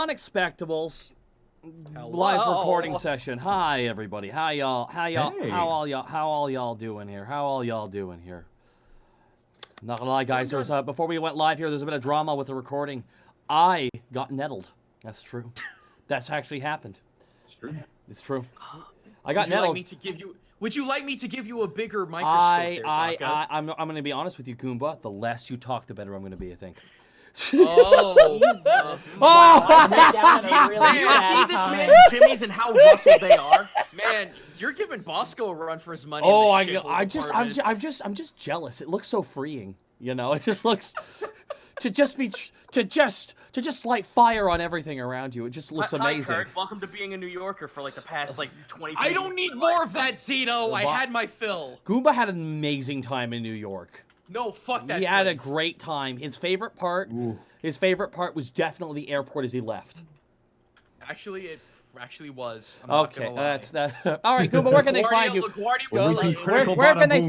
Unexpectables Hello. live recording session. Hi everybody. How all y'all doing here? Not gonna lie, guys. There's before we went live here, there's a bit of drama with the recording. I got nettled. That's true. That's actually happened. It's true. It's true. I got nettled. Would you like me to give you a bigger microscope I'm gonna be honest with you, Goomba. The less you talk, the better I'm gonna be, I think. Oh! Do you see this man's jimmies and how rustled they are? Man, you're giving Bosco a run for his money. Oh, I'm just jealous. It looks so freeing, you know. It just looks to just light fire on everything around you. It just looks amazing. Hi, Kirk. Welcome to being a New Yorker for like the past 20. I don't need more of that, Zito. I had my fill. Goomba had an amazing time in New York. No, fuck that. He had a great time. His favorite part was definitely the airport as he left. Actually, it was. Okay, that's that. All right, Goomba, where can they find you? Where can they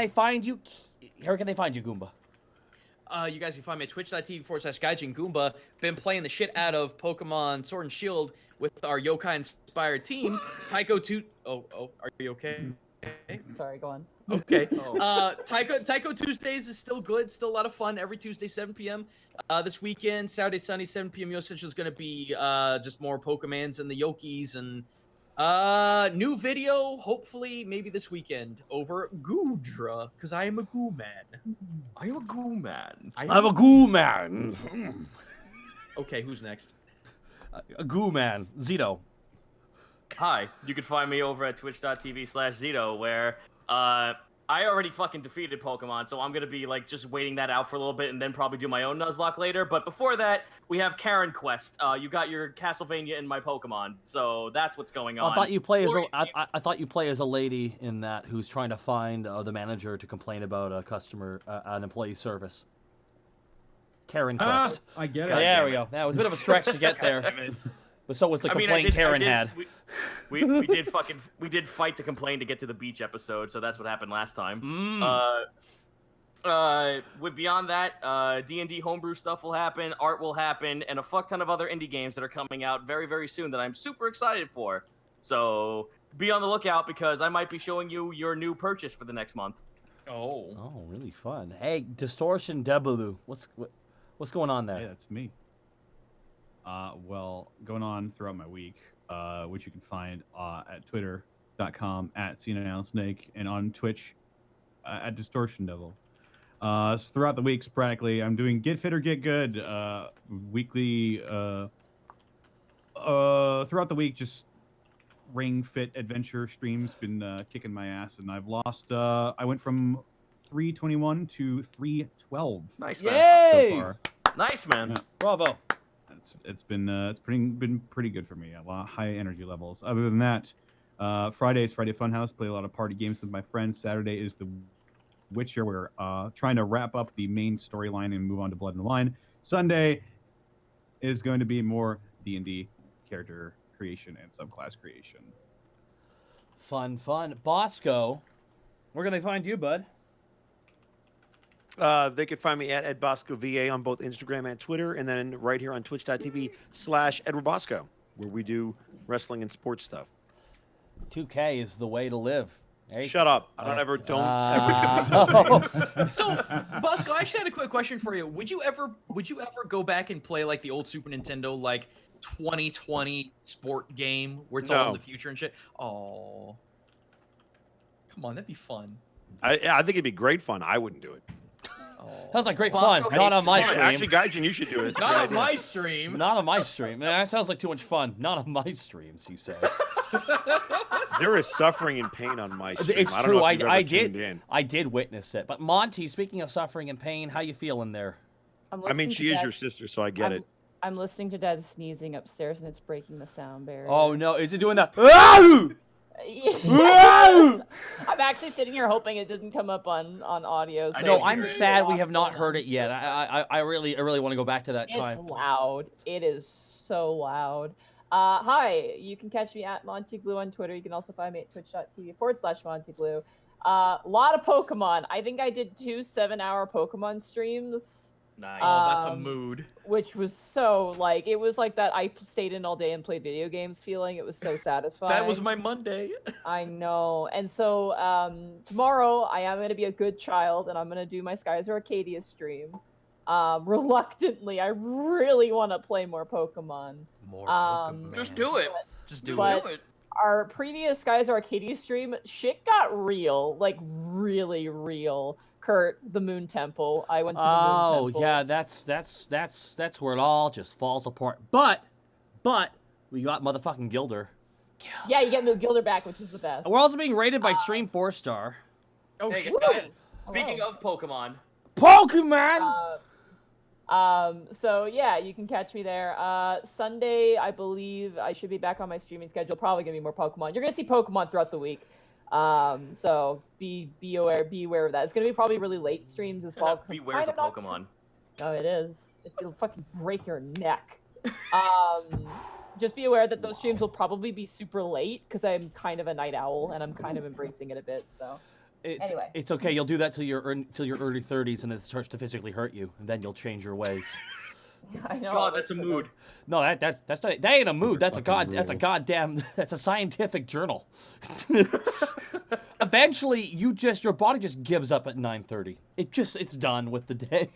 find you? Where can they find you, Goomba? You guys can find me at twitch.tv/Gaijin Goomba. Been playing the shit out of Pokemon Sword and Shield with our yokai-inspired team. Taiko are you okay? Sorry, go on. Okay. Taiko Tuesdays is still good, still a lot of fun. Every Tuesday, 7 p.m. This weekend, Saturday, Sunday, 7 p.m. US Central is going to be just more Pokemans and the Yokis and new video, hopefully, maybe this weekend over Goodra, because I am a Goo Man. Are you a Goo Man? I'm a Goo Man. Okay, who's next? A Goo Man, Zito. Hi, you can find me over at twitch.tv/Zito, where I already fucking defeated Pokemon, so I'm gonna be like just waiting that out for a little bit and then probably do my own Nuzlocke later. But before that, we have Karen Quest. You got your Castlevania in my Pokemon, so that's what's going on. I thought you play as I thought you play as a lady in that who's trying to find the manager to complain about a customer, an employee service. Karen Quest. I get it. There we go. That was a bit of a stretch to get there. But so was the complaint Karen had. We did fight to complain to get to the beach episode, so that's what happened last time. With beyond that, D&D homebrew stuff will happen, art will happen, and a fuck ton of other indie games that are coming out very, very soon that I'm super excited for. So be on the lookout because I might be showing you your new purchase for the next month. Oh, really fun. Hey, Distortion Debulu, what's going on there? Hey, that's me. Well, going on throughout my week, which you can find at twitter.com/snake and on Twitch at Distortion Devil. So throughout the week, sporadically, I'm doing Get Fit or Get Good weekly. Throughout the week, just Ring Fit adventure streams been kicking my ass, and I've lost. I went from 321 to 312. Nice, man. Yay! So far. Nice, man. Yeah. Bravo. It's been pretty good for me. A lot of high energy levels. Other than that, Friday is Friday Funhouse. Play a lot of party games with my friends. Saturday is The Witcher. We're trying to wrap up the main storyline and move on to Blood and Wine. Sunday is going to be more D&D character creation and subclass creation. Fun. Bosco, where can they find you, bud? They could find me at EdBoscoVA on both Instagram and Twitter, and then right here on twitch.tv/EdwardBosco, where we do wrestling and sports stuff. 2K is the way to live. Hey? Shut up. I don't ever. So, Bosco, I actually had a quick question for you. Would you ever go back and play like the old Super Nintendo, like 2020 sport game where it's all in the future and shit? Oh, come on, that'd be fun. I think it'd be great fun. I wouldn't do it. Sounds like great fun. Not on my stream. Actually, Gaijin, you should do it. Not on my stream. Not on my stream. That sounds like too much fun. Not on my streams, he says. There is suffering and pain on my stream. It's I don't true. know if you've ever tuned in. I did witness it. But Monty, speaking of suffering and pain, how you feeling there? I mean, she is your sister, so I get it. I'm listening to Dad sneezing upstairs, and it's breaking the sound barrier. Oh no! Is it doing that? I'm actually sitting here hoping it doesn't come up on audio. So no, I'm sad we have not heard it yet. I really want to go back to that time. It's loud. It is so loud. Hi, you can catch me at MontyGlue on Twitter. You can also find me at twitch.tv/MontyGlue. A lot of Pokemon. I think I did 2 7-hour Pokemon streams Nice. Oh, that's a mood. Which was so like it was like that. I stayed in all day and played video games feeling. It was so satisfying. That was my Monday. I know. And so tomorrow I am going to be a good child and I'm going to do my Skies of Arcadia stream. Reluctantly, I really want to play more Pokemon. More Pokemon. Just do it. Just do But it. our previous Skies of Arcadia stream, shit got real, like really real. Kurt, the Moon Temple. I went to the Moon Temple. Oh yeah, that's where it all just falls apart. But we got motherfucking Gilder. Yeah, you get Gilder back, which is the best. We're also being rated by Stream 4-star. Oh Hey, shit. guys, speaking of Pokemon, Pokemon. So yeah, you can catch me there. Sunday, I believe I should be back on my streaming schedule. Probably gonna be more Pokemon. You're gonna see Pokemon throughout the week. So be aware of that. It's gonna be probably really late streams as well. beware's a Pokemon. Oh, it is. It'll fucking break your neck. Just be aware that those streams will probably be super late because I'm kind of a night owl and I'm kind of embracing it a bit. So anyway, It's okay. You'll do that till your early 30s, and it starts to physically hurt you, and then you'll change your ways. I know. God, that's a mood. No, that's not. That ain't a mood. That's a Fucking goddamn. That's a scientific journal. Eventually, your body just gives up at 9:30. It's done with the day.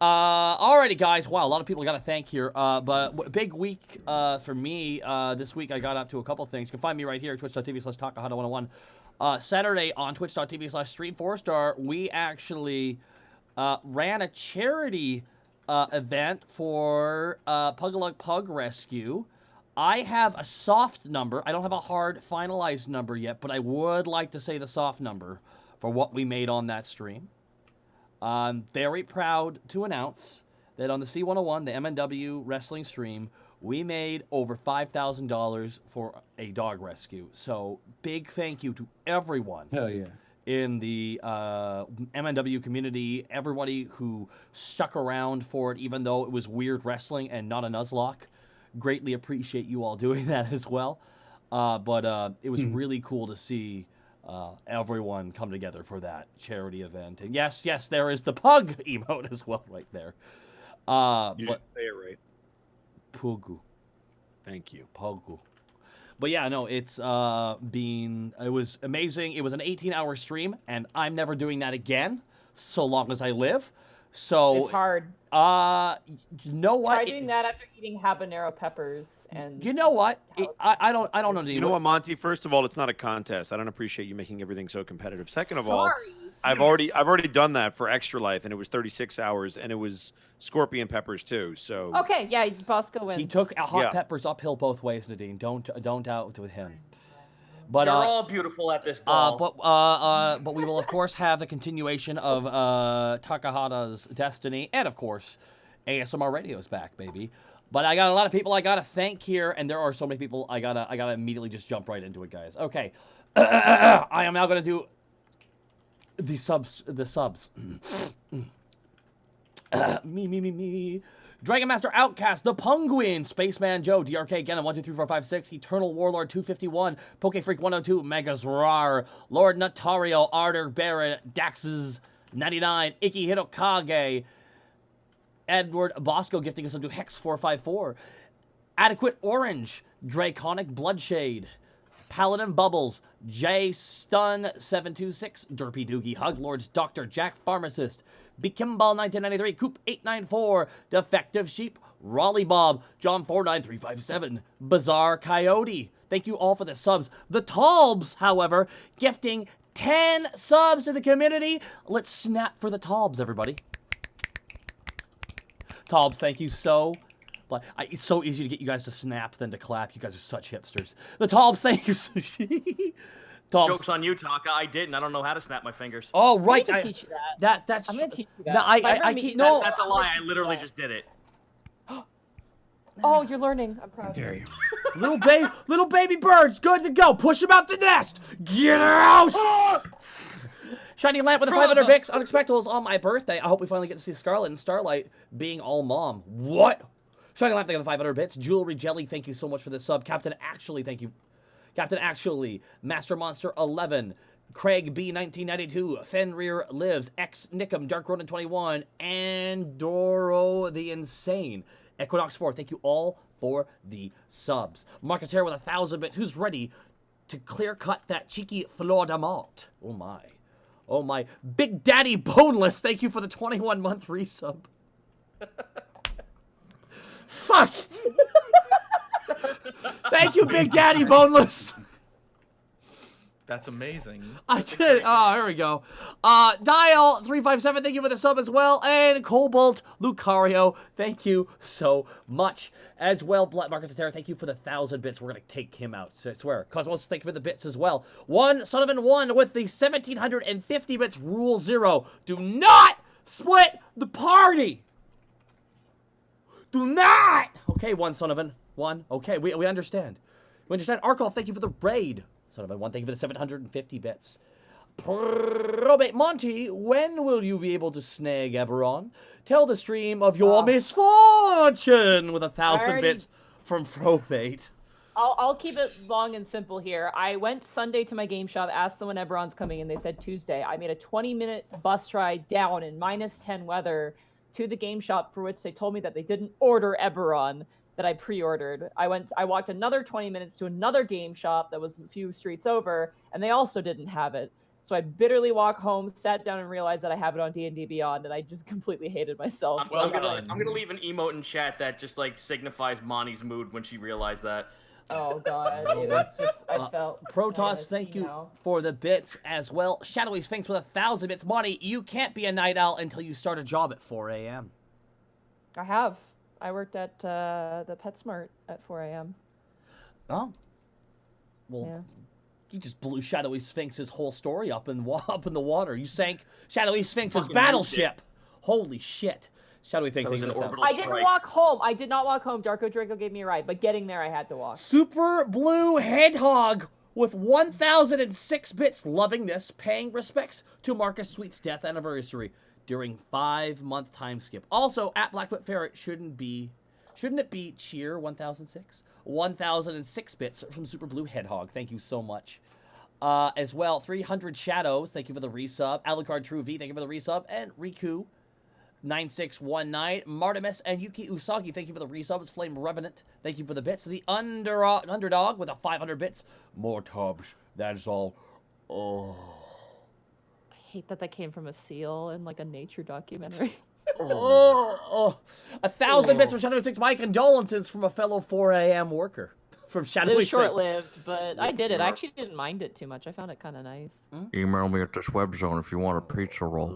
Alrighty, guys. Wow, a lot of people got to thank here. But big week for me. This week I got up to a couple things. You can find me right here at twitch.tv/Takahata101. Saturday on twitch.tv/Stream4Star, we actually ran a charity event for Pugalug Pug Rescue. I have a soft number. I don't have a hard finalized number yet, but I would like to say the soft number for what we made on that stream. I'm very proud to announce that on the C101, the MNW wrestling stream, we made over $5,000 for a dog rescue. So big thank you to everyone. Hell yeah. In the MNW community, everybody who stuck around for it, even though it was weird wrestling and not a Nuzlocke. Greatly appreciate you all doing that as well. But it was really cool to see everyone come together for that charity event. And yes, there is the pug emote as well right there. You didn't say it right. Pugu. Thank you. Pugu. But yeah, no, it was amazing. It was an 18-hour stream, and I'm never doing that again, so long as I live. So it's hard. You know what? Try doing that after eating habanero peppers and. You know what? I don't know. You know what, Monty? First of all, it's not a contest. I don't appreciate you making everything so competitive. Second of all, I've already done that for Extra Life, and it was 36 hours, and it was scorpion peppers too. So okay, yeah, Bosco wins. He took hot peppers uphill both ways, Nadine. Don't out with him. But they're all beautiful at this ball. But we will of course have the continuation of Takahata's Destiny, and of course, ASMR Radio's back, baby. But I got a lot of people I gotta thank here, and there are so many people I gotta immediately just jump right into it, guys. Okay, I am now gonna do the subs. me. Dragon Master Outcast, The Penguin, Spaceman Joe, DRK Gannon 123456, Eternal Warlord 251, Pokefreak 102, Megas Rar, Lord Notario, Arter Baron, Daxes 99, Iki Hitokage, Edward Bosco gifting us into Hex 454, Adequate Orange, Draconic Bloodshade, Paladin Bubbles, J Stun 726, Derpy Doogie, Huglords, Dr. Jack Pharmacist, Bikimball 1993, Coop 894, Defective Sheep, Raleigh Bob, John 49357, Bizarre Coyote. Thank you all for the subs. The Talbs, however, gifting 10 subs to the community. Let's snap for the Talbs, everybody. Talbs, thank you so. But it's so easy to get you guys to snap than to clap. You guys are such hipsters. The Talbs, thank you. Talbs. Joke's on you, Taka. I didn't. I don't know how to snap my fingers. Oh, right. I'm gonna teach you that. That's. I'm gonna teach you that. No, I can't. No. That's a lie. I literally just did it. Oh, you're learning. I'm proud. Dare you? little baby bird's good to go. Push him out the nest. Get her out. Shiny Lamp with the 500 bits. Unexpectables on my birthday. I hope we finally get to see Scarlet and Starlight being all mom. What? Shiny Lamp, thank you for the 500 bits. Jewelry Jelly, thank you so much for the sub. Captain Actually, thank you. Captain Actually. Master Monster 11. Craig B 1992, Fenrir Lives, X Nickum, Dark Ronin 21, and Doro the Insane. Equinox 4, thank you all for the subs. Marcus Hare with 1,000 bits. Who's ready to clear cut that cheeky Fleur de Malt? Oh my. Oh my. Big Daddy Boneless, thank you for the 21-month resub. Fuck. Thank you, Big Daddy Boneless. That's amazing. I did. Oh, here we go. Dial 357, thank you for the sub as well. And Cobalt Lucario, thank you so much as well. Marcus Atera, thank you for the 1,000 bits. We're going to take him out, I swear. Cosmos, thank you for the bits as well. One Sonovan 1 with the 1,750 bits. Rule 0. Do not split the party. Do not. Okay, one Sonovan. One. Okay, we understand. We understand. Arkol, thank you for the raid. Sonovan 1, thank you for the 750 bits. Probate Monty, when will you be able to snag Eberron? Tell the stream of your misfortune with 1,000 bits from Probate. I'll keep it long and simple here. I went Sunday to my game shop, asked them when Eberron's coming, and they said Tuesday. I made a 20-minute bus ride down in -10 weather to the game shop, for which they told me that they didn't order Eberron that I pre-ordered. I walked another 20 minutes to another game shop that was a few streets over, and they also didn't have it. So I bitterly walked home, sat down, and realized that I have it on D&D Beyond, and I just completely hated myself. I'm gonna leave an emote in chat that just like signifies Monty's mood when she realized that. Oh god, it was just, I felt... Protoss, thank you for the bits as well. Shadowy Sphinx with 1,000 bits. Monty, you can't be a night owl until you start a job at 4 a.m. I have. I worked at the PetSmart at 4 a.m. Oh. Well, yeah. You just blew Shadowy Sphinx's whole story up in the water. You sank Shadowy Sphinx's battleship. Holy shit. Shadowy Sphinx. I didn't walk home. I did not walk home. Darko Draco gave me a ride, but getting there I had to walk. Super Blue Hedgehog with 1,006 bits. Loving this. Paying respects to Marcus Sweet's death anniversary during 5-month time skip. Also, at Blackfoot Ferret, shouldn't it be Cheer 1006? 1,006 bits from Super Blue Hedgehog. Thank you so much. As well, 300 Shadows. Thank you for the resub. Alucard True V, thank you for the resub. And Riku 9619, Martimus, and Yuki Usagi, thank you for the resubs. Flame Revenant, thank you for the bits. The Underdog with a 500 bits. More tubs, that's all. Oh. I hate that came from a seal in like a nature documentary. 1,000 bits from Shadow 6. My condolences from a fellow 4 a.m. worker. From Shadow 6. It was short-lived, but I did it. I actually didn't mind it too much. I found it kind of nice. Email me at this web zone if you want a pizza roll.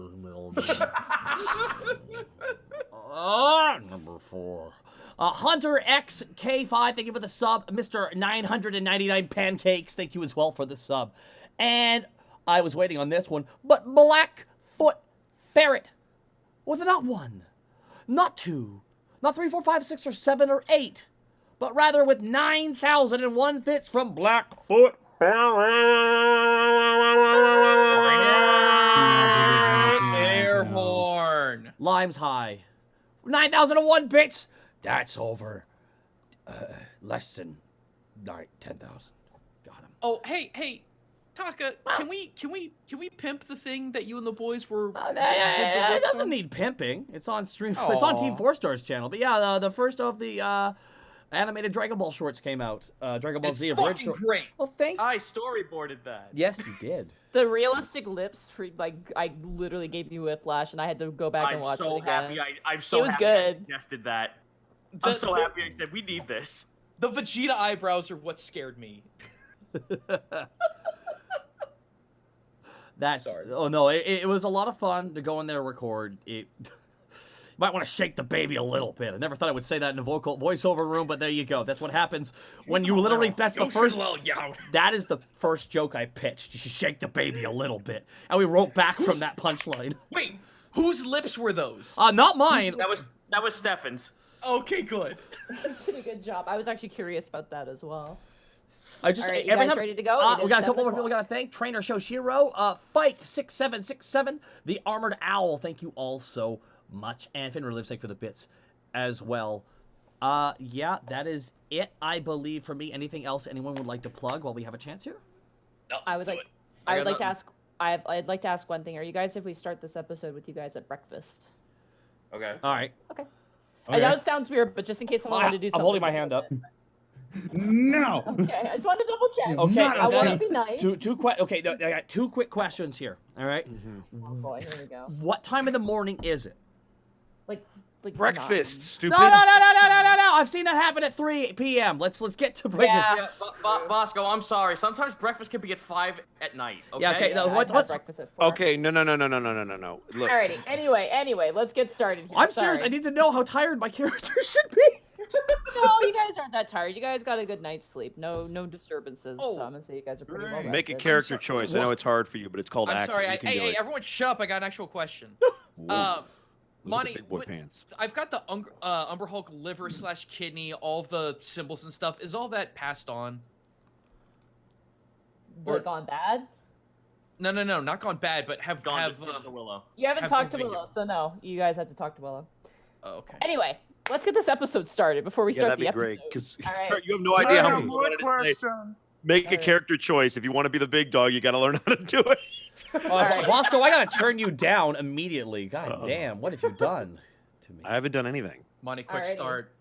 Number 4. Hunter XK5, thank you for the sub. Mr. 999 Pancakes, thank you as well for the sub. And I was waiting on this one, but Blackfoot Ferret with not 1, not 2, not 3, 4, 5, 6, or 7, or 8, but rather with 9,001 bits from Blackfoot Air horn. Limes High. 9,001 bits. That's over. Less than 10,000. Got him. Oh, hey, Taka, can we pimp the thing that you and the boys were? It doesn't need pimping. It's on stream. It's on Team 4 Star's channel. But yeah, the first of the animated Dragon Ball shorts came out. Dragon Ball Z Abridged. It's fucking great. Well, thank you. I storyboarded that. Yes, you did. The realistic lips, for like, I literally gave you whiplash, and I had to go back and watch it again. I'm so was happy good. I suggested that. I'm so happy I said we need this. The Vegeta eyebrows are what scared me. That's Sorry. Oh no, it was a lot of fun to go in there and record. You might want to shake the baby a little bit. I never thought I would say that in a voiceover room, but there you go. That's what happens when you literally. That's the first. That is the first joke I pitched. You should shake the baby a little bit, and we wrote back from that punchline. Wait, whose lips were those? Not mine. That was Stefan's. Okay, good. Did a good job. I was actually curious about that as well. I just All right, you guys ready to go? We got a couple more people we gotta thank. Trainer Shoshiro, Fike6767, the Armored Owl. Thank you all so much, and Finra Lipstick for the bits as well. Yeah, that is it, I believe, for me. Anything else anyone would like to plug while we have a chance here? No, I was like, I'd like to ask. I'd like to ask one thing. Are you guys, if we start this episode with you guys at breakfast? Okay. All right. Okay. I know it sounds weird, but just in case someone wanted to do something. I'm holding my hand up. No. Okay, I just wanted to double check. Okay, I want to be nice. Okay, I got 2 quick questions here. All right. Oh boy, here we go. What time of the morning is it? Like Breakfast, stupid. No! I've seen that happen at 3 p.m. Let's get to breakfast. Yeah. Bosco, I'm sorry. Sometimes breakfast can be at 5 at night. Okay. Yeah. Okay. No, what's breakfast at 4. Okay, no. Look. Alrighty. Anyway, let's get started here. I'm serious. I need to know how tired my character should be. No, you guys aren't that tired. You guys got a good night's sleep. No disturbances. So I'm gonna say you guys are pretty well rested. Make a character choice. I know it's hard for you, but it's called I'm acting. sorry. You can do Hey, it. everyone, shut up! I got an actual question. Monty, Big boy pants. I've got the Umber Hulk liver / kidney, all the symbols and stuff. Is all that passed on? Or gone bad? No, not gone bad, but have to Willow. You haven't have talked to things been Willow, so no. You guys have to talk to Willow. Oh, okay. Anyway, let's get this episode started before we Yeah, start that'd the be great. episode. Because All right. you have no idea how many One wanted to say, question. make a Alright. character choice. If you want to be the big dog, you got to learn how to do it. Alright. Bosco, I gotta turn you down immediately. God damn, what have you done to me? I haven't done anything. Monty, quick Alrighty. start.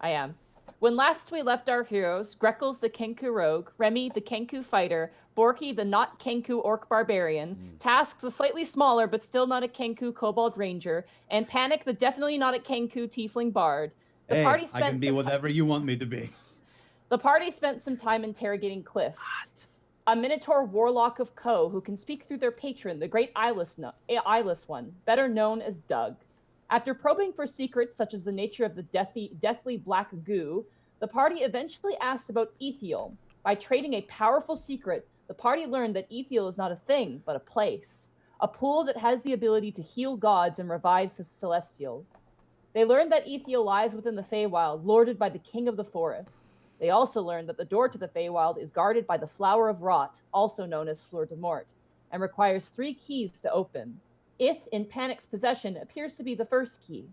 I am. When last we left our heroes, Greckles the Kenku rogue, Remy the Kenku fighter, Borky the not Kenku orc barbarian, Task the slightly smaller but still not a Kenku kobold ranger, and Panic the definitely not a Kenku tiefling bard, the party I spent can be some whatever you want me to be. The party spent some time interrogating Cliff, a Minotaur warlock of Ko who can speak through their patron, the Great Eyeless One, better known as Doug. After probing for secrets such as the nature of the deathly black goo, the party eventually asked about Ethiel. By trading a powerful secret, the party learned that Ethiel is not a thing, but a place. A pool that has the ability to heal gods and revive celestials. They learned that Ethiel lies within the Feywild, lorded by the King of the Forest. They also learned that the door to the Feywild is guarded by the Flower of Rot, also known as Fleur de Mort, and requires 3 keys to open. If in Panic's possession appears to be the first key.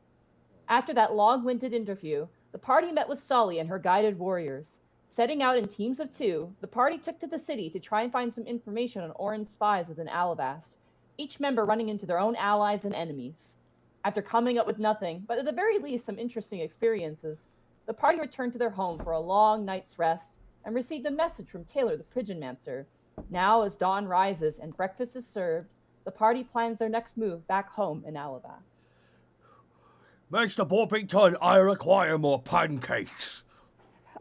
After that long-winded interview, the party met with Solly and her guided warriors. Setting out in teams of 2, the party took to the city to try and find some information on Orin spies within Alabast, each member running into their own allies and enemies. After coming up with nothing, but at the very least some interesting experiences, the party returned to their home for a long night's rest and received a message from Taylor the Pigeonmancer. Now, as dawn rises and breakfast is served, the party plans their next move back home in Alabast. Mr. Borpington, I require more pancakes.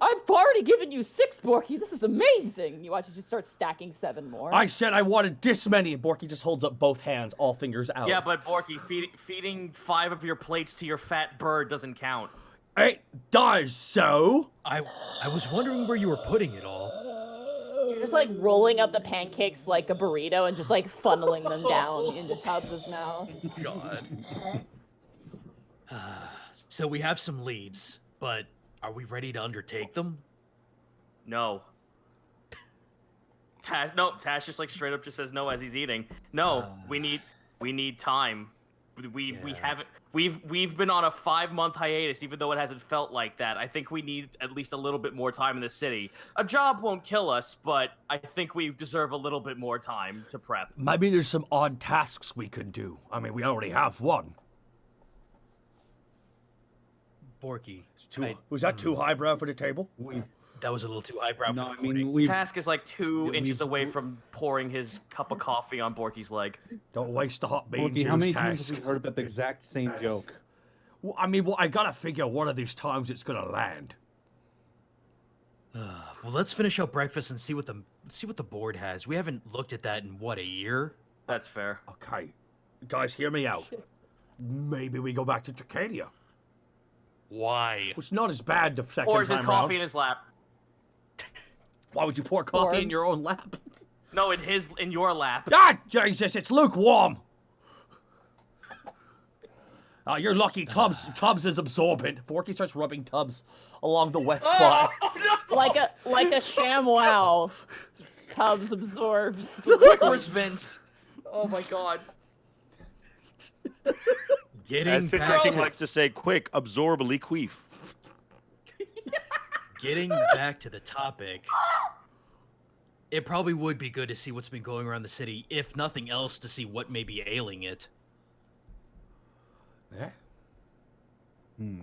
I've already given you 6, Borky. This is amazing. You watch it just start stacking 7 more. I said I wanted this many. And Borky just holds up both hands, all fingers out. Yeah, but Borky, feeding 5 of your plates to your fat bird doesn't count. It does so. I was wondering where you were putting it all. You're just like rolling up the pancakes like a burrito and just like funneling them down into Tubbs' mouth. God. So we have some leads, but are we ready to undertake them? No. Tash just like straight up just says no as he's eating. No, we need time. We haven't. We've been on a 5-month hiatus, even though it hasn't felt like that. I think we need at least a little bit more time in the city. A job won't kill us, but I think we deserve a little bit more time to prep. Maybe there's some odd tasks we could do. I mean, we already have one. Borky. Was that too highbrow for the table? That was a little too highbrow No, for I mean, we've... Task is like 2 inches we've- away from pouring his cup of coffee on Borky's leg. Don't waste the hot bean Borky, how many juice, times Task. have we heard about the exact same joke? Well, I mean, I gotta figure one of these times it's gonna land. Well, let's finish up breakfast and see what the board has. We haven't looked at that in what, a year? That's fair. Okay, guys, hear me out. Maybe we go back to Tricadia. Why? It's not as bad the second Pours time his coffee in round. his lap. Why would you pour coffee Warm. in your own lap? No, in your lap. Ah, Jesus, it's lukewarm. You're lucky Tubbs is absorbent. Forky starts rubbing Tubbs along the wet spot. Like a ShamWow. Tubbs absorbs. Where's Vince? Oh my god. As King likes to say, quick, absorb, liqueef. Getting back to the topic. It probably would be good to see what's been going around the city, if nothing else, to see what may be ailing it. Yeah.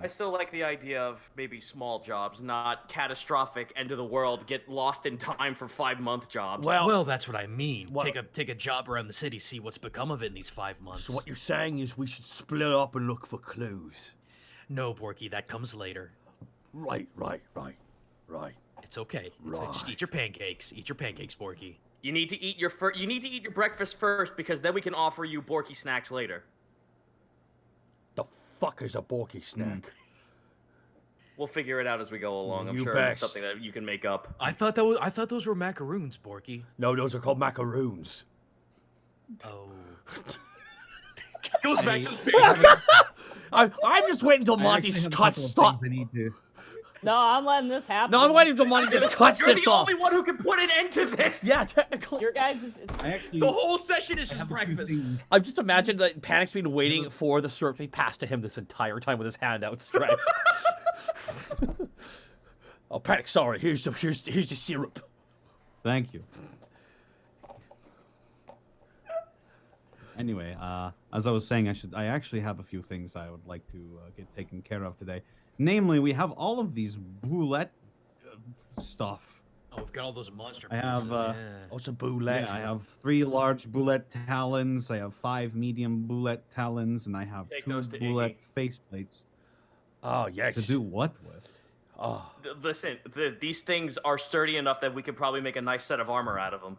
I still like the idea of maybe small jobs, not catastrophic end of the world, get lost in time for 5-month jobs. Well, that's what I mean. Well- Take a job around the city, see what's become of it in these 5 months. So what you're saying is we should split up and look for clues. No, Borky, that comes later. Right. It's okay. It's okay. Just eat your pancakes. Eat your pancakes, Borky. You need to eat your breakfast first, because then we can offer you Borky snacks later. The fuck is a Borky snack? We'll figure it out as we go along. I'm You sure best. it's something that you can make up. I thought those were macaroons, Borky. No, those are called macaroons. Oh. Goes back to the parents. I'm just waiting until Monty cuts stop. No, I'm letting this happen. No, I'm waiting until Monty just cuts You're this the off. only one who can put an end to this. Yeah, technically. Your guys' The whole session is just breakfast. I've just imagined that Panic's been waiting for the syrup to be passed to him this entire time with his hand outstretched. Oh, Panic, sorry. Here's the syrup. Thank you. Anyway, as I was saying, I actually have a few things I would like to get taken care of today. Namely, we have all of these boulette stuff. Oh, we've got all those monster I have, pieces, Oh, it's a boulette. Yeah, I have 3 large boulette talons. I have 5 medium boulette talons, and I have Take 2 those to boulette faceplates. Oh, yes. To do what with? Oh. Listen, these things are sturdy enough that we could probably make a nice set of armor out of them.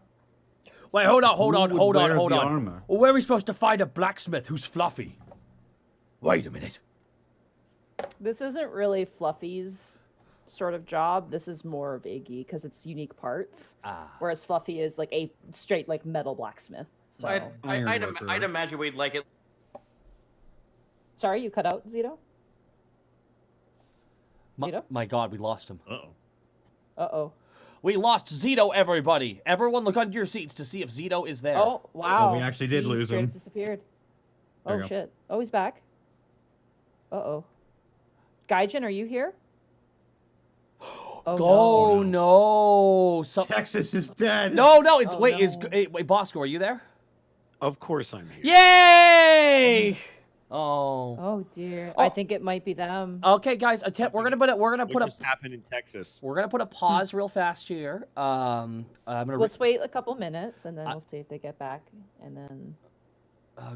Wait, hold on. Who would wear the armor? Well, where are we supposed to find a blacksmith who's fluffy? Wait a minute. This isn't really Fluffy's sort of job. This is more of Iggy because it's unique parts. Whereas Fluffy is like a straight like metal blacksmith. So I'd imagine we'd like it. Sorry, you cut out, Zito? Zito? My God, we lost him. Uh-oh. We lost Zito, everybody. Everyone look under your seats to see if Zito is there. Oh, wow. Oh, we actually did He lose straight him. up disappeared. There Oh, you go. shit. Oh, he's back. Uh-oh. Gaijin, are you here? Oh, no. Texas is dead. No, it's Oh, wait, no. wait, Bosco, are you there? Of course I'm here. Yay! Oh. Oh dear. Oh. I think it might be them. Okay, guys, we're gonna put What just happened in Texas? we're gonna put a pause real fast here. I'm gonna Let's wait a couple minutes and then we'll see if they get back. And then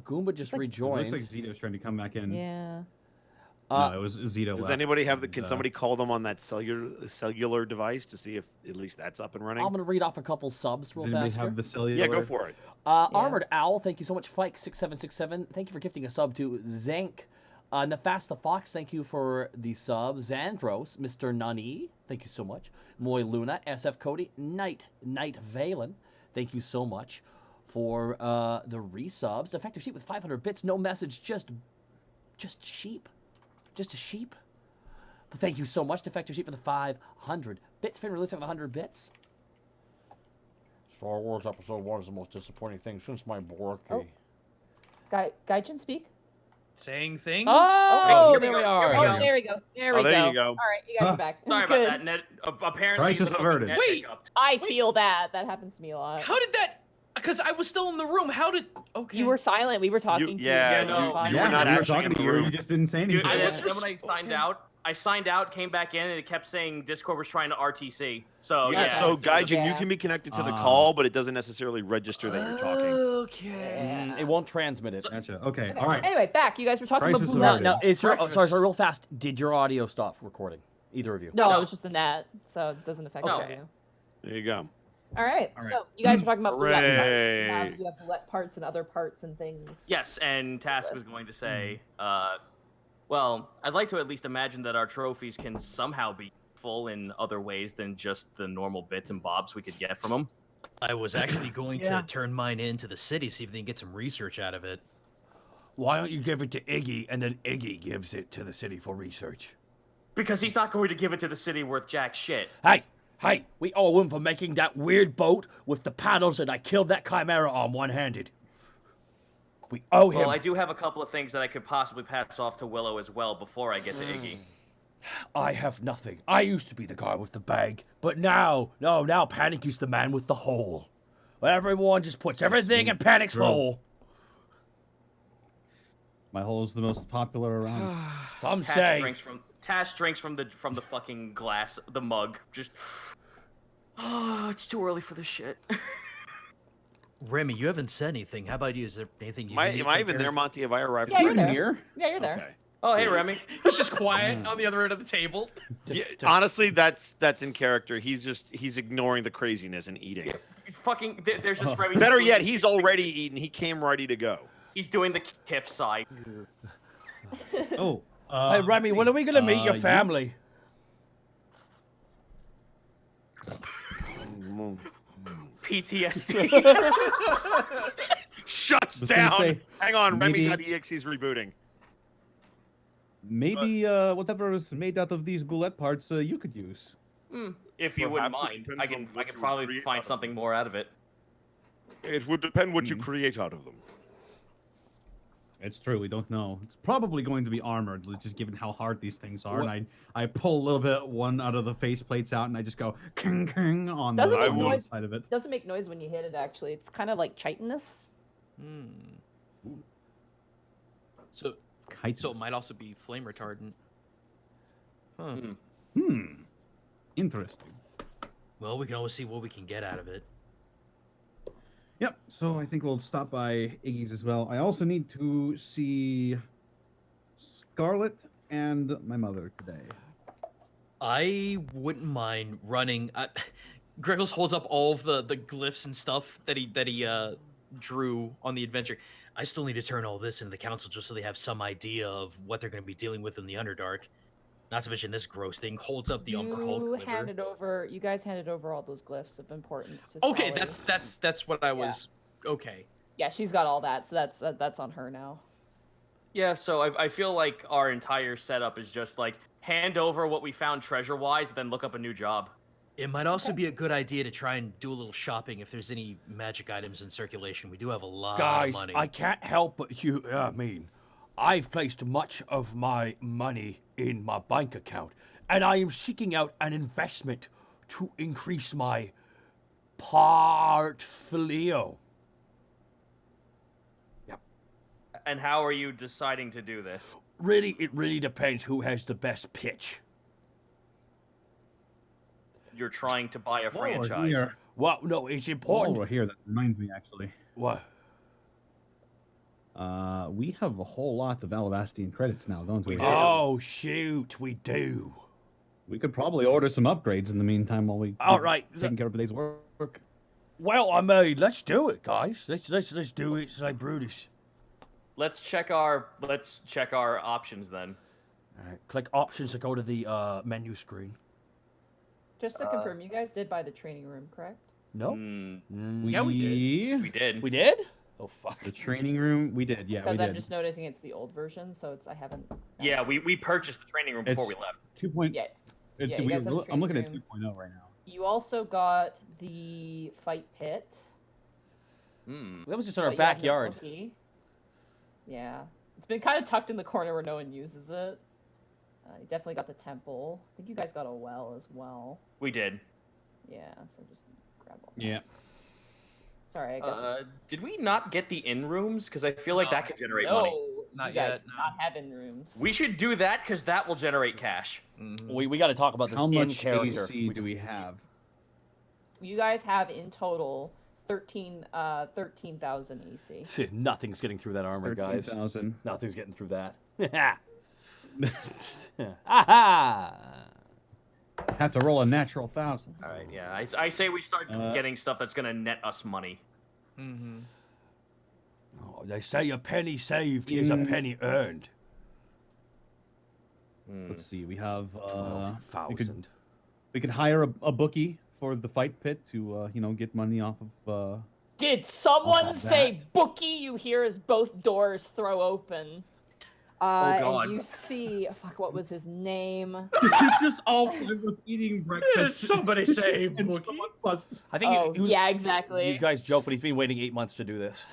Goomba just Looks like- It rejoined. looks like Zito's trying to come back in. yeah. No, it was Zito. Does left, anybody have the? and, Can somebody call them on that cellular device to see if at least that's up and running? I'm gonna read off a couple subs real Does anybody fast. have here. the cellular? Yeah, go for it. Armored Owl, thank you so much. Fike6767, thank you for gifting a sub to Zank. Nefast the Fox, thank you for the sub. Xandros, Mr. Nani, thank you so much. Moy Luna, SF Cody, Night Valen, thank you so much for the resubs. Defective Sheep with 500 bits, no message, just sheep. Just a sheep. But thank you so much, Defective Sheep, for the 500 bits. Finn releasing 100 bits. Star Wars Episode 1 is the most disappointing thing since my Borky. Oh. Gaijin, speak. Saying things. Oh, here we there we go, are. here we Oh, there we go. There we go. there you go. All right, you guys are back. Sorry Good. about that. Net, apparently, Crisis the fucking averted. net Wait. hiccuped. I feel that. That happens to me a lot. How did that? Because I was still in the room. How did? Okay. You were silent. We were talking to yeah, you. no, on the spot. you were not we were actually talking in to the you. room. You just didn't say anything. Dude, I and was then when I signed out, came back in, and it kept saying Discord was trying to RTC. So Yeah, yeah. so Gaijin, you Yeah. can be connected to the call, but it doesn't necessarily register that you're talking. Okay. It won't transmit it. Gotcha. Okay. Okay, All right. Anyway, back. You guys were talking Crisis about No, averted. no, it's your. Oh, sorry, Breakfast. real fast. Did your audio stop recording? Either of you? No, No. it was just the net, so it doesn't affect Okay. you. There you go. All right. All right. So you guys were talking about bullet parts. Hooray. You have bullet parts and other parts and things. Yes, and Task was going to say, well, I'd like to at least imagine that our trophies can somehow be full in other ways than just the normal bits and bobs we could get from them. I was actually going to turn mine into the city, see if they can get some research out of it. Why don't you give it to Iggy and then Iggy gives it to the city for research? Because he's not going to give it to the city worth jack shit. Hey, we owe him for making that weird boat with the paddles and I killed that chimera on one-handed. We owe him. Well, I do have a couple of things that I could possibly pass off to Willow as well before I get to Iggy. I have nothing. I used to be the guy with the bag, but now Panic is the man with the hole. Everyone just puts everything in Panic's Bro. hole. My hole is the most popular around. Some Tash say. drinks from the fucking glass, the mug. Just. Oh, it's too early for this shit. Remy, you haven't said anything. How about you? Is there anything you need to Am I take even care there, of? Monty? Have I arrived? Yeah, you're there. Here? Yeah, you're there. Okay. Oh, hey, Remy. He's just quiet on the other end of the table. Honestly, that's in character. He's ignoring the craziness and eating. Fucking, there's this Remy. Better yet, he's already eaten. He came ready to go. He's doing the kiff side. Oh. Hey, Remy, when are we gonna meet your you- family? PTSD. Shuts Was gonna down. say, Hang on, maybe- Remy.exe's rebooting. Maybe whatever is made out of these bullet parts you could use. If you wouldn't Perhaps it mind, depends I on can what you probably create out find of something more out of it. It would depend what you create out of them. It's true, we don't know. It's probably going to be armored, just given how hard these things are. And I pull a little bit one out of the face plates out, and I just go king king on the Doesn't make on the noise. side of it. Doesn't make noise when you hit it. Actually, it's kind of like chitinous. So Chitinous. it might also be flame retardant. Huh. Interesting. Well, we can always see what we can get out of it. Yep. So I think we'll stop by Iggy's as well. I also need to see Scarlet and my mother today. I wouldn't mind running. Greggles holds up all of the glyphs and stuff that he drew on the adventure. I still need to turn all this into the council just so they have some idea of what they're going to be dealing with in the Underdark. Not to mention this gross thing holds up the Umber Hulk You liver. handed over. You guys handed over all those glyphs of importance to. Okay, Sally. that's what I was. Okay. Yeah, she's got all that, so that's on her now. Yeah, so I feel like our entire setup is just like hand over what we found treasure-wise, then look up a new job. It might also be a good idea to try and do a little shopping if there's any magic items in circulation. We do have a lot Guys, of money. I can't help but I've placed much of my money in my bank account, and I am seeking out an investment to increase my portfolio. And how are you deciding to do this? Really, it really depends who has the best pitch. You're trying to buy a While we're franchise. here- Well, no, it's While important. we're here, that reminds me actually. What? We have a whole lot of Alabastian credits now, don't we? We do. Oh, shoot, we do. We could probably order some upgrades in the meantime while we All right. taking care of today's work. Well, I mean, let's do it, guys. Let's do it like Brutus. Let's check our options then. All right, click options to go to the menu screen. Just to confirm, you guys did buy the training room, correct? No. Yeah, we did. We did. We did? Oh fuck. The training room, we did. Yeah, we Because did. I'm just noticing it's the old version, so I haven't. Yeah, we purchased the training room before we It's left. 2. Yeah. It's, Yeah, you guys have a I'm looking at training 2.0 right now. You also got the fight pit. That was just in our but you have no backyard. bookie. Yeah, it's been kind of tucked in the corner where no one uses it. You definitely got the temple. I think you guys got a well as well. We did. Yeah, so just grab all that. Yeah. Sorry, I guess. Did we not get the in rooms? Because I feel like that could generate no, money. you Not guys yet, do no. not have in rooms. We should do that because that will generate cash. We got to talk about this How in much character. AC do we have? You guys have in total 13,000 AC. Nothing's getting through that armor, guys. 13,000. Nothing's getting through that. Aha! Have to roll a natural 1,000. All right, yeah. I say we start getting stuff that's gonna net us money. Oh, they say a penny saved is a penny earned. Let's see. We have. We 12,000. could hire a bookie for the fight pit to get money off of. Did someone that. say bookie? You hear as both doors throw open. God. And you see, fuck, what was his name? He just all was eating breakfast. Somebody say and bookie. someone was- I think Oh, he was, yeah, exactly. You guys joke, but he's been waiting 8 months to do this.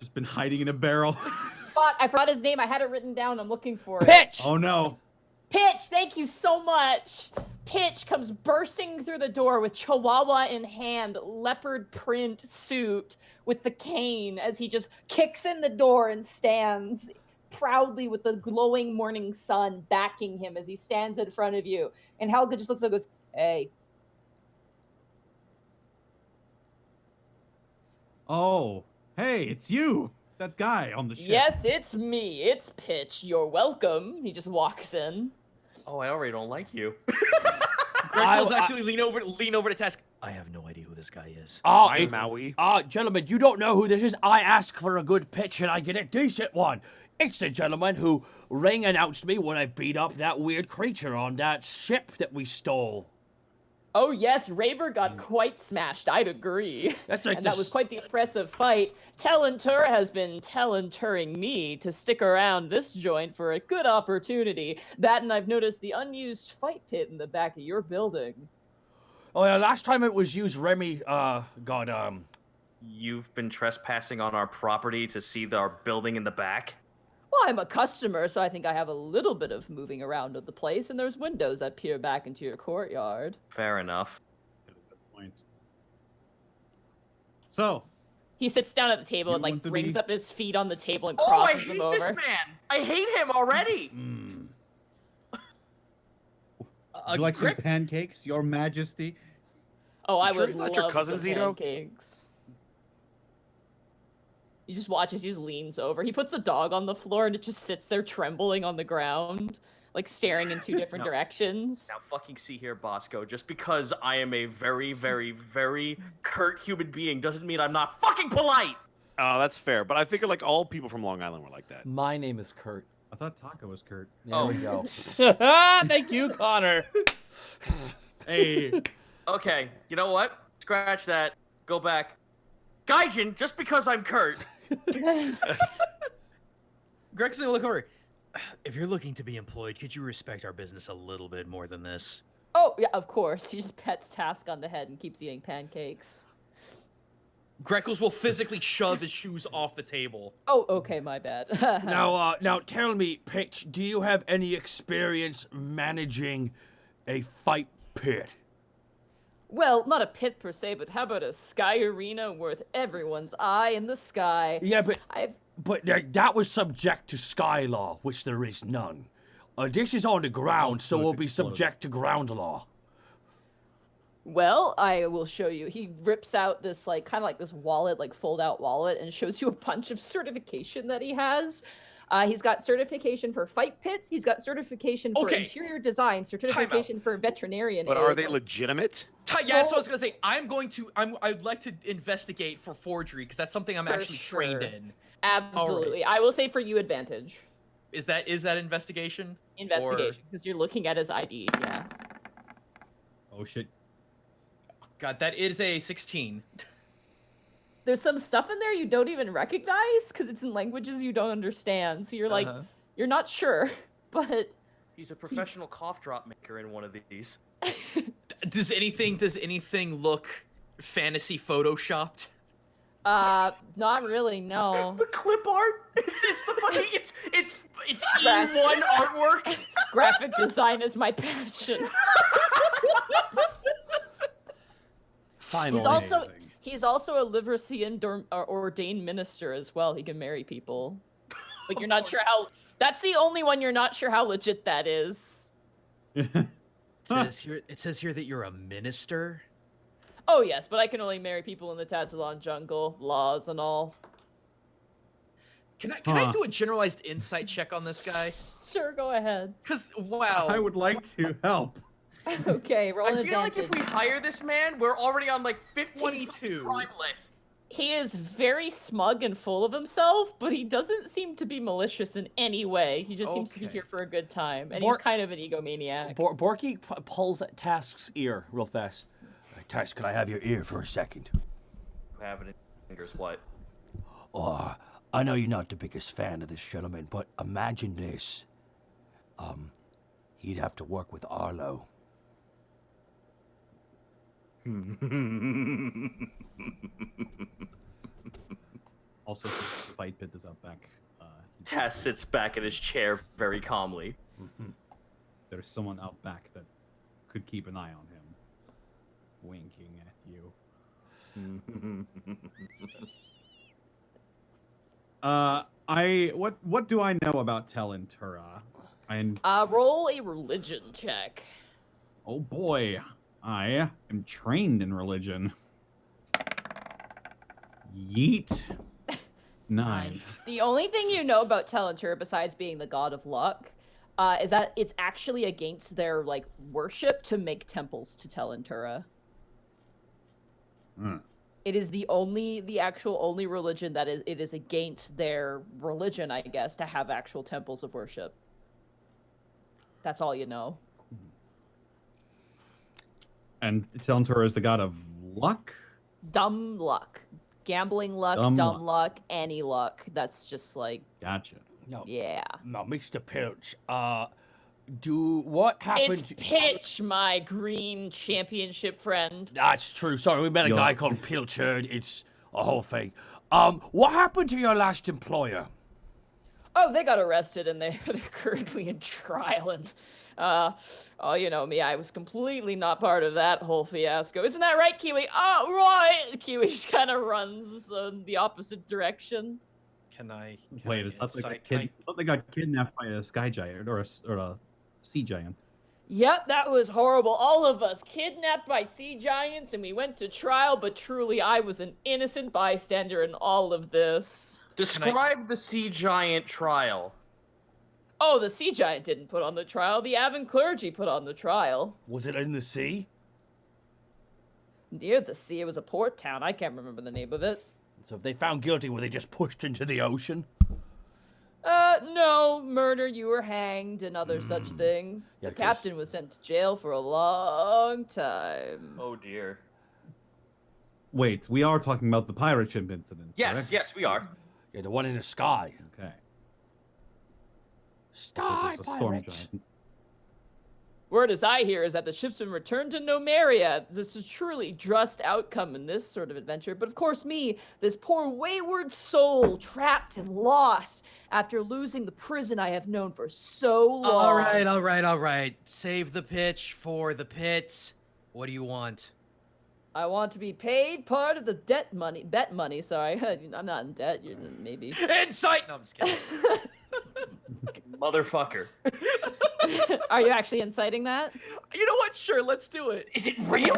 Just been hiding in a barrel. I forgot his name. I had it written down. I'm looking for it. Pitch! Oh no. Pitch, thank you so much. Pitch comes bursting through the door with chihuahua in hand, leopard print suit with the cane as he just kicks in the door and stands proudly with the glowing morning sun backing him as he stands in front of you. And Helga just looks up and goes, hey. Oh, hey, it's you. That guy on the ship. Yes, it's me. It's Pitch. You're welcome. He just walks in. Oh, I already don't like you. Greggles actually lean over to Task. I have no idea who this guy is. I'm Maui. Gentlemen, you don't know who this is. I ask for a good pitch and I get a decent one. It's the gentleman who announced me when I beat up that weird creature on that ship that we stole. Oh yes, Raver got quite smashed, I'd agree. That's like and that was quite the impressive fight. Talentur has been talenturing me to stick around this joint for a good opportunity. That and I've noticed the unused fight pit in the back of your building. Oh yeah, last time it was used, Remy, You've been trespassing on our property to see our building in the back? Well, I'm a customer, so I think I have a little bit of moving around of the place, and there's windows that peer back into your courtyard. Fair enough. So, he sits down at the table and like brings up his feet on the table and crosses them over. Oh, I hate this man! I hate him already! would you like some pancakes, Your Majesty? Oh, I sure would he's love not your cousin, some Zito? pancakes. He just watches, he just leans over. He puts the dog on the floor and it just sits there trembling on the ground, like staring in two different directions. Now fucking see here, Bosco. Just because I am a very, very, very curt human being doesn't mean I'm not fucking polite! Oh, that's fair. But I figured like all people from Long Island were like that. My name is Kurt. I thought Taco was Kurt. There we go. Thank you, Connor. Hey. Okay, you know what? Scratch that. Go back. Gaijin, just because I'm Kurt. Greg's gonna look over. If you're looking to be employed, could you respect our business a little bit more than this? Oh, yeah, of course. He just pets Task on the head and keeps eating pancakes. Greggles will physically shove his shoes off the table. Oh, okay, my bad. Now tell me, Pitch, do you have any experience managing a fight pit? Well, not a pit per se, but how about a sky arena worth everyone's eye in the sky? Yeah, but that was subject to sky law, which there is none. This is on the ground, so we'll be subject to ground law. Well, I will show you. He rips out this, like, kind of like this wallet, like fold-out wallet, and shows you a bunch of certification that he has. He's got certification for fight pits. He's got certification for interior design, certification for veterinarian. But are they legitimate? Yeah, that's what I was gonna say. I'd like to investigate for forgery because that's something I'm actually trained in. Absolutely. I will say for you advantage. Is that investigation? Investigation, because you're looking at his ID. Yeah. Oh shit. God, that is a 16. There's some stuff in there you don't even recognize because it's in languages you don't understand. So you're like, you're not sure, but he's a professional cough drop maker in one of these. Does anything look fantasy photoshopped? Not really, no. The clip art? It's the fucking it's E1 artwork. Graphic design is my passion. He's also a Liversean ordained minister as well. He can marry people. But you're not sure how. That's the only one you're not sure how legit that is. It says here that you're a minister. Oh yes, but I can only marry people in the Tazilon jungle, laws and all. Can I do a generalized insight check on this guy? Sure, go ahead. Cause wow, I would like to help. Okay, roll an I feel advantage. like if we hire this man, we're already on like 22 crime list. He is very smug and full of himself, but he doesn't seem to be malicious in any way. He just seems to be here for a good time, and he's kind of an egomaniac. Borky pulls at Task's ear real fast. Task, can I have your ear for a second? Have it in fingers. What? Oh, I know you're not the biggest fan of this gentleman, but imagine this. He'd have to work with Arlo. Also, since the fight pit is out back, Taz sits back in his chair very calmly. There's someone out back that could keep an eye on him. Winking at you. What do I know about Talentura? Roll a religion check. Oh boy, I am trained in religion. Yeet. 9. The only thing you know about Talentura, besides being the god of luck, is that it's actually against their like worship to make temples to Talentura. It is the actual only religion that it is against their religion, I guess, to have actual temples of worship. That's all you know. And Talentura is the god of luck? Dumb luck. Gambling luck, dumb luck, any luck. That's just like... Gotcha. No. Yeah. No, Mr. Pilch, what happened... It's Pitch, my green championship friend. That's true. Sorry, we met a guy called Pilchard. It's a whole thing. What happened to your last employer? Oh, they got arrested and they're currently in trial. And, you know me, I was completely not part of that whole fiasco. Isn't that right, Kiwi? Oh, right! Kiwi just kind of runs the opposite direction. Wait, it's not they got kidnapped by a sky giant or a sea giant. Yep, that was horrible. All of us kidnapped by sea giants and we went to trial, but truly I was an innocent bystander in all of this. Describe the sea giant trial. Oh, the sea giant didn't put on the trial. The Avon clergy put on the trial. Was it in the sea? Near the sea. It was a port town. I can't remember the name of it. So if they found guilty, were they just pushed into the ocean? No. Murder, you were hanged, and other such things. Yeah, the captain was sent to jail for a long time. Oh, dear. Wait, we are talking about the pirate ship incident, Yes, correct? yes, we are. Yeah, the one in the sky. Okay. Sky So there's a storm pirates. giant. Word as I hear is that the ship's been returned to Nomeria. This is truly just outcome in this sort of adventure. But of course me, this poor wayward soul, trapped and lost after losing the prison I have known for so long. All right. Save the pitch for the pits. What do you want? I want to be paid part of the bet money, sorry. I'm not in debt, maybe. Insight! No, I'm just kidding. Motherfucker. Are you actually inciting that? You know what? Sure, let's do it. Is it real?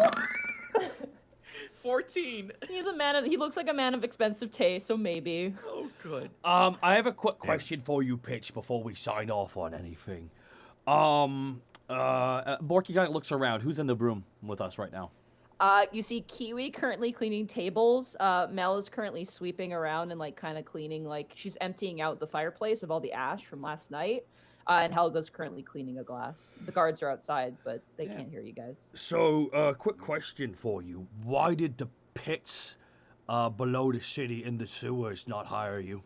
14. He looks like a man of expensive taste, so maybe. Oh, good. I have a quick question for you, Pitch, before we sign off on anything. Borky guy looks around. Who's in the room with us right now? You see Kiwi currently cleaning tables. Mel is currently sweeping around and, like, kind of cleaning, like, she's emptying out the fireplace of all the ash from last night. And Helga's currently cleaning a glass. The guards are outside, but they can't hear you guys. So, quick question for you. Why did the pits below the city in the sewers not hire you?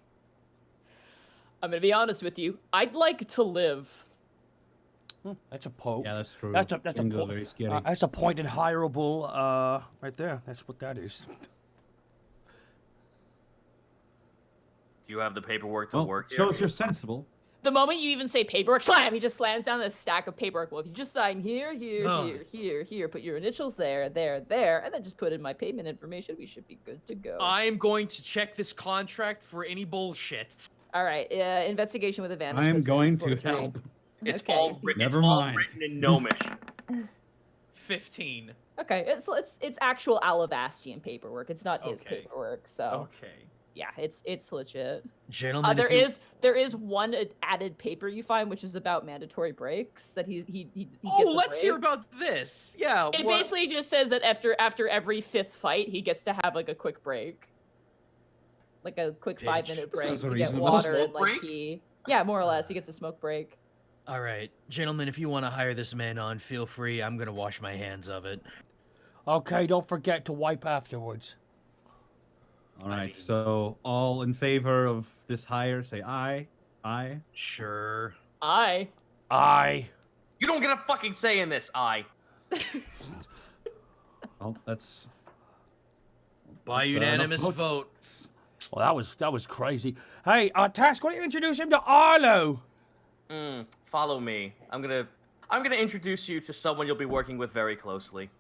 I'm gonna be honest with you. I'd like to live. That's a point. Yeah, that's true. That's a Jingo's very scary. that's a point in hireable right there. That's what that is. Do you have the paperwork to work here? Shows you're sensible. The moment you even say paperwork, slam, he just slams down a stack of paperwork. Well, if you just sign here, here, put your initials there, and then just put in my payment information, we should be good to go. I'm going to check this contract for any bullshit. All right, investigation with advantage. I'm 'cause going you're to forgery. help. It's Okay. all written. Never it's all mind. written in Gnomish. 15. Okay, it's actual Alavastian paperwork. It's not his Okay. paperwork, so Okay. yeah, it's legit. Gentlemen, There is one added paper you find, which is about mandatory breaks that he gets Oh, a let's hear break. about this. Yeah. It what- basically just says that after every 5th fight, he gets to have like a quick break, like a quick Bitch. 5-minute break Sounds to get reasonable. water Smoke and like break? pee. Yeah, more or less, he gets a smoke break. All right, gentlemen, if you want to hire this man on, feel free. I'm gonna wash my hands of it. Okay, don't forget to wipe afterwards. All right, so all in favor of this hire, say aye. Aye. Sure. I. You don't get a fucking say in this, Oh, that's By That's, unanimous enough vote. Well, that was crazy. Hey, Task, why don't you introduce him to Arlo? Follow me. I'm gonna introduce you to someone you'll be working with very closely.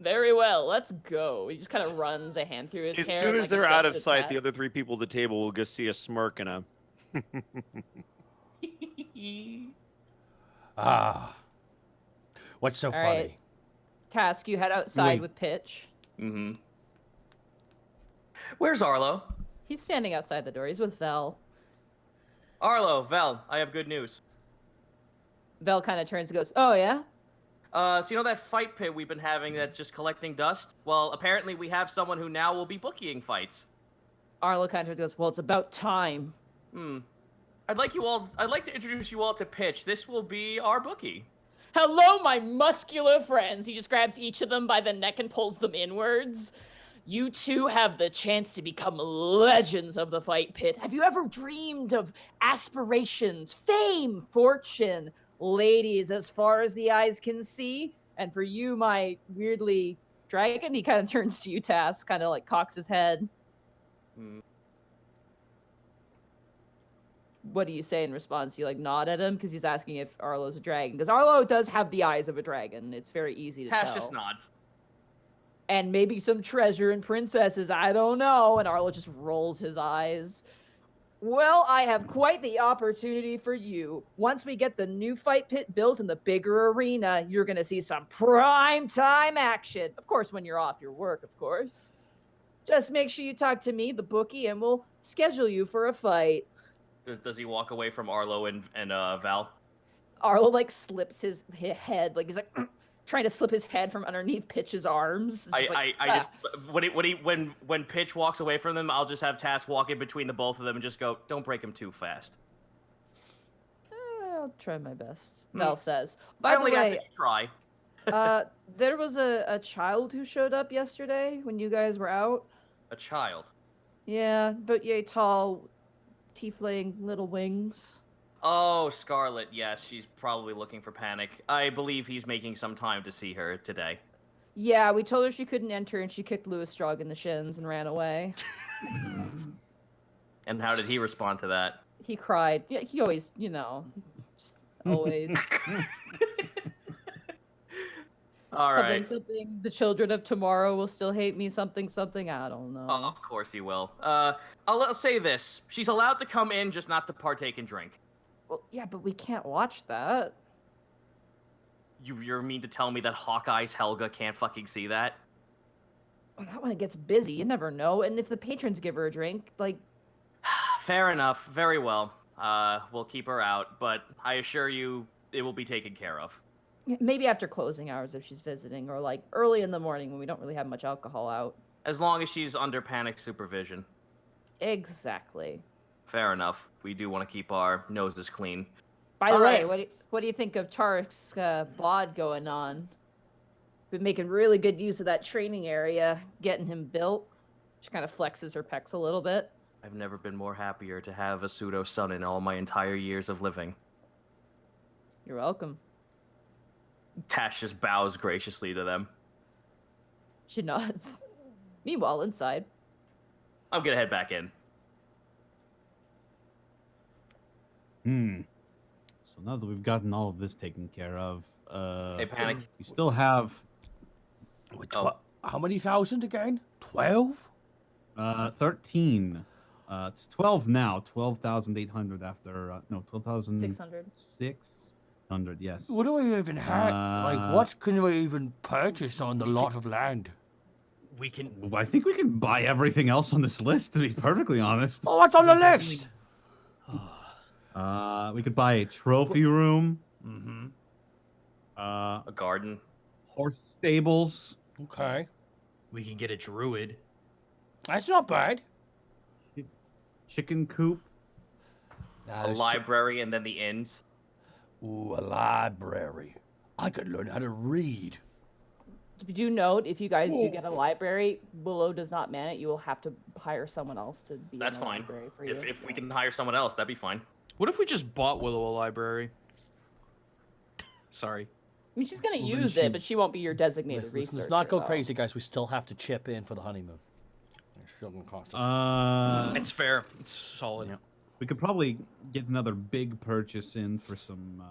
Very well, let's go. He just kind of runs a hand through his As hair. soon and, as like, they're out of adjusts his sight, hat. the other three people at the table will just see a smirk and a. What's so All funny? right. Task, you head outside Wait. with Pitch. Mm-hmm. Where's Arlo? He's standing outside the door. He's with Vel. Arlo, Vel, I have good news. Vel kind of turns and goes, "Oh yeah." So you know that fight pit we've been having that's just collecting dust? Well, apparently we have someone who now will be bookieing fights. Arlo kind of turns and goes, "Well, it's about time." I'd like to introduce you all to Pitch. This will be our bookie. Hello, my muscular friends. He just grabs each of them by the neck and pulls them inwards. You two have the chance to become legends of the fight pit. Have you ever dreamed of aspirations, fame, fortune, ladies as far as the eyes can see? And for you, my weirdly dragon, he kind of turns to you, Task, kind of like cocks his head. What do you say in response? You like nod at him because he's asking if Arlo's a dragon. Because Arlo does have the eyes of a dragon. It's very easy to Tash tell. just nods. And maybe some treasure and princesses, I don't know. And Arlo just rolls his eyes. Well, I have quite the opportunity for you. Once we get the new fight pit built in the bigger arena, you're going to see some prime time action. Of course, when you're off your work, of course. Just make sure you talk to me, the bookie, and we'll schedule you for a fight. Does he walk away from Arlo and Val? Arlo, like, slips his head. Like, he's like... trying to slip his head from underneath Pitch's arms. When Pitch walks away from them, I'll just have Task walk in between the both of them and just go, "Don't break him too fast." I'll try my best. Val says. I By the only ask way, that you try. there was a child who showed up yesterday when you guys were out. A child. Yeah, but yay tall, tiefling, little wings. Oh, Scarlet. Yes, she's probably looking for Panic. I believe he's making some time to see her today. Yeah, we told her she couldn't enter, and she kicked Louis Strog in the shins and ran away. And how did he respond to that? He cried. Yeah, he always, just always. All right. Something. The children of tomorrow will still hate me. Something. I don't know. Oh, of course he will. I'll say this: she's allowed to come in, just not to partake and drink. Well, yeah, but we can't watch that. You're mean to tell me that Hawkeye's Helga can't fucking see that? Well, that one gets busy. You never know. And if the patrons give her a drink, like... Fair enough. Very well. We'll keep her out, but I assure you it will be taken care of. Maybe after closing hours if she's visiting, or like early in the morning when we don't really have much alcohol out. As long as she's under Panic supervision. Exactly. Fair enough. We do want to keep our noses clean. By the way, what do you think of Tarek's bod going on? Been making really good use of that training area, getting him built. She kind of flexes her pecs a little bit. I've never been more happier to have a pseudo son in all my entire years of living. You're welcome. Tash just bows graciously to them. She nods. Meanwhile, inside. I'm gonna head back in. So now that we've gotten all of this taken care of, Hey, Panic. we still have How many thousand again? 12? 13. It's 12 now. 12,800 after 12,600. 600. Yes. What do we even have? Like, what can we even purchase on the lot of land? We can. I think we can buy everything else on this list. To be perfectly honest. Oh, what's on the list? We could buy a trophy room. Mm-hmm. A garden. Horse stables. Okay. We can get a druid. That's not bad. Chicken coop. A library and then the inns. Ooh, a library. I could learn how to read. Do note, if you guys do get a library, Willow does not man it. You will have to hire someone else to be That's in the fine. library for you. If we can hire someone else, that'd be fine. What if we just bought Willow a library? Sorry. I mean, she's going to Well, then use she- it, but she won't be your designated Let's researcher. not go though. crazy, guys. We still have to chip in for the honeymoon. still gonna cost us. It's fair. It's solid. Yeah. We could probably get another big purchase in for some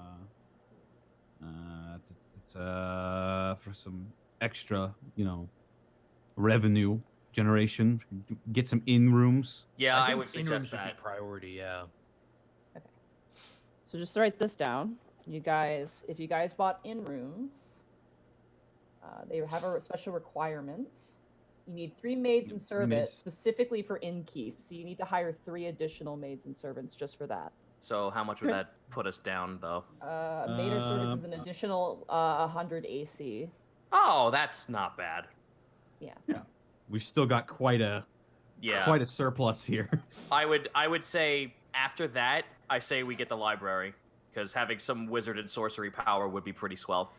extra, revenue generation. Get some in rooms. Yeah, I think would in-rooms suggest would that. be priority. Yeah. So just write this down. You guys, if you guys bought in rooms, they have a special requirement. You need 3 maids and servants specifically for innkeep. So you need to hire 3 additional maids and servants just for that. So how much would that put us down, though? Maid or servants is an additional 100 AC. Oh, that's not bad. Yeah. We've still got quite a surplus here. I would say after that, I say we get the library, because having some wizard and sorcery power would be pretty swell.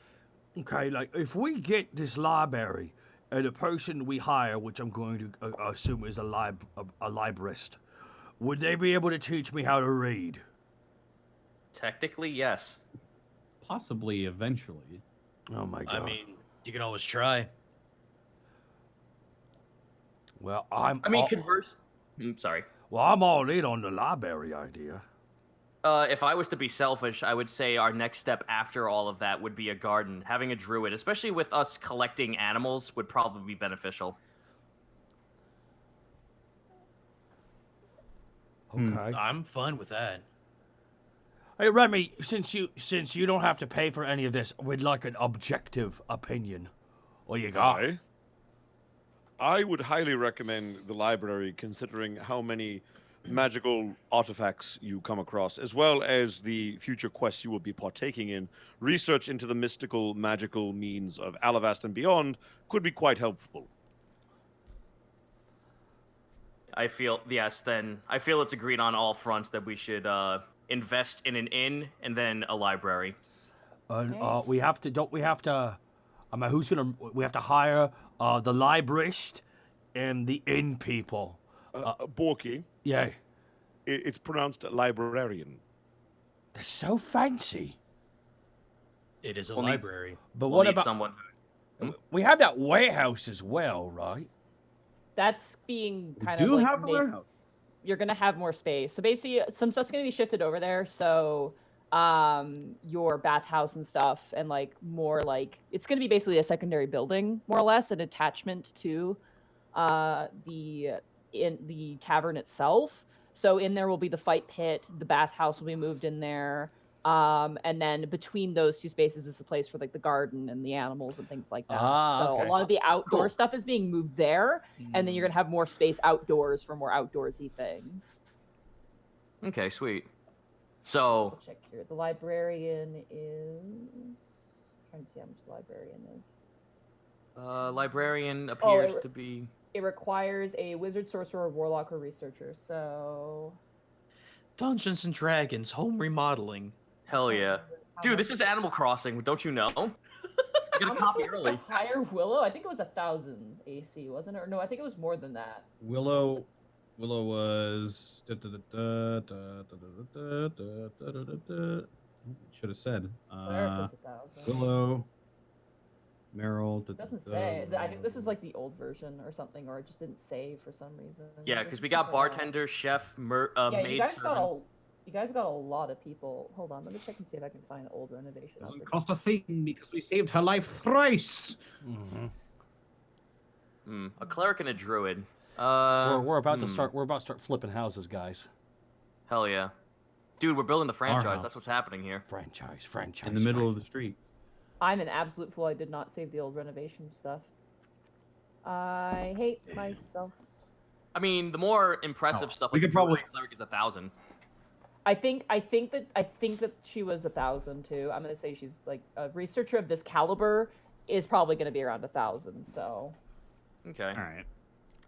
Okay, like if we get this library and the person we hire, which I'm going to assume is a librist, would they be able to teach me how to read? Technically, yes. Possibly eventually. Oh my god. I mean, you can always try. Well, sorry. Well, I'm all in on the library idea. If I was to be selfish, I would say our next step after all of that would be a garden. Having a druid, especially with us collecting animals, would probably be beneficial. Okay. I'm fine with that. Hey Remy, since you don't have to pay for any of this, we'd like an objective opinion. What you got? I would highly recommend the library, considering how many magical artifacts you come across, as well as the future quests you will be partaking in. Research into the mystical, magical means of Alavast and beyond could be quite helpful. I feel it's agreed on all fronts that we should invest in an inn and then a library. We have to hire the librist and the inn people. Borky. Yeah. It's pronounced librarian. They're so fancy. It is a We'll need- library. But We'll what need about someone? we have that warehouse as well, right? That's being kind We of do like have the warehouse. You're gonna have more space. So basically, some stuff's gonna be shifted over there. So, your bathhouse and stuff, and like more like it's gonna be basically a secondary building, more or less, an attachment to, the tavern itself. So in there will be the fight pit. The bathhouse will be moved in there. And then between those 2 spaces is the place for like the garden and the animals and things like that. So okay. a lot of the outdoor Cool. stuff is being moved there, and then you're gonna have more space outdoors for more outdoorsy things. Okay, sweet. So I'll check here. The librarian is trying to see how much the librarian is. librarian appears it- to be. It requires a wizard, sorcerer, warlock, or researcher. So Dungeons and Dragons home remodeling. Hell yeah. how Dude, much this is Animal Crossing, don't you know? I How got a much copy was early. the higher Willow? I think it was 1,000 AC, wasn't it? Or no, I think it was more than that. Willow was. Should have said. Cleric was 1,000. Willow. Meryl. It doesn't say. I think this is like the old version or something, or it just didn't save for some reason. Yeah, because we got bartender, chef, Yeah, maid, you guys got servants. you guys got a lot of people. Hold on, let me check and see if I can find old renovation. Doesn't offers. cost a thing because we saved her life thrice. A cleric and a druid. We're about to start. We're about to start flipping houses, guys. Hell yeah. Dude, we're building the franchise. house. That's what's happening here. Franchise. In the middle of the street. I'm an absolute fool. I did not save the old renovation stuff. I hate myself. I mean, the more impressive stuff, we like could the druid probably- and cleric is 1,000. I think that she was 1,000 too. I'm gonna say she's like a researcher of this caliber is probably gonna be around 1,000. So, Okay.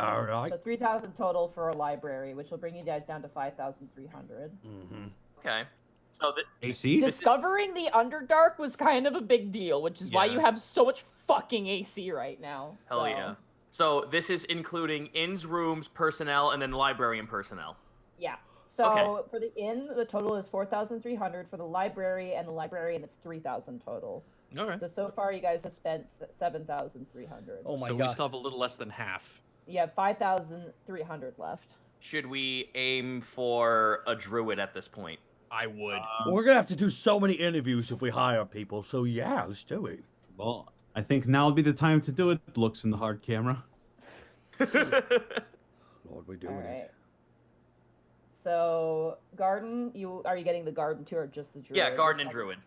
All right. so 3,000 total for a library, which will bring you guys down to 5,300. Okay. So AC? Discovering the Underdark was kind of a big deal, which is why Yeah. you have so much fucking AC right now. hell so. yeah. So this is including inns, rooms, personnel, and then librarian personnel. Yeah. So Okay. for the inn, the total is 4,300. For the library and the librarian, it's 3,000 total. Okay. So far, you guys have spent 7,300. Oh my so god. we still have a little less than half. You have 5,300 left. Should we aim for a druid at this point? I would. We're gonna have to do so many interviews if we hire people. So yeah, let's do it. Well, I think now would be the time to do it. Looks in the hard camera. Lord, we're doing All it. right. So garden, are you getting the garden too, or just the druid? Yeah, garden and druid.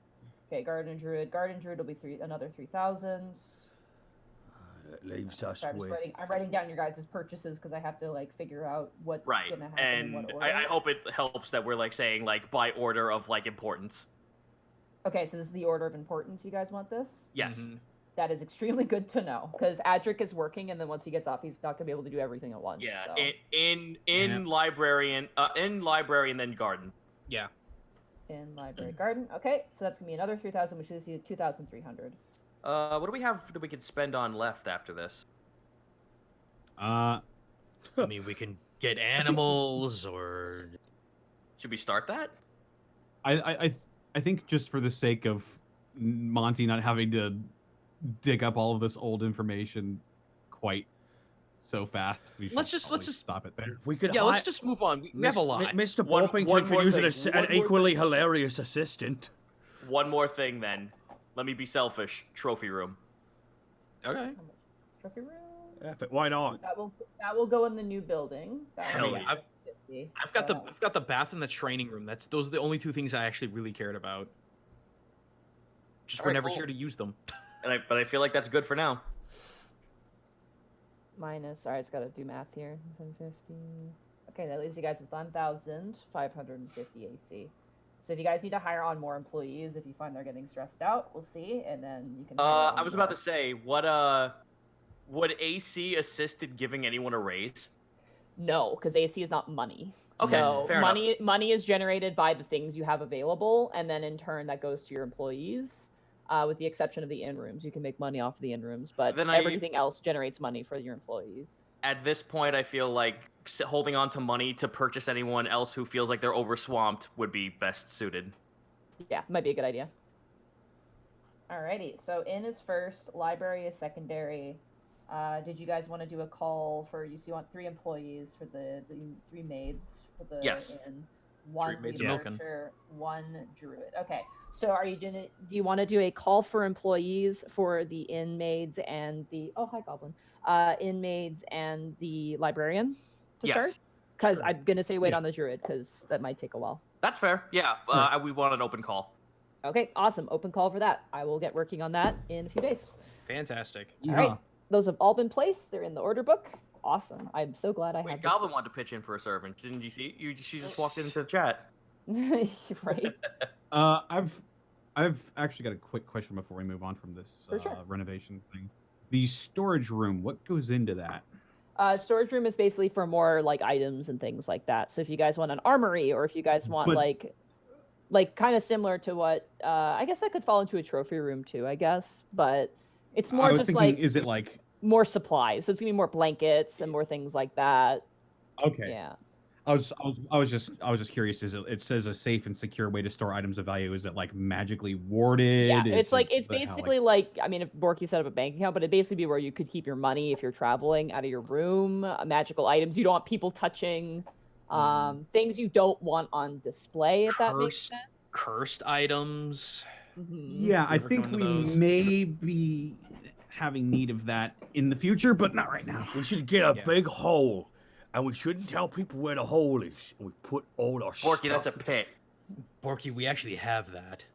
Okay, garden and druid. Garden and druid will be another 3,000. That leaves us Sorry, with. I'm writing down your guys' purchases because I have to like figure out what's Right, gonna happen in and what order. I hope it helps that we're like saying like by order of like importance. Okay, so this is the order of importance. You guys want this? Yes. Mhm. That is extremely good to know because Adric is working, and then once he gets off, he's not gonna be able to do everything at once. Yeah. So. In library and then garden. Yeah. In library garden. Okay, so that's gonna be another 3,000, which is 2,300. What do we have that we could spend on left after this? I mean, we can get animals or. Should we start that? I think just for the sake of Monty not having to dig up all of this old information quite so fast, we should Let's just stop it there. We could. Yeah, hire... let's just move on. We have a lot. Mr. One Borpington more could use thing, an one more equally hilarious assistant. One more thing then. Let me be selfish. Trophy room. Okay. Trophy room. Why not? That will go in the new building. That Hell will be yeah. 50, I've got so- the bath and the training room. Those are the only two things I actually really cared about. Just we're Alright, never cool. here to use them. But I feel like that's good for now. minus. Sorry, I just gotta do math here. 750. Okay, that leaves you guys with 1,550 AC. So if you guys need to hire on more employees, if you find they're getting stressed out, we'll see, and then you can. hire on I was about more. to say, would AC assisted giving anyone a raise? No, because AC is not money. Okay, so fair enough. money is generated by the things you have available, and then in turn that goes to your employees. With the exception of the in rooms, you can make money off the in rooms, but Then everything else generates money for your employees. At this point, I feel like holding on to money to purchase anyone else who feels like they're overswamped would be best suited. Yeah, might be a good idea. Alrighty, so inn is first, library is secondary. Did you guys want to do a call for you? So you want 3 employees for the 3 maids for the Yes. inn, 1 maids and milking. researcher, 1 druid. Okay, so are you doing it? Do you want to do a call for employees for the inn maids and the hi goblin, inn maids and the librarian to Yes. start? Because Sure. I'm gonna say wait Yeah. on the druid because that might take a while. That's fair. Yeah, we want an open call. Okay, awesome. Open call for that. I will get working on that in a few days. Fantastic. All right. Those have all been placed. They're in the order book. Awesome. I'm so glad I Wait, have this Goblin wanted to pitch in for a servant. Didn't you see? She just walked into the chat. right. I've actually got a quick question before we move on from this For sure. renovation thing. The storage room, what goes into that? Storage room is basically for more like items and things like that. So if you guys want an armory, or if you guys want But- like kind of similar to what I guess that could fall into a trophy room too. I guess, but it's I more was just thinking, like is it like more supplies. So it's gonna be more blankets and more things like that. okay? Yeah. I was just curious. It says a safe and secure way to store items of value? Is it like magically warded? Yeah, Is it's like it it's the- how, basically like I mean, if Borky set up a bank account, but it'd basically be where you could keep your money if you're traveling out of your room. Magical items you don't want people touching, things you don't want on display. If that makes sense. Cursed items. Mhm. Yeah, I Ever think go we into those? may be having need of that in the future, but not right now. We should get a Yeah. big hole, and we shouldn't tell people where the hole is. And we put all our Borky, stuff. that's a pit. Borky, we actually have that.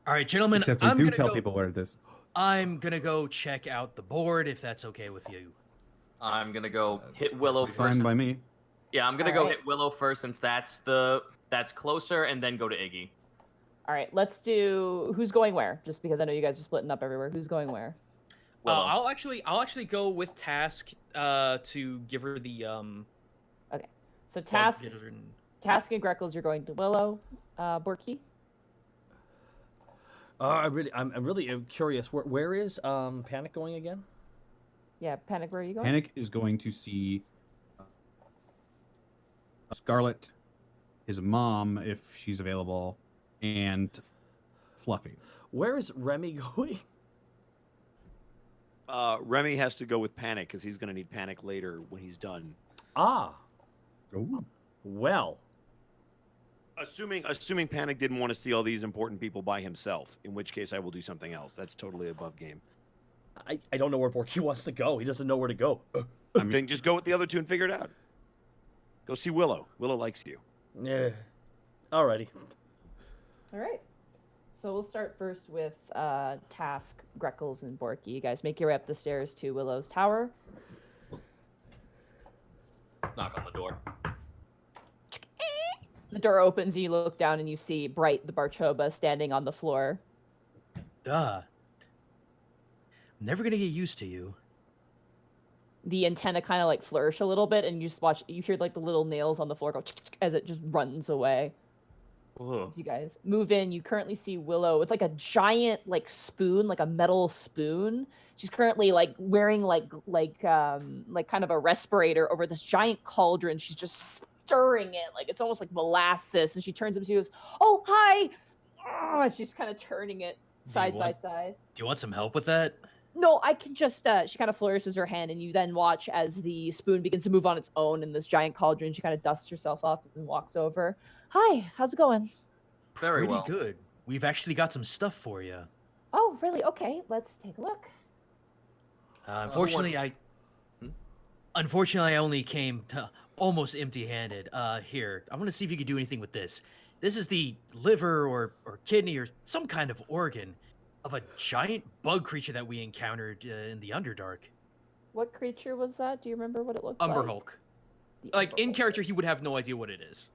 All right, gentlemen, Except we I'm do gonna tell go, people where it is. I'm gonna go check out the board if that's okay with you. I'm gonna go hit Willow Fine first. by me. Yeah, I'm gonna All go right. hit Willow first since that's closer, and then go to Iggy. All right, let's do who's going where. Just because I know you guys are splitting up everywhere. Who's going where? Willow. I'll actually go with Task to give her the So Task, get her in- Task and Greckles, you're going to Willow. Borky. I'm really curious. Where is Panic going again? Yeah, Panic. Where are you going? Panic is going to see Scarlet, his mom, if she's available, and Fluffy. Where is Remy going? Remy has to go with Panic because he's going to need Panic later when he's done. Ah, Ooh. well. Assuming Panic didn't want to see all these important people by himself, in which case I will do something else. That's totally above game. I don't know where Borky wants to go. He doesn't know where to go. Then just go with the other two and figure it out. Go see Willow. Willow likes you. Yeah. Alrighty. All right. So we'll start first with Task, Greckles, and Borky. You guys make your way up the stairs to Willow's tower. Knock on the door. The door opens and you look down and you see Bright the Barchoba standing on the floor. Duh. I'm never gonna get used to you. The antenna kind of like flourish a little bit and you just watch, you hear like the little nails on the floor go as it just runs away. Ugh. As you guys move in, you currently see Willow with like a giant like spoon, like a metal spoon. She's currently like wearing like kind of a respirator over this giant cauldron. She's just stirring it like it's almost like molasses. And she turns up and she goes, "Oh, hi!" She's kind of turning it side by side. Do you want some help with that? No, I can just, she kind of flourishes her hand and you then watch as the spoon begins to move on its own in this giant cauldron. She kind of dusts herself up and walks over. Hi, how's it going? Very Pretty well. good. We've actually got some stuff for you. Oh, really? Okay, let's take a look. Unfortunately, I only came to almost empty-handed. Here, I want to see if you could do anything with this. This is the liver or kidney or some kind of organ of a giant bug creature that we encountered in the Underdark. What creature was that? Do you remember what it looked like? Umber Hulk. The Like Umber in Hulk. character, he would have no idea what it is.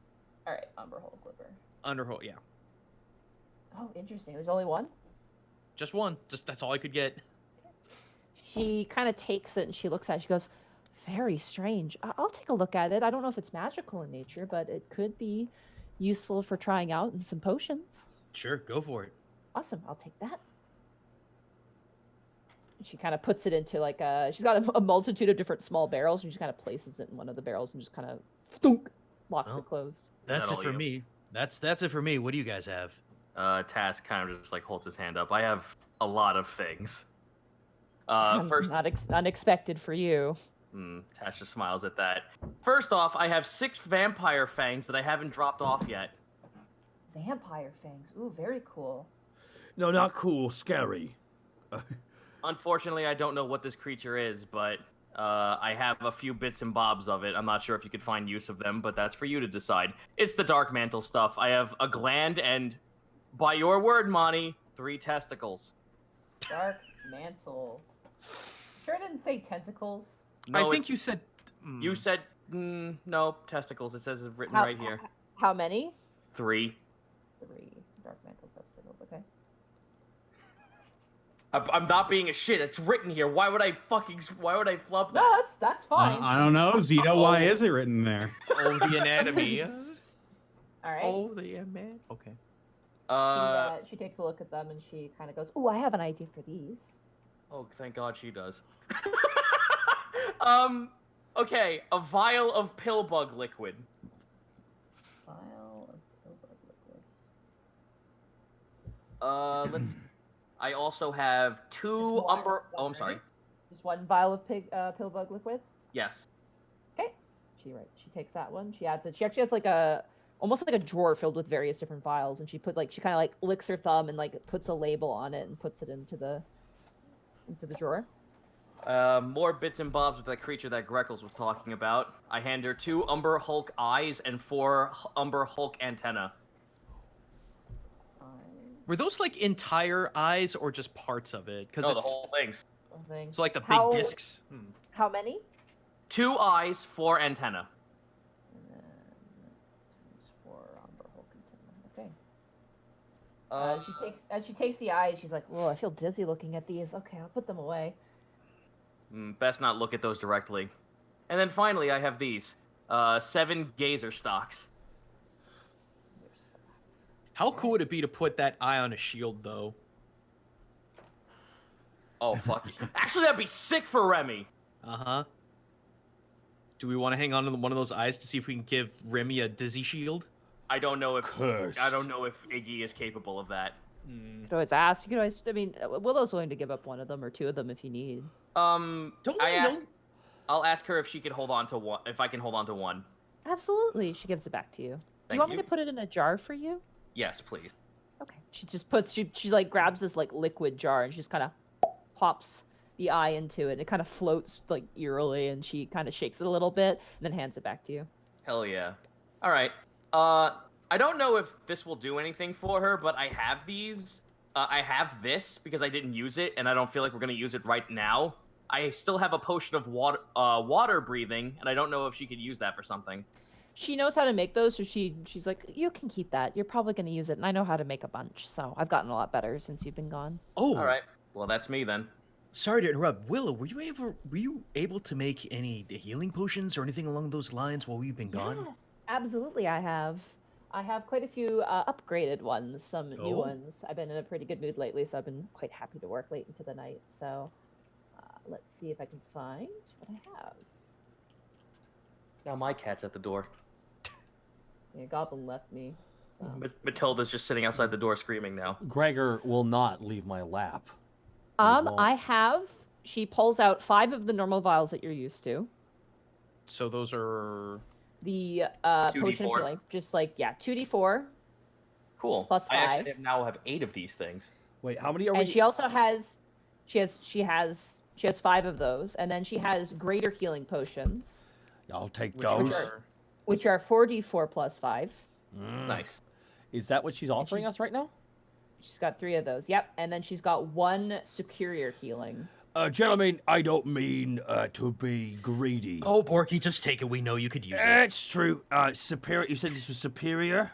All right, Umber Hulk liver. Under Hulk, yeah. Oh, interesting. There's only one? Just one. Just that's all I could get. She kind of takes it and she looks at it. She goes, very strange. I'll take a look at it. I don't know if it's magical in nature, but it could be useful for trying out in some potions. Sure, go for it. Awesome. I'll take that. She kind of puts it into like she's got a multitude of different small barrels and she kind of places it in one of the barrels and just kind of thunk, locks Well, it closed. That's that it all for you? me. That's it for me. What do you guys have? Task kind of just like holds his hand up. I have a lot of things. First, Not unexpected for you. Tash just smiles at that. First off, I have 6 vampire fangs that I haven't dropped off yet. Vampire fangs. Ooh, very cool. No, not cool. Scary. Unfortunately, I don't know what this creature is, but I have a few bits and bobs of it. I'm not sure if you could find use of them, but that's for you to decide. It's the dark mantle stuff. I have a gland and, by your word, Monty, 3 testicles. Dark mantle. Sure I didn't say tentacles? No, I think it's- you said. You said no testicles. It says it written How- right here. How many? 3. 3 dark mantle testicles. Okay. I'm not being a shit. It's written here. Why would I flub that? No, that's fine. I don't know, Zito. Why is it written there? Oh, the anatomy. All right. Oh, the man. Okay. She takes a look at them and she kind of goes, "Oh, I have an idea for these." Oh, thank God she does. Okay, a vial of pillbug liquid. Vial of pillbug liquid. Let's. I also have 2 Just one, umber. one, Oh, I'm sorry. right? Just one vial of pillbug liquid. Yes. Okay. She takes that one. She adds it. She actually has like almost like a drawer filled with various different vials, and she kind of like licks her thumb and like puts a label on it and puts it into the drawer. More bits and bobs with that creature that Greckles was talking about. I hand her 2 Umber Hulk eyes and 4 Umber Hulk antenna. Were those like entire eyes or just parts of it? Because No, the it's whole things. Thing. so like the How- big discs. How many? 2 eyes, 4 antenna. And then times 4 Umber Hulk antenna. Okay. As she takes the eyes, she's like, "Oh, I feel dizzy looking at these. Okay, I'll put them away." Best not look at those directly. And then finally, I have these 7 gazer stocks. How cool would it be to put that eye on a shield, though? Oh fuck! Actually, that'd be sick for Remy. Uh-huh. Do we want to hang on to one of those eyes to see if we can give Remy a dizzy shield? I don't know if Cursed. Iggy is capable of that. You could always ask. You could always. I mean, Willow's willing to give up one of them or two of them if you need. Don't I we ask. know? I'll ask her if she could hold on to one. If I can hold on to one. Absolutely, she gives it back to you. Do Thank you want you. me to put it in a jar for you? Yes, please. Okay. She just puts. She like grabs this like liquid jar and she just kind of pops the eye into it. It kind of floats like eerily, and she kind of shakes it a little bit and then hands it back to you. Hell yeah. All right. I don't know if this will do anything for her, but I have these. I have this because I didn't use it, and I don't feel like we're gonna use it right now. I still have a potion of water breathing, and I don't know if she could use that for something. She knows how to make those, so she's like, you can keep that. You're probably gonna use it, and I know how to make a bunch, so I've gotten a lot better since you've been gone. Oh, All right. Well, that's me then. sorry to interrupt. Willow, were you able to make any healing potions or anything along those lines while we've been gone? Yes, absolutely. I have quite a few upgraded ones, some new Oh. ones. I've been in a pretty good mood lately, so I've been quite happy to work late into the night. So let's see if I can find what I have. Now my cat's at the door. Yeah, Goblin left me. So. Matilda's just sitting outside the door screaming now. Gregor will not leave my lap. He won't. I have. She pulls out 5 of the normal vials that you're used to. So those are The potion of 2d4. healing, just like 2d4, Cool. Plus I actually 5. now have 8 of these things. Wait, how many are we? and she also has, she has 5 of those, and then she has greater healing potions, I'll take which those. are- which are 4d4 plus 5. Nice. Is that what she's offering she's- us right now? She's got 3 of those. Yep, and then she's got 1 superior healing. Gentlemen, I don't mean to be greedy. Oh, Borky, just take it. We know you could use it. It's true. Superior. You said this was superior.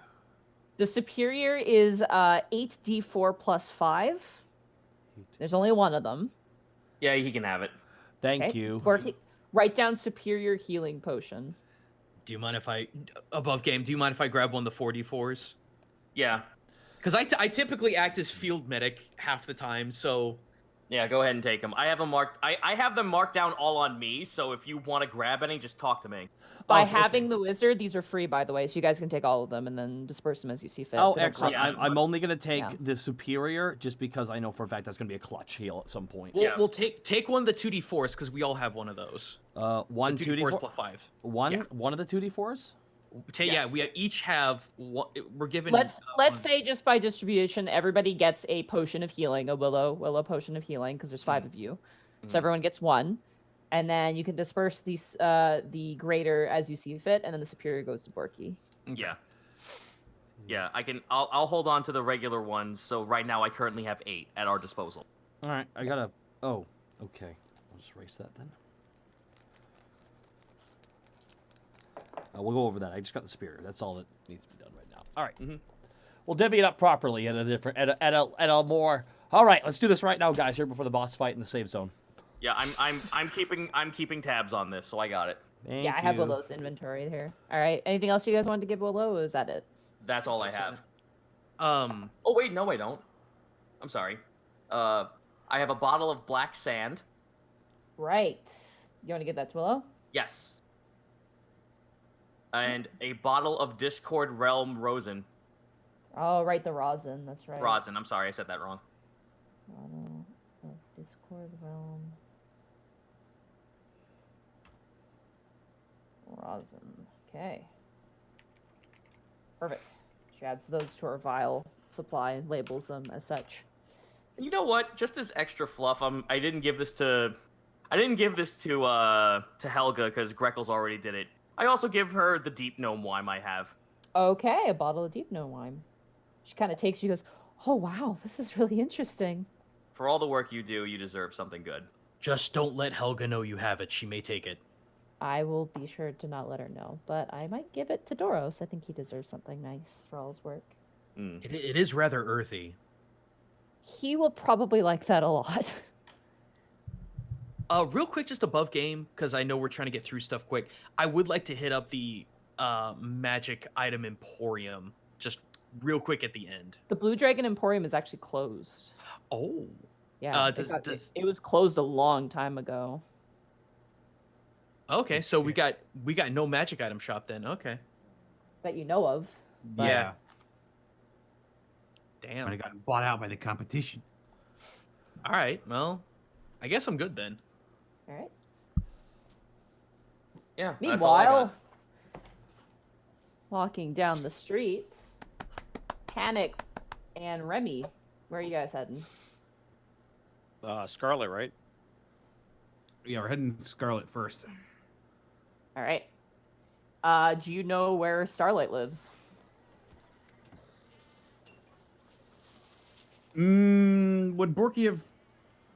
The superior is 8d4 plus 5. There's only 1 of them. Yeah, he can have it. Thank Okay? you. Write down superior healing potion. Do you mind if above game? Do you mind if I grab one of the 4d4s? Yeah. Because I typically act as field medic half the time, so Yeah, go ahead and take them. I have them marked. I have them marked down all on me, so if you want to grab any, just talk to me. By okay. having the wizard, these are free, by the way, so you guys can take all of them and then disperse them as you see fit. Oh, They don't excellent. cost Yeah, I'm only going to take Yeah. the superior just because I know for a fact that's going to be a clutch heal at some point. we'll, Yeah. we'll take one of the 2d4s because we all have one of those. One The 2d4 plus 5. one yeah. one of the 2d4s? Yeah, Yes. we each have one. We're given. Let's one- say just by distribution, everybody gets a potion of healing, a willow potion of healing, because there's 5 of you, so Mhm. everyone gets 1, and then you can disperse these the greater as you see fit, and then the superior goes to Borky. Yeah. Yeah, I can. I'll hold on to the regular ones. So right now, I currently have 8 at our disposal. All right, I got to Oh, okay. I'll just erase that then. We'll go over that. I just got the superior. That's all that needs to be done right now. All right. Mhm. We'll divvy it up properly at a different at a more. All right, let's do this right now, guys. Here before the boss fight in the save zone. Yeah, I'm keeping tabs on this, so I got it. Thank I have you. Willow's inventory here. All right, anything else you guys wanted to give Willow, or is that it? That's all I have. Um. Oh wait, no, I don't. I'm sorry. I have a bottle of black sand. Right. You want to give that to Willow? Yes. And a bottle of Discord Realm Rosin. Oh, right, the rosin. That's right. Rosin. I'm sorry, I said that wrong. Bottle of Discord Realm. Rosin. Okay. Perfect. She adds those to her vial supply and labels them as such. You know what? Just as extra fluff, I didn't give this to Helga because Greckles already did it. I also give her the deep gnome wine I have. Okay, a bottle of deep gnome wine. She kind of takes, she goes, oh wow, this is really interesting. For all the work you do, you deserve something good. Just don't let Helga know you have it. She may take it. I will be sure to not let her know, but I might give it to Doros. I think he deserves something nice for all his work. Mm. It is rather earthy. He will probably like that a lot. Real quick, just above game, because I know we're trying to get through stuff quick. I would like to hit up the magic item emporium just real quick at the end. The Blue Dragon Emporium is actually closed. Oh. Yeah, it was closed a long time ago. Okay, so we got no magic item shop then. Okay. That you know of. But Yeah. Damn. Might have gotten bought out by the competition. All right. Well, I guess I'm good then. All right. Yeah. That's all I Meanwhile, got. walking down the streets, Panic and Remy, where are you guys heading? Scarlet, right? Yeah, we're heading to Scarlet first. All right. Do you know where Starlight lives? Would Borky have?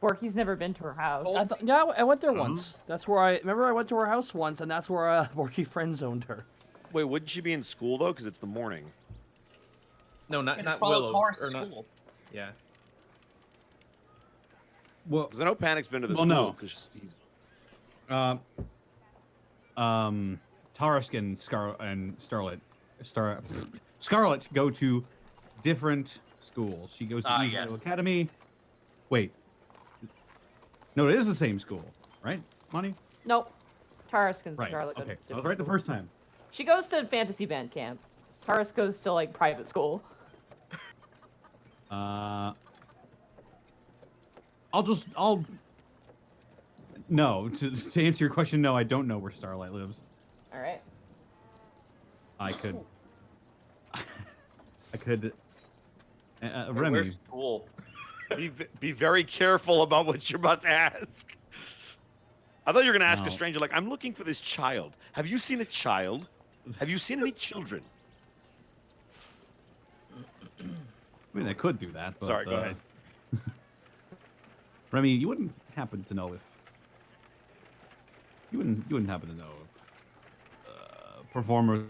Borky's never been to her house. Yeah, I went there once. That's where I went to her house once, and that's where Borky friend zoned her. Wait, wouldn't she be in school though? Because it's the morning. No, not Just follow Willow. Taurus to or not- school. Yeah. Well, Because I know Panic's been to the Well, school. no. Because he's. Tarisk and Scarlet go to different schools. She goes to East yes. Academy. Wait. No, it is the same school, right, Monty? Nope. Tarisk and Right. Scarlet go to Okay, I was different right the schools. first time. She goes to fantasy band camp. Tarisk goes to like private school. No, to answer your question, no, I don't know where Starlight lives. All right. I could. I could. Hey, Remy. where's school? Be very careful about what you're about to ask. I thought you were going to ask No. a stranger, like, I'm looking for this child. Have you seen a child? Have you seen any children? I mean, I could do that. But, Sorry, go ahead. Remy, you wouldn't happen to know if you wouldn't happen to know if performers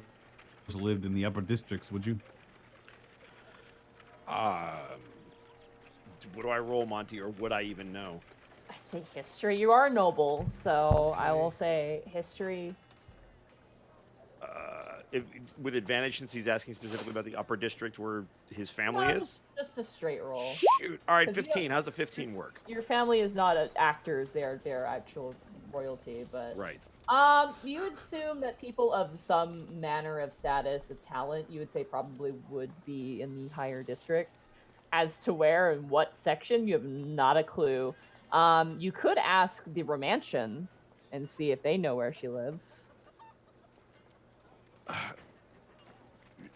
lived in the upper districts, would you? What do I roll, Monty, or would I even know? I'd say history. You are noble, so I will say history. With advantage, since he's asking specifically about the upper district where his family No, is? just a straight roll. Shoot. All right, 'Cause you 15. How's a 15 work? Your family is not actors; they're actual royalty. But Right. you would assume that people of some manner of status of talent, you would say probably would be in the higher districts. As to where and what section, you have not a clue. You could ask the Romantian and see if they know where she lives.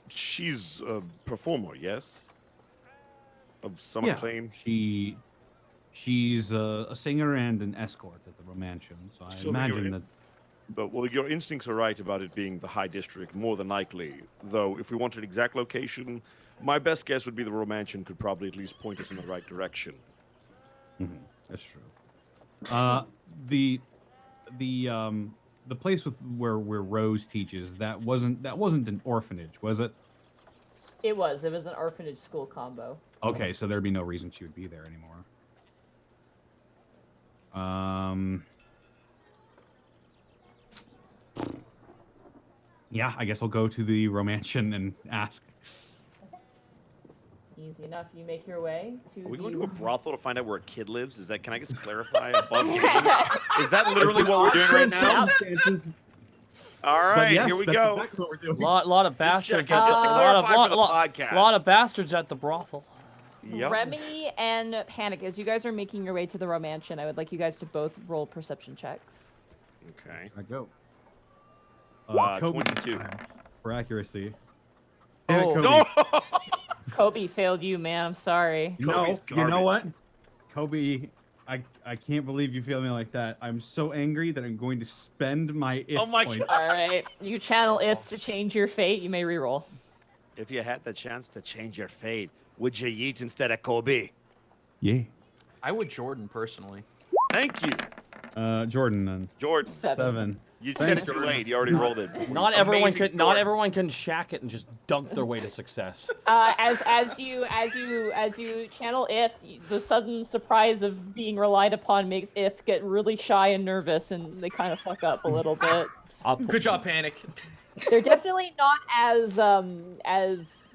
She's a performer, yes? Of some Yeah. acclaim? She's a singer and an escort at the Romantian, so I So imagine you're- that. But, well, your instincts are right about it being the high district, more than likely. Though, if we want an exact location, my best guess would be the Romantian could probably at least point us in the right direction. That's true. The place where Rose teaches, that wasn't an orphanage, was it? It was an orphanage school combo. Okay, so there'd be no reason she would be there anymore. Yeah, I guess we'll go to the Romantian and ask. Easy enough. You make your way to Are we the... going to a brothel to find out where a kid lives? Is that? Can I just clarify? Above game? Is that literally what we're doing right now? All right, yes, here we that's go. exactly what we're doing. Lot of bastards checking, at just to clarify for the podcast. lot of bastards at the brothel. Yep. Remy and Panic, as you guys are making your way to the Romantian, I would like you guys to both roll perception checks. Okay. I go. 22. For accuracy. Oh. Damn it, Kobe. No! Kobe failed you, man. I'm sorry. No, Kobe's you know garbage. what? Kobe, I can't believe you feel me like that. I'm so angry that I'm going to spend my if Oh my point. All right. You channel if to change your fate. You may reroll. If you had the chance to change your fate, would you yeet instead of Kobe? Yeah. I would Jordan personally. Thank you, Jordan then. Jordan. 7. You Thanks, said it too Jordan. late. You already rolled it. Not everyone Amazing can. Not Jordan. everyone can shack it and just dunk their way to success. As you channel if, the sudden surprise of being relied upon makes if get really shy and nervous, and they kind of fuck up a little bit. Good job, Panic. They're definitely not as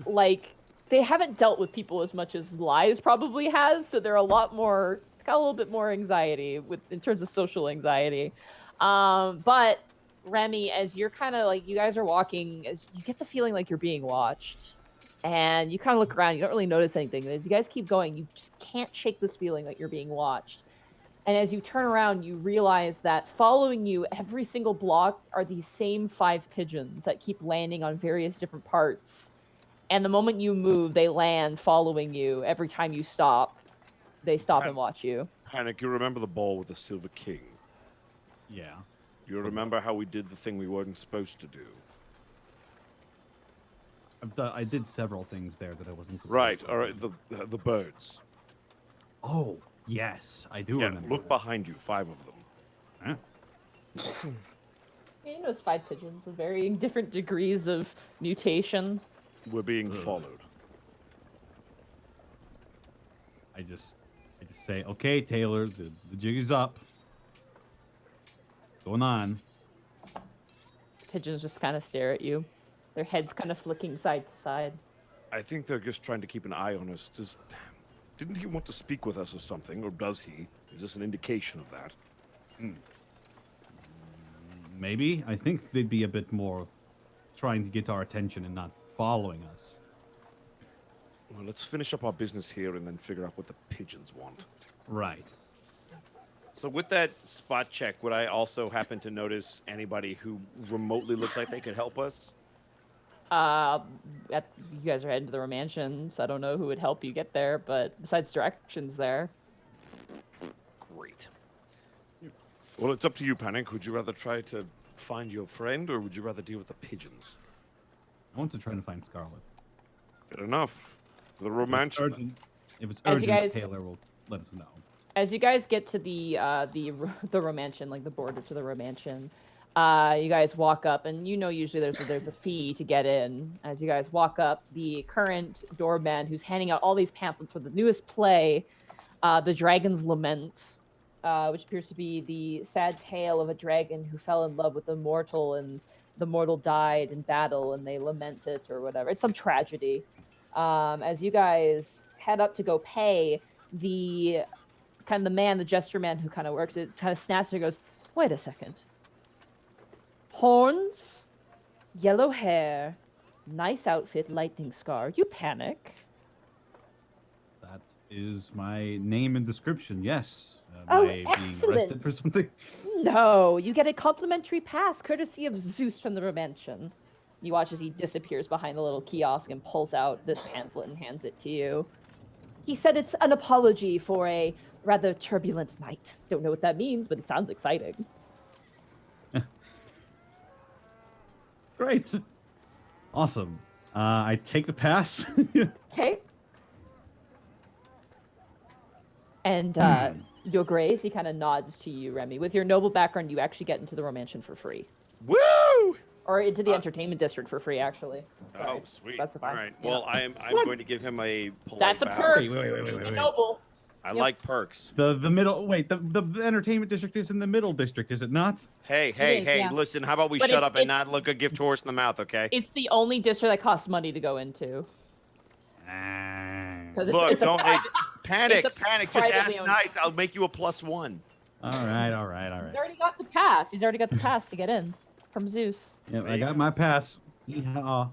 like, they haven't dealt with people as much as Lies probably has, so they're a little bit more anxiety in terms of social anxiety. But Remy, as you're kind of like, you guys are walking, as you get the feeling like you're being watched. And you kind of look around, you don't really notice anything. And as you guys keep going, you just can't shake this feeling that you're being watched. And as you turn around, you realize that following you every single block are these same 5 pigeons that keep landing on various different parts. And the moment you move, they land following you. Every time you stop, they stop and watch you. Panic, you remember the ball with the Silver King? Yeah. You remember how we did the thing we weren't supposed to do? I did several things there that I wasn't supposed Right, to. all right, the birds. Oh, yes, I do Yeah, remember. look behind you, 5 of them. Huh? Yeah, you notice 5 pigeons with varying different degrees of mutation. We're being followed. I just say, okay, Taylor, the jig is up. Going on. Pigeons just kind of stare at you. Their heads kind of flicking side to side. I think they're just trying to keep an eye on us. Didn't he want to speak with us or something, or does he? Is this an indication of that? Maybe. I think they'd be a bit more trying to get our attention and not following us. Well, let's finish up our business here and then figure out what the pigeons want. Right. So with that spot check, would I also happen to notice anybody who remotely looks like they could help us? You guys are heading to the mansion, so I don't know who would help you get there, but besides directions there. Great. Well, it's up to you, Panic. Would you rather try to find your friend, or would you rather deal with the pigeons? I want to try to find Scarlet. Fair enough. The romance. If it's As you urgent, guys- Taylor will let us know. As you guys get to the Romantian, like the border to the Romantian, you guys walk up, and usually there's a fee to get in. As you guys walk up, the current doorman who's handing out all these pamphlets for the newest play, The Dragon's Lament, which appears to be the sad tale of a dragon who fell in love with a mortal, and the mortal died in battle, and they lament it or whatever. It's some tragedy. As you guys head up to go pay, the gesture man who kind of works it, kind of snaps and goes, "Wait a second. Horns, yellow hair, nice outfit, lightning scar. You Panic?" That is my name and description, yes. Oh, Am I being excellent. arrested for something? No, you get a complimentary pass courtesy of Zeus from the Romantian. You watch as he disappears behind a little kiosk and pulls out this pamphlet and hands it to you. He said it's an apology for a rather turbulent night. Don't know what that means, but it sounds exciting. Great. Awesome. I take the pass. Okay. And Your Grace, he kind of nods to you, Remy. With your noble background, you actually get into the Romantian for free. Woo! Or into the entertainment district for free, actually. Sorry, Oh, sweet. specify. All right. Yeah. Well, I'm going to give him a polite That's a bow. perk. Wait. Noble. I Yep. like perks. The middle. Wait, the entertainment district is in the middle district, is it not? Hey, is, yeah. listen, how about we But shut it's- up and it's- not look a gift horse in the mouth, okay? It's the only district that costs money to go into. Because Look, it's a don't private, panic, it's a panic. Just ask privately owned- nice. I'll make you a +1. All right. He's already got the pass. He's already got the pass to get in from Zeus. Yep, I got my pass. Yeehaw.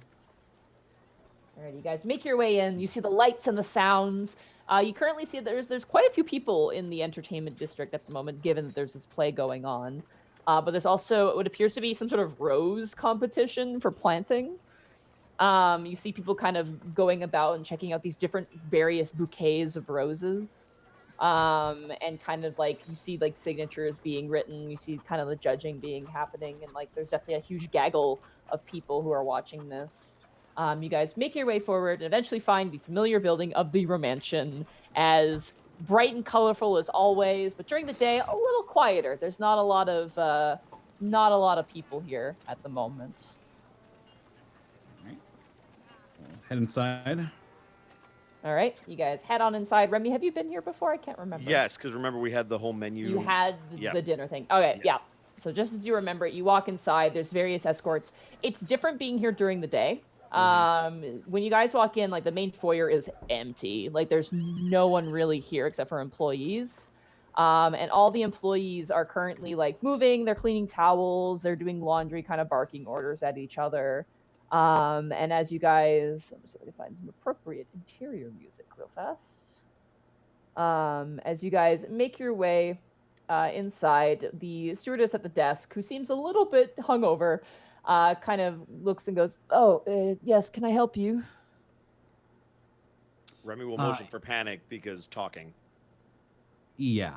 Alright, you guys make your way in. You see the lights and the sounds. You currently see there's quite a few people in the entertainment district at the moment, given that there's this play going on. But there's also what appears to be some sort of rose competition for planting. You see people kind of going about and checking out these different various bouquets of roses. And kind of like you see like signatures being written. You see kind of the judging being happening, and like there's definitely a huge gaggle of people who are watching this. You guys make your way forward and eventually find the familiar building of the Romantian, as bright and colorful as always, but during the day a little quieter. There's not a lot of people here at the moment. Head inside. All right, you guys head on inside. Remy, have you been here before? I can't remember. Yes, because remember we had the whole menu. You had the dinner thing. Okay, yeah. So just as you remember it, you walk inside. There's various escorts. It's different being here during the day. When you guys walk in, like the main foyer is empty. Like there's no one really here except for employees. And all the employees are currently like moving. They're cleaning towels. They're doing laundry, kind of barking orders at each other. And as you guys, I'm just going to find some appropriate interior music real fast. As you guys make your way inside, the stewardess at the desk, who seems a little bit hungover, kind of looks and goes, "Oh, yes, can I help you?" Remy will motion for panic because talking. Yeah.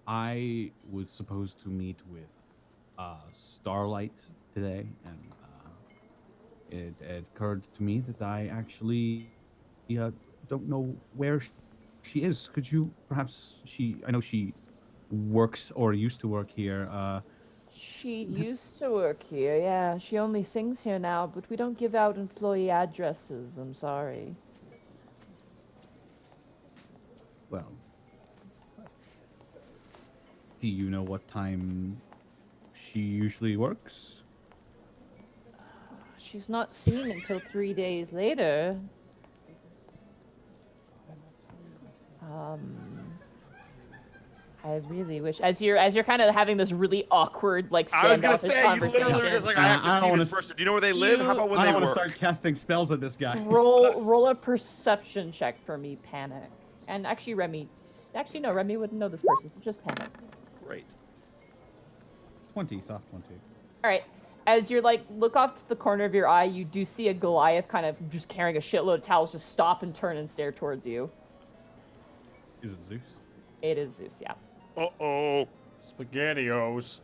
I was supposed to meet with Starlight today, and it occurred to me that I actually don't know where she is. Could you perhaps I know she works or used to work here. She used to work here, yeah. She only sings here now, but we don't give out employee addresses. I'm sorry. Well, do you know what time she usually works? She's not seen until 3 days later. I really wish, as you're kind of having this really awkward, like, I was gonna standoffish say, you literally were just like, I have to see this person. Do you know where they live? How about when I they don't want work? to start casting spells at this guy. roll a perception check for me, Panic. And actually, Remy wouldn't know this person, so just Panic. Great. 20, soft 20. All right. As you're like, look off to the corner of your eye, you do see a Goliath kind of just carrying a shitload of towels just stop and turn and stare towards you. Is it Zeus? It is Zeus, yeah. Uh-oh. SpaghettiOs.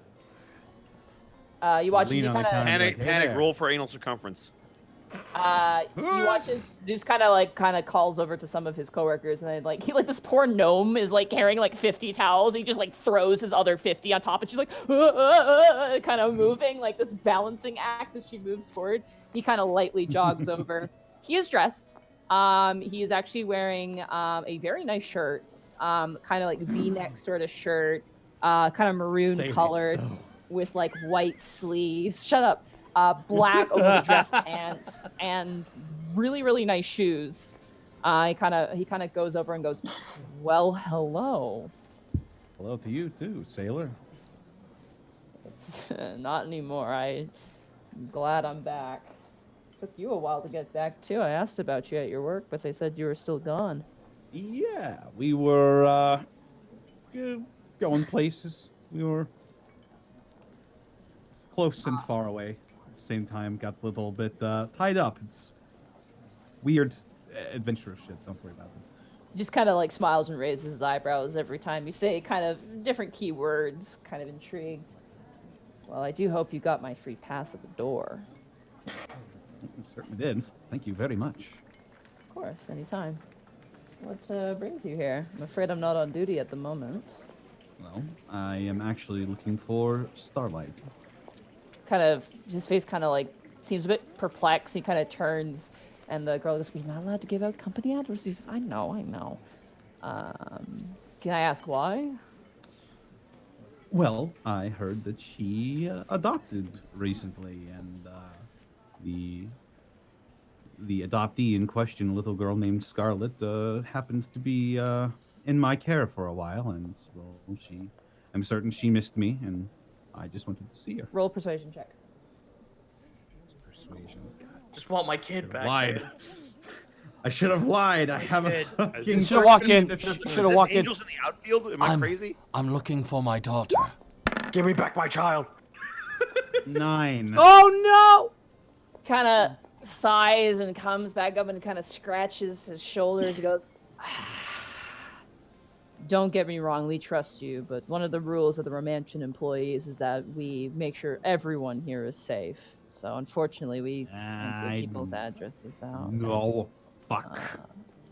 You watch as Lean he on the kind of counter. Panic, Hey panic, there. roll for anal circumference. you watch as Zeus kind of calls over to some of his coworkers, and then this poor gnome is like carrying like 50 towels. He just like throws his other 50 on top, and she's like kind of moving like this balancing act as she moves forward. He kind of lightly jogs over. He is dressed. He is actually wearing a very nice shirt, kind of like V-neck sort of shirt, kind of maroon colored with like white sleeves. Shut up. Black overdressed pants and really, really nice shoes. He kind of goes over and goes, "Well, hello." Hello to you too, sailor. It's, not anymore. I'm glad I'm back. Took you a while to get back too. I asked about you at your work, but they said you were still gone. Yeah, we were going places. We were close and far away. Same time, got a little bit tied up. It's weird, adventurous shit. Don't worry about it. He just kind of like smiles and raises his eyebrows every time you say kind of different keywords, kind of intrigued. Well, I do hope you got my free pass at the door. You certainly did. Thank you very much. Of course, anytime. What brings you here? I'm afraid I'm not on duty at the moment. Well, I am actually looking for Starlight. Kind of, his face kind of like seems a bit perplexed. He kind of turns, and the girl goes, "We're not allowed to give out company addresses." I know. Can I ask why? Well, I heard that she adopted recently, and the adoptee in question, a little girl named Scarlet, happens to be in my care for a while, and well, I'm certain she missed me, and I just wanted to see her. Roll a persuasion check. Persuasion. Just want my kid back. Lied. I should have lied. I have a fucking. Should have walked in. Is Should this have walked in. Angels in the outfield? Am I crazy? I'm looking for my daughter. Give me back my child. 9. Oh Kind of sighs and comes back up and kind of scratches his shoulders. He goes, "Don't get me wrong, we trust you, but one of the rules of the Romantian employees is that we make sure everyone here is safe. So unfortunately, we can't give people's addresses out." No. Fuck.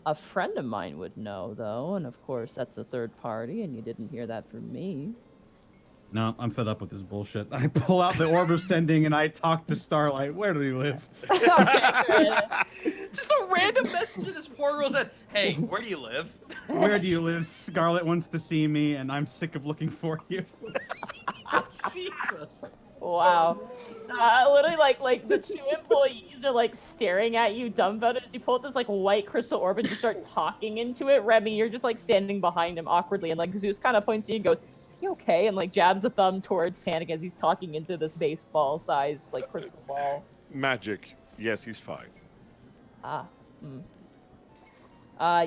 A friend of mine would know, though, and of course, that's a third party, and you didn't hear that from me. No, I'm fed up with this bullshit. I pull out the orb of sending and I talk to Starlight. Where do you live? Just a random message to this poor girl said, "Hey, where do you live?" Where do you live? Scarlet wants to see me, and I'm sick of looking for you. Jesus. Wow. Literally, like the two employees are like staring at you dumbfounded as you pull out this like white crystal orb and you start talking into it. Remy, you're just like standing behind him awkwardly, and like Zeus kind of points to you and goes, "Is he okay?" And like jabs a thumb towards Panic as he's talking into this baseball-sized like crystal ball. magic, yes, he's fine.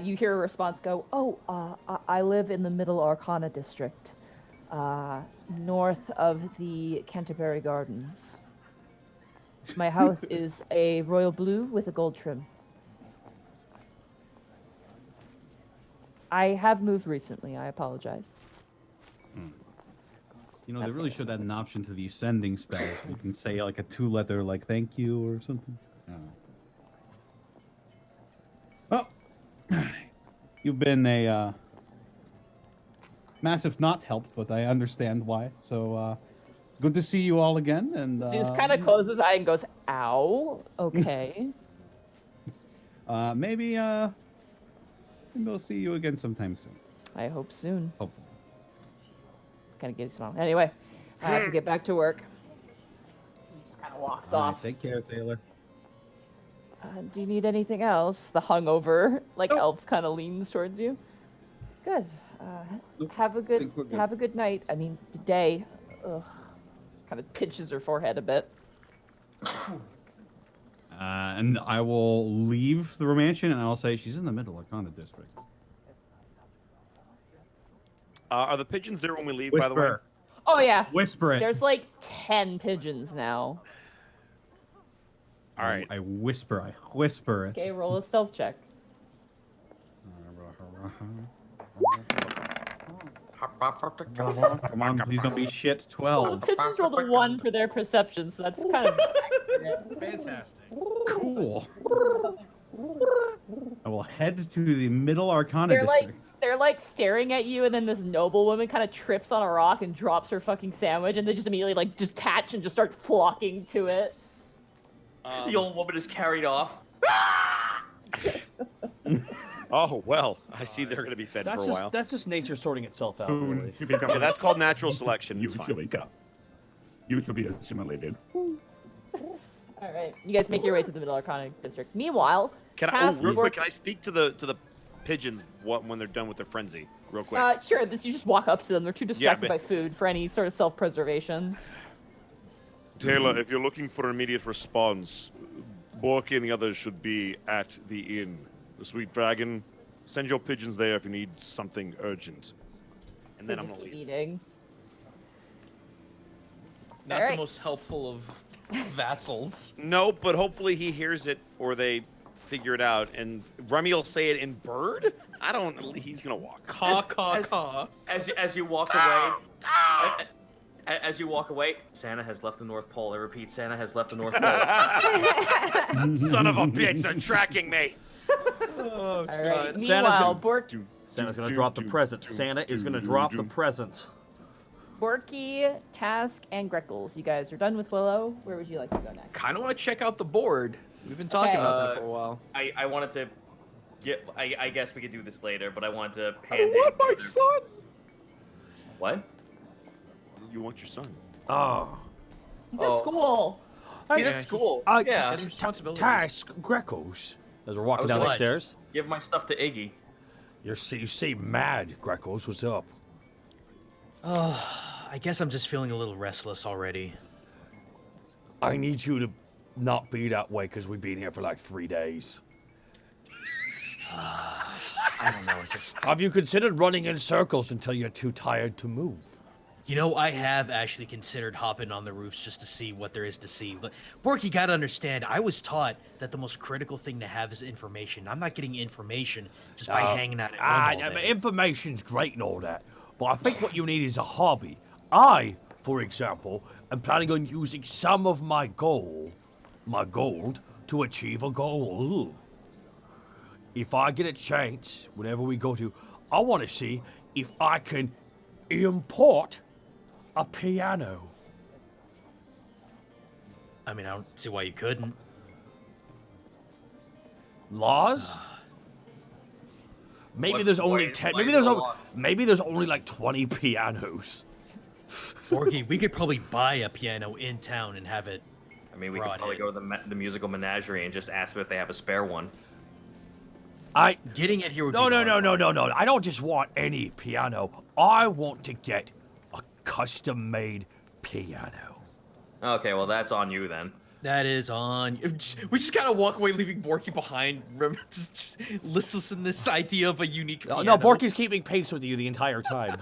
You hear a response go, "Oh, I live in the Middle Arcana district, north of the Canterbury Gardens. My house is a royal blue with a gold trim. I have moved recently. I apologize." You know, That's they really it. should add an option to the sending spells. You can say like a 2-letter like thank you or something. I don't know. Well, you've been a massive not help, but I understand why. So good to see you all again. And Zeus kind of closes his eye and goes, "Ow, okay." maybe we'll see you again sometime soon. I hope soon. Hopefully. Kind of gives a smile. Anyway, I have to get back to work. He just kind of walks All right, off. take care, sailor. Do you need anything else? The hungover elf kind of leans towards you. Good. Nope, Have a think we're good. Have a good night. I mean, the day. Ugh. Kind of pinches her forehead a bit. And I will leave the mansion, and I'll say she's in the Middle Arcana district. Are the pigeons there when we leave, by the way? Whisper. Oh yeah. Whisper it. There's like 10 pigeons now. All right. I whisper it. Okay, roll a stealth check. Come on, please don't be shit. Well, the 12. pigeons rolled a 1 for their perception, so that's kind of Fantastic. Cool. I will head to the Middle Arcana district. they're like staring at you, and then this noblewoman kind of trips on a rock and drops her fucking sandwich, and they just immediately like detach and just start flocking to it. The old woman is carried off. Oh, well, I see they're going to be fed for a while. That's just nature sorting itself out, really. Yeah, that's called natural selection. It's You fine. wake up. You should be assimilated. All right, you guys make your way to the Middle Arcana district. Meanwhile, Can I, real quick, can I speak to the pigeons when they're done with their frenzy, real quick? Sure. You just walk up to them. They're too distracted but- by food for any sort of self-preservation. Taylor, if you're looking for immediate response, Borky and the others should be at the inn. The Sweet Dragon. Send your pigeons there if you need something urgent. And then They I'm just going to keep leave. eating. Not Alright. the most helpful of vassals. No, but hopefully he hears it or they figure it out. And Remy will say it in bird? I don't... He's going to walk. Caw, caw, caw. As you walk away, as you walk away, Santa has left the North Pole. I repeat, Santa has left the North Pole. Son of a bitch, they're tracking me. All right. Santa's Meanwhile, gonna- Santa's going to drop the presents. Santa is going to drop the presents. Borky, Task, and Greckles. You guys are done with Willow. Where would you like to go next? Kind of want to check out the board. We've been talking Okay. about that for a while. I wanted to get. I guess we could do this later, but I wanted to I hand want in. my son. What? You want your son. Oh. He's at school. He's at school. Uh, yeah. His responsibilities. Task, Greckles. As we're walking I was down the gonna- stairs. Give my stuff to Iggy. You seem mad, Greckles. What's up? I guess I'm just feeling a little restless already. I need you to not be that way because we've been here for like 3 days. I don't know, it just... Have you considered running in circles until you're too tired to move? You know, I have actually considered hopping on the roofs just to see what there is to see. But, Bork, you gotta understand, I was taught that the most critical thing to have is information. I'm not getting information just by hanging out at home all but day. information's great and all that, but I think what you need is a hobby. I, for example, am planning on using some of my gold, to achieve a goal. If I get a chance, whenever we go to, I want to see if I can import a piano. I mean, I don't see why you couldn't. Laws? Maybe What- there's only why- 10. why Maybe is there's it a only, law? maybe there's only like 20 pianos. Borky, we could probably buy a piano in town and have it. I mean, we could Brought probably in. go to the musical menagerie and just ask them if they have a spare one. Getting it here would No, be no, the no, hard no, part. no, no. I don't just want any piano. I want to get a custom-made piano. Okay, well that's on you then. That is on. We just kind of walk away, leaving Borky behind, listless in this idea of a unique piano. No, Borky's keeping pace with you the entire time.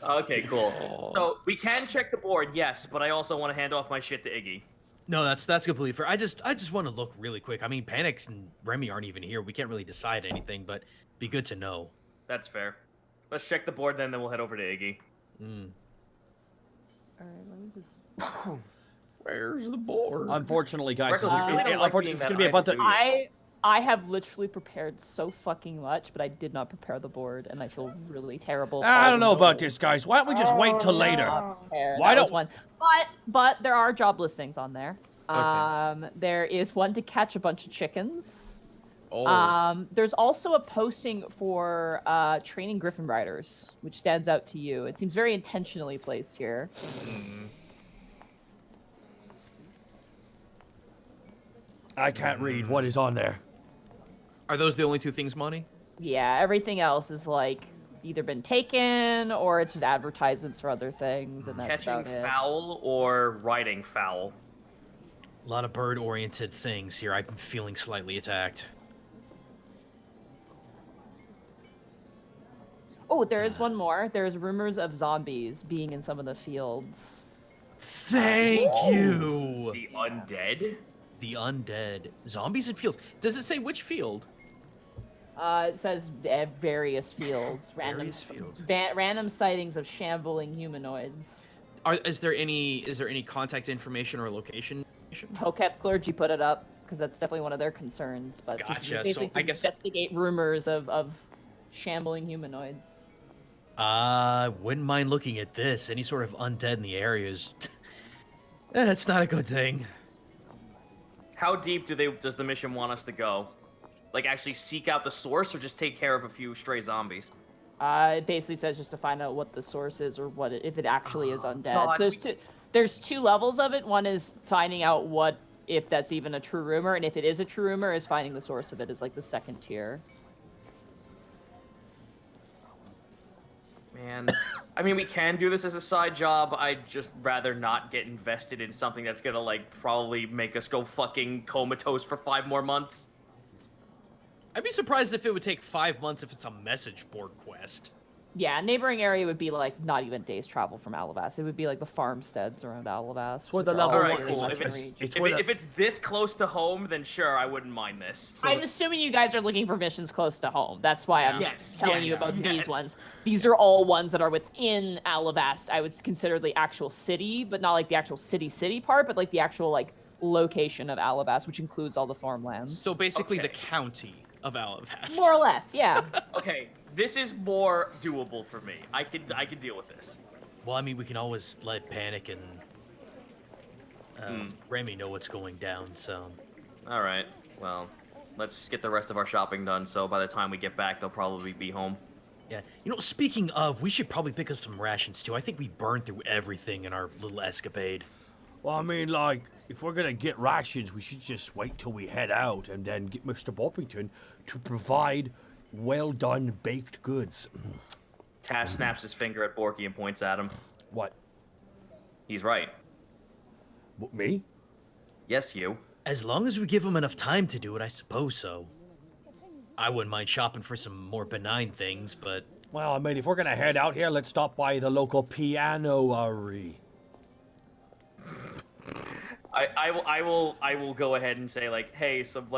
Okay, cool. So we can check the board, yes, but I also want to hand off my shit to Iggy. No, that's completely fair. I just want to look really quick. I mean, Panics and Remy aren't even here. We can't really decide anything, but be good to know. That's fair. Let's check the board, then we'll head over to Iggy. All right, let me just. Where's the board? Unfortunately, guys, Freckles, it's I don't like unfortunately, being it's that going to be a bunch of... I have literally prepared so fucking much, but I did not prepare the board, and I feel really terrible. I don't know about this, guys. Why don't we just wait till later? Why don't one? But there are job listings on there. Okay. There is one to catch a bunch of chickens. Oh. There's also a posting for training Griffin riders, which stands out to you. It seems very intentionally placed here. I can't read. What is on there? Are those the only two things, Monty? Yeah, everything else is like either been taken or it's just advertisements for other things, and that's Catching about it. fowl or riding fowl? A lot of bird-oriented things here. I'm feeling slightly attacked. Oh, there is one more. There's rumors of zombies being in some of the fields. Thank you. The undead? The undead. Zombies in fields. Does it say which field? It says various fields. Various fields. Random sightings of shambling humanoids. Is there any contact information or location? Hoketh clergy put it up because that's definitely one of their concerns. But Gotcha. just basically So I guess investigate rumors of shambling humanoids. Wouldn't mind looking at this. Any sort of undead in the area is... That's not a good thing. How deep does the mission want us to go? Like, actually seek out the source, or just take care of a few stray zombies? It basically says just to find out what the source is or if it actually is undead. God. So there's two levels of it. One is finding out if that's even a true rumor, and if it is a true rumor, is finding the source of it is like the second tier. Man, I mean, we can do this as a side job. I'd just rather not get invested in something that's gonna, like, probably make us go fucking comatose for 5 more months. I'd be surprised if it would take 5 months if it's a message board quest. Yeah, neighboring area would be like not even a day's travel from Alavas. It would be like the farmsteads around Alavas. where the which are level all Alright, one within cool. is. touching It's reach. where If it's this close to home, then sure, I wouldn't mind this. I'm assuming you guys are looking for missions close to home. That's why I'm Yes, telling you yes, about these yes. ones. These are all ones that are within Alavast. I would consider the actual city, but not like the actual city part, but like the actual like location of Alavast, which includes all the farmlands. So basically the Okay. county of Alavast. more or less, yeah. Okay, this is more doable for me. I could deal with this. Well, I mean, we can always let Panic and Remy know what's going down, so... Alright, well, let's get the rest of our shopping done, so by the time we get back, they'll probably be home. Yeah, you know, speaking of, we should probably pick up some rations, too. I think we burned through everything in our little escapade. Well, I mean, like, if we're gonna get rations, we should just wait till we head out and then get Mr. Boppington to provide well-done baked goods. Taz snaps his finger at Borky and points at him. What? He's right. Me? Yes, you. As long as we give him enough time to do it, I suppose so. I wouldn't mind shopping for some more benign things, but... Well, I mean, if we're gonna head out here, let's stop by the local pianoery. I will go ahead and say, like, hey, some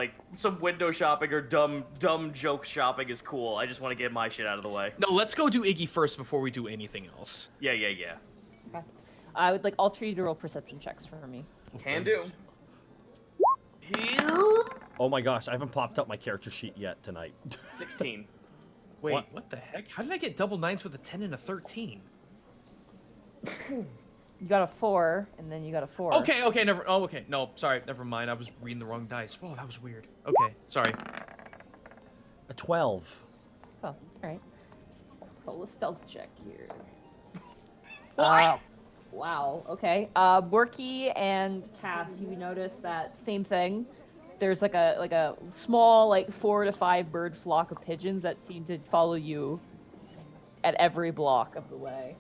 window shopping or dumb joke shopping is cool. I just want to get my shit out of the way. No, let's go do Iggy first before we do anything else. Yeah. Okay. I would like all three to roll perception checks for me. Can do. Oh my gosh, I haven't popped up my character sheet yet tonight. 16. Wait, what the heck? How did I get double 9s with a 10 and a 13? You got a 4, and then you got a 4. Okay, never. Oh, okay. No, sorry, never mind. I was reading the wrong dice. Whoa, that was weird. Okay, sorry. A 12. Oh, all right. Roll a stealth check here. Wow. Okay. Borky and Task, you notice that same thing. There's like a small 4 to 5 bird flock of pigeons that seem to follow you at every block of the way.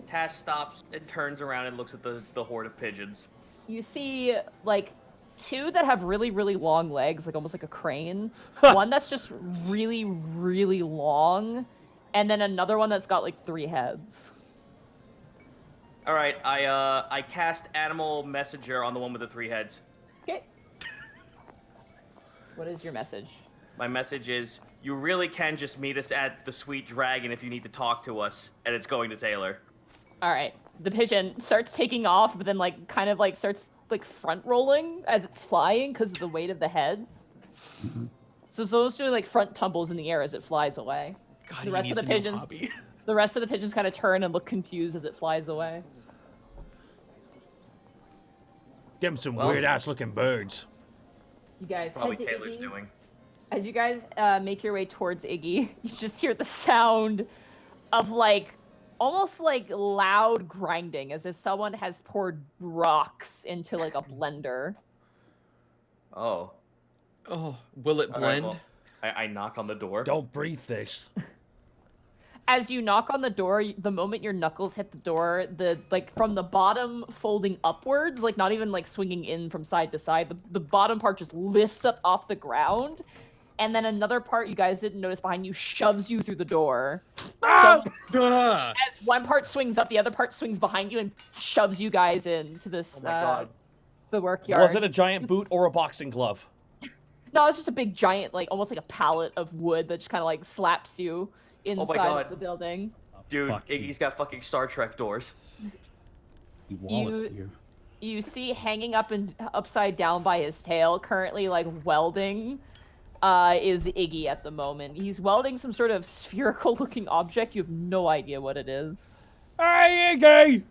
Taz stops and turns around and looks at the horde of pigeons. you see like 2 that have really, really long legs, like almost like a crane. One that's just really, really long, and then another one that's got like 3 heads. All right, I cast Animal Messenger on the one with the 3 heads. Okay. What is your message? My message is, you really can just meet us at the Sweet Dragon if you need to talk to us, and it's going to Taylor. All right. The pigeon starts taking off, but then like kind of like starts like front rolling as it's flying because of the weight of the heads. So it's almost doing like front tumbles in the air as it flies away. God, The rest of the pigeons, the rest of the pigeons kind of turn and look confused as it flies away. Them some Well, weird ass looking birds. You guys Probably head to Taylor's Iggy's. doing. As you guys make your way towards Iggy, you just hear the sound of like almost like loud grinding, as if someone has poured rocks into like a blender. Oh. Oh, will it All right, blend? well, I knock on the door. Don't breathe this. As you knock on the door, the moment your knuckles hit the door, the like from the bottom folding upwards, like not even like swinging in from side to side, the bottom part just lifts up off the ground, and then another part you guys didn't notice behind you shoves you through the door. So, as one part swings up, the other part swings behind you and shoves you guys into this Oh my God. the workyard. Was it a giant boot or a boxing glove? No, it's just a big giant, like almost like a pallet of wood that just kind of like slaps you inside God. of the building. Dude, Fuck. Iggy's got fucking Star Trek doors. Wallace here. You see hanging up and upside down by his tail, currently like welding, is Iggy at the moment. He's welding some sort of spherical looking object. You have no idea what it is. Hey, Iggy!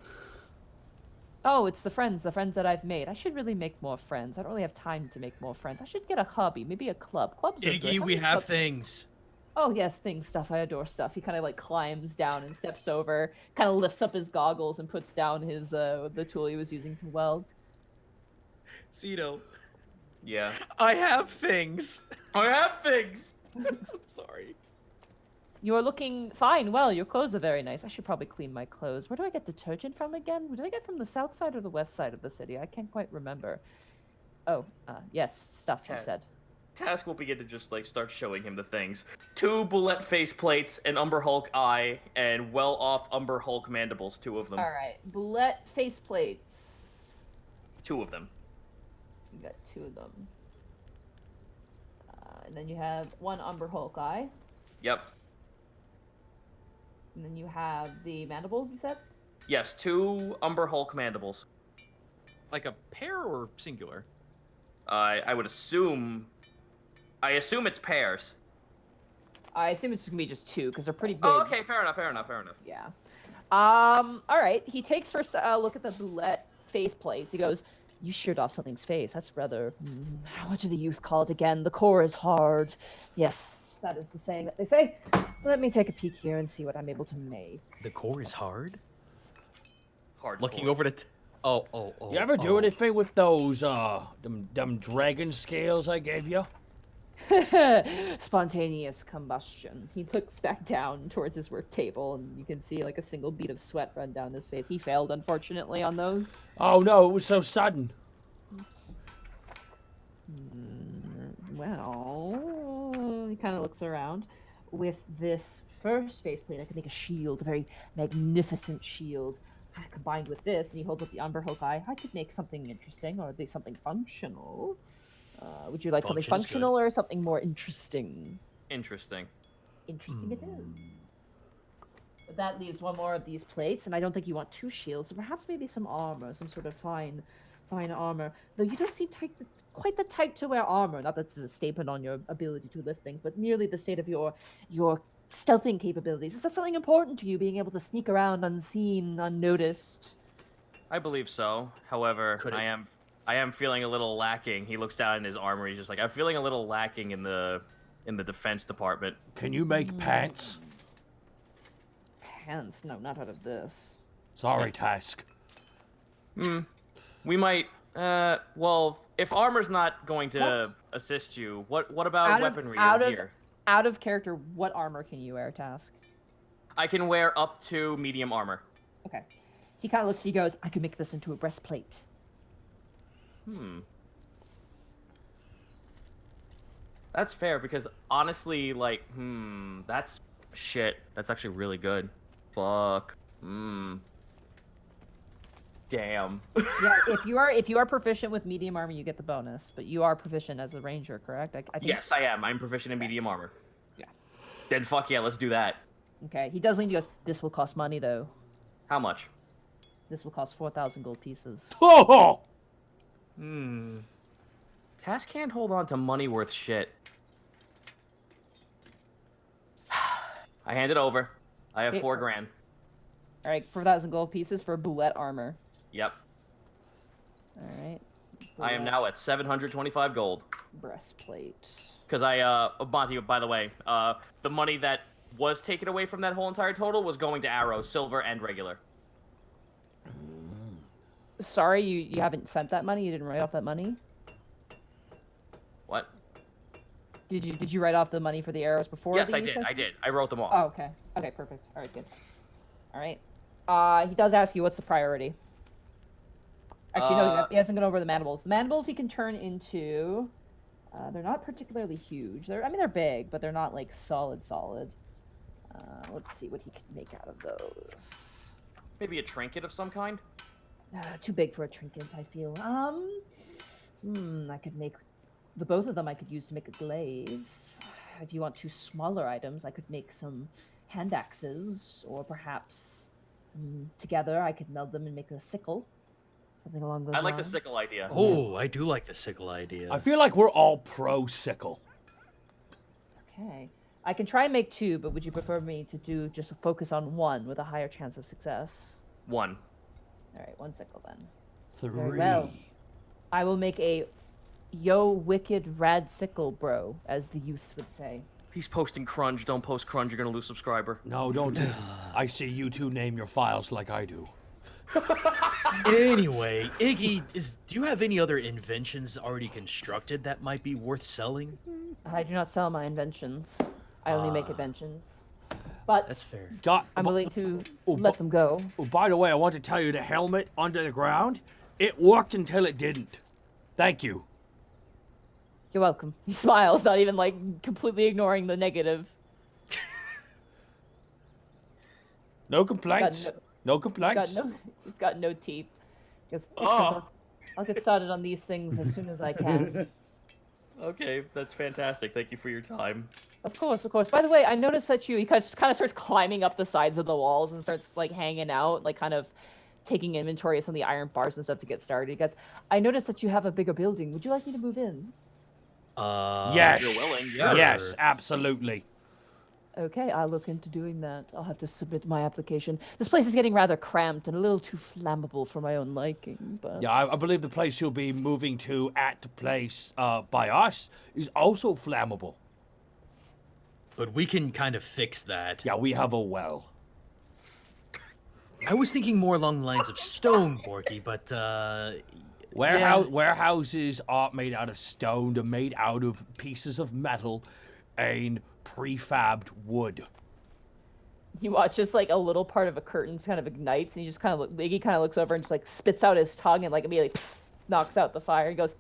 Oh, it's the friends that I've made. I should really make more friends. I don't really have time to make more friends. I should get a hobby, maybe a club. Clubs are good. Iggy, How we many have clubs- things. Oh, yes, things, stuff. I adore stuff. He kind of like climbs down and steps over, kind of lifts up his goggles and puts down his the tool he was using to weld. Cito, Yeah. I have things. I have things! Sorry. You are looking fine. Well, your clothes are very nice. I should probably clean my clothes. Where do I get detergent from again? Did I get from the south side or the west side of the city? I can't quite remember. Oh, yes, stuff you Okay. said. Task will begin to just like start showing him the things. 2 bullet face plates, an Umber Hulk eye, and well-off Umber Hulk mandibles. 2 of them. All right, bullet faceplates. 2 of them. You got 2 of them. And then you have 1 Umber Hulk eye. Yep. And then you have the mandibles, you said? Yes, 2 Umber Hulk mandibles. Like a pair or singular? I would assume. I assume it's pairs. I assume it's just gonna be just 2, because they're pretty big. Oh, okay, fair enough. Yeah. All right. He takes first a look at the bullet faceplates. He goes, "You sheared off something's face. That's rather. How do the youth call it again? The core is hard. Yes, that is the saying that they say. Let me take a peek here and see what I'm able to make." The core is hard? Hard. Looking over to... Oh. You ever do anything with those, them dragon scales I gave you? Spontaneous combustion. He looks back down towards his work table, and you can see like a single bead of sweat run down his face. He failed, unfortunately, on those. Oh no, it was so sudden. Well, he kind of looks around. With this first faceplate, I could make a shield, a very magnificent shield. Combined with this, and he holds up the Umber Hulk eye, I could make something interesting, or at least something functional. Would you like something Function's good. functional or something more interesting? Interesting. Interesting it is. But that leaves 1 more of these plates, and I don't think you want 2 shields. So perhaps maybe some armor, some sort of fine armor. Though you don't seem quite the type to wear armor. Not that this is a statement on your ability to lift things, but merely the state of your stealthing capabilities. Is that something important to you, being able to sneak around unseen, unnoticed? I believe so. However, Could it- I am feeling a little lacking. He looks down in his armor. He's just like, I'm feeling a little lacking in the defense department. Can you make pants? Pants? No, not out of this. Sorry, Task. We might. Well, if armor's not going to What? assist you, what about weaponry or gear? Out of character, what armor can you wear, Task? I can wear up to medium armor. Okay. He kind of looks at you, goes, I could make this into a breastplate. That's fair because honestly, like, that's shit. That's actually really good. Fuck. Damn. Yeah, if you are proficient with medium armor, you get the bonus. But you are proficient as a ranger, correct? I think. Yes, I am. I'm proficient in medium armor. Yeah. Then fuck yeah, let's do that. Okay. He does lean. He goes. This will cost money though. How much? This will cost 4,000 gold pieces. Oh! Cass can't hold on to money worth shit. I hand it over. I have 4 grand. All right, 4,000 gold pieces for bullet armor. Yep. All right. I am now at 725 gold. Breastplate. Because Monty, by the way, the money that was taken away from that whole entire total was going to arrows, silver and regular. Sorry, you haven't spent that money? You didn't write off that money? What? Did you write off the money for the arrows before? Yes, the I did. session? I did. I wrote them off. Oh, okay. Okay, perfect. All right, good. All right. He does ask you what's the priority. Actually, no, he hasn't gone over the mandibles. The mandibles he can turn into. They're not particularly huge. They're big, but they're not like solid. Let's see what he can make out of those. Maybe a trinket of some kind. Too big for a trinket, I feel. I could make the both of them. I could use to make a glaive. If you want 2 smaller items, I could make some hand axes, or perhaps together I could meld them and make a sickle. Something along those lines. I like the sickle idea. Oh, I do like the sickle idea. I feel like we're all pro sickle. Okay. I can try and make 2, but would you prefer me to do just focus on 1 with a higher chance of success? 1. All right, 1 sickle then. 3. Very well. I will make a yo wicked rad sickle, bro, as the youths would say. He's posting crunge. Don't post crunge. You're gonna lose subscriber. No, don't. I see you two name your files like I do. Anyway, Iggy, do you have any other inventions already constructed that might be worth selling? I do not sell my inventions. I only make inventions. But That's fair. I'm willing to let them go. Oh, by the way, I want to tell you the helmet under the ground, it worked until it didn't. Thank you. You're welcome. He smiles, not even like completely ignoring the negative. No complaints. No complaints. He's got no teeth. He goes, excellent. I'll get started on these things as soon as I can. Okay, that's fantastic. Thank you for your time. Of course, of course. By the way, I noticed that he kind of starts climbing up the sides of the walls and starts like hanging out, like kind of taking inventory of some of the iron bars and stuff to get started. He goes, I noticed that you have a bigger building. Would you like me to move in? Yes. If you're willing. Yes, absolutely. Okay, I'll look into doing that. I'll have to submit my application. This place is getting rather cramped and a little too flammable for my own liking, but... Yeah, I believe the place you'll be moving to at the place by us is also flammable. But we can kind of fix that. Yeah, we have a well. I was thinking more along the lines of stone, Borky, but Warehouses aren't made out of stone. They're made out of pieces of metal and prefabbed wood. You watch just like a little part of a curtain kind of ignites, and he just kind of Iggy kind of looks over and just like spits out his tongue and like immediately knocks out the fire. He goes,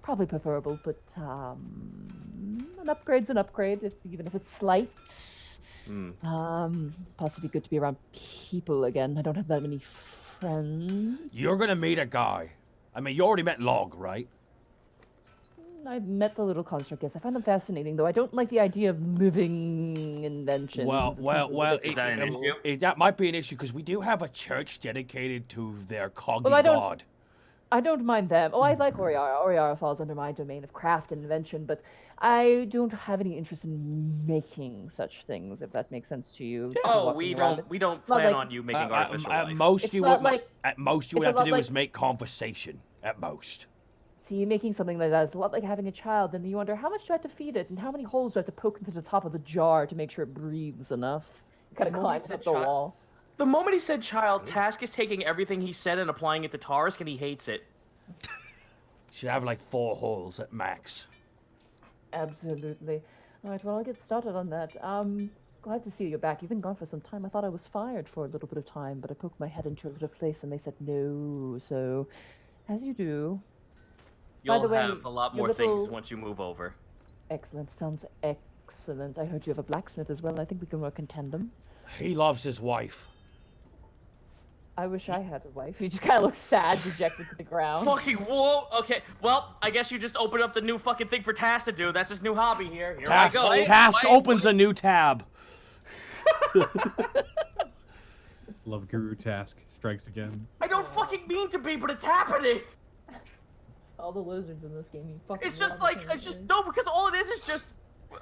probably preferable, but an upgrade's an upgrade, even if it's slight. Possibly good to be around people again. I don't have that many friends. You're gonna meet a guy. I mean, you already met Log, right? I've met the little construct, yes. I find them fascinating, though I don't like the idea of living inventions. That might be an issue, because we do have a church dedicated to their coggy god. I don't mind them. Oh, I like Oriara. Oriara falls under my domain of craft and invention, but I don't have any interest in making such things, if that makes sense to you. Oh, we don't plan on you making artificial life. At most, you would have to do is make conversation, at most. See, making something like that is a lot like having a child, and you wonder, how much do I have to feed it, and how many holes do I have to poke into the top of the jar to make sure it breathes enough? It kind of climbs up the wall. The moment he said child, Task is taking everything he said and applying it to Tarisk, and he hates it. Should have like 4 holes at max. Absolutely. All right, well, I'll get started on that. Glad to see you're back. You've been gone for some time. I thought I was fired for a little bit of time, but I poked my head into a little place, and they said no. So, as you do, You'll the way, have a lot your more things little- once you move over. Excellent. Sounds excellent. I heard you have a blacksmith as well. I think we can work in tandem. He loves his wife. I wish I had a wife. He just kind of looks sad, dejected to the ground. Fucking whoa. Okay. Well, I guess you just opened up the new fucking thing for Tass to do. That's his new hobby here. Here I go. Task opens a new tab. Love Guru Task strikes again. I don't fucking mean to be, but it's happening. All the lizards in this game, you fucking. It's just love like, them, it's just, dude. no, because all it is just,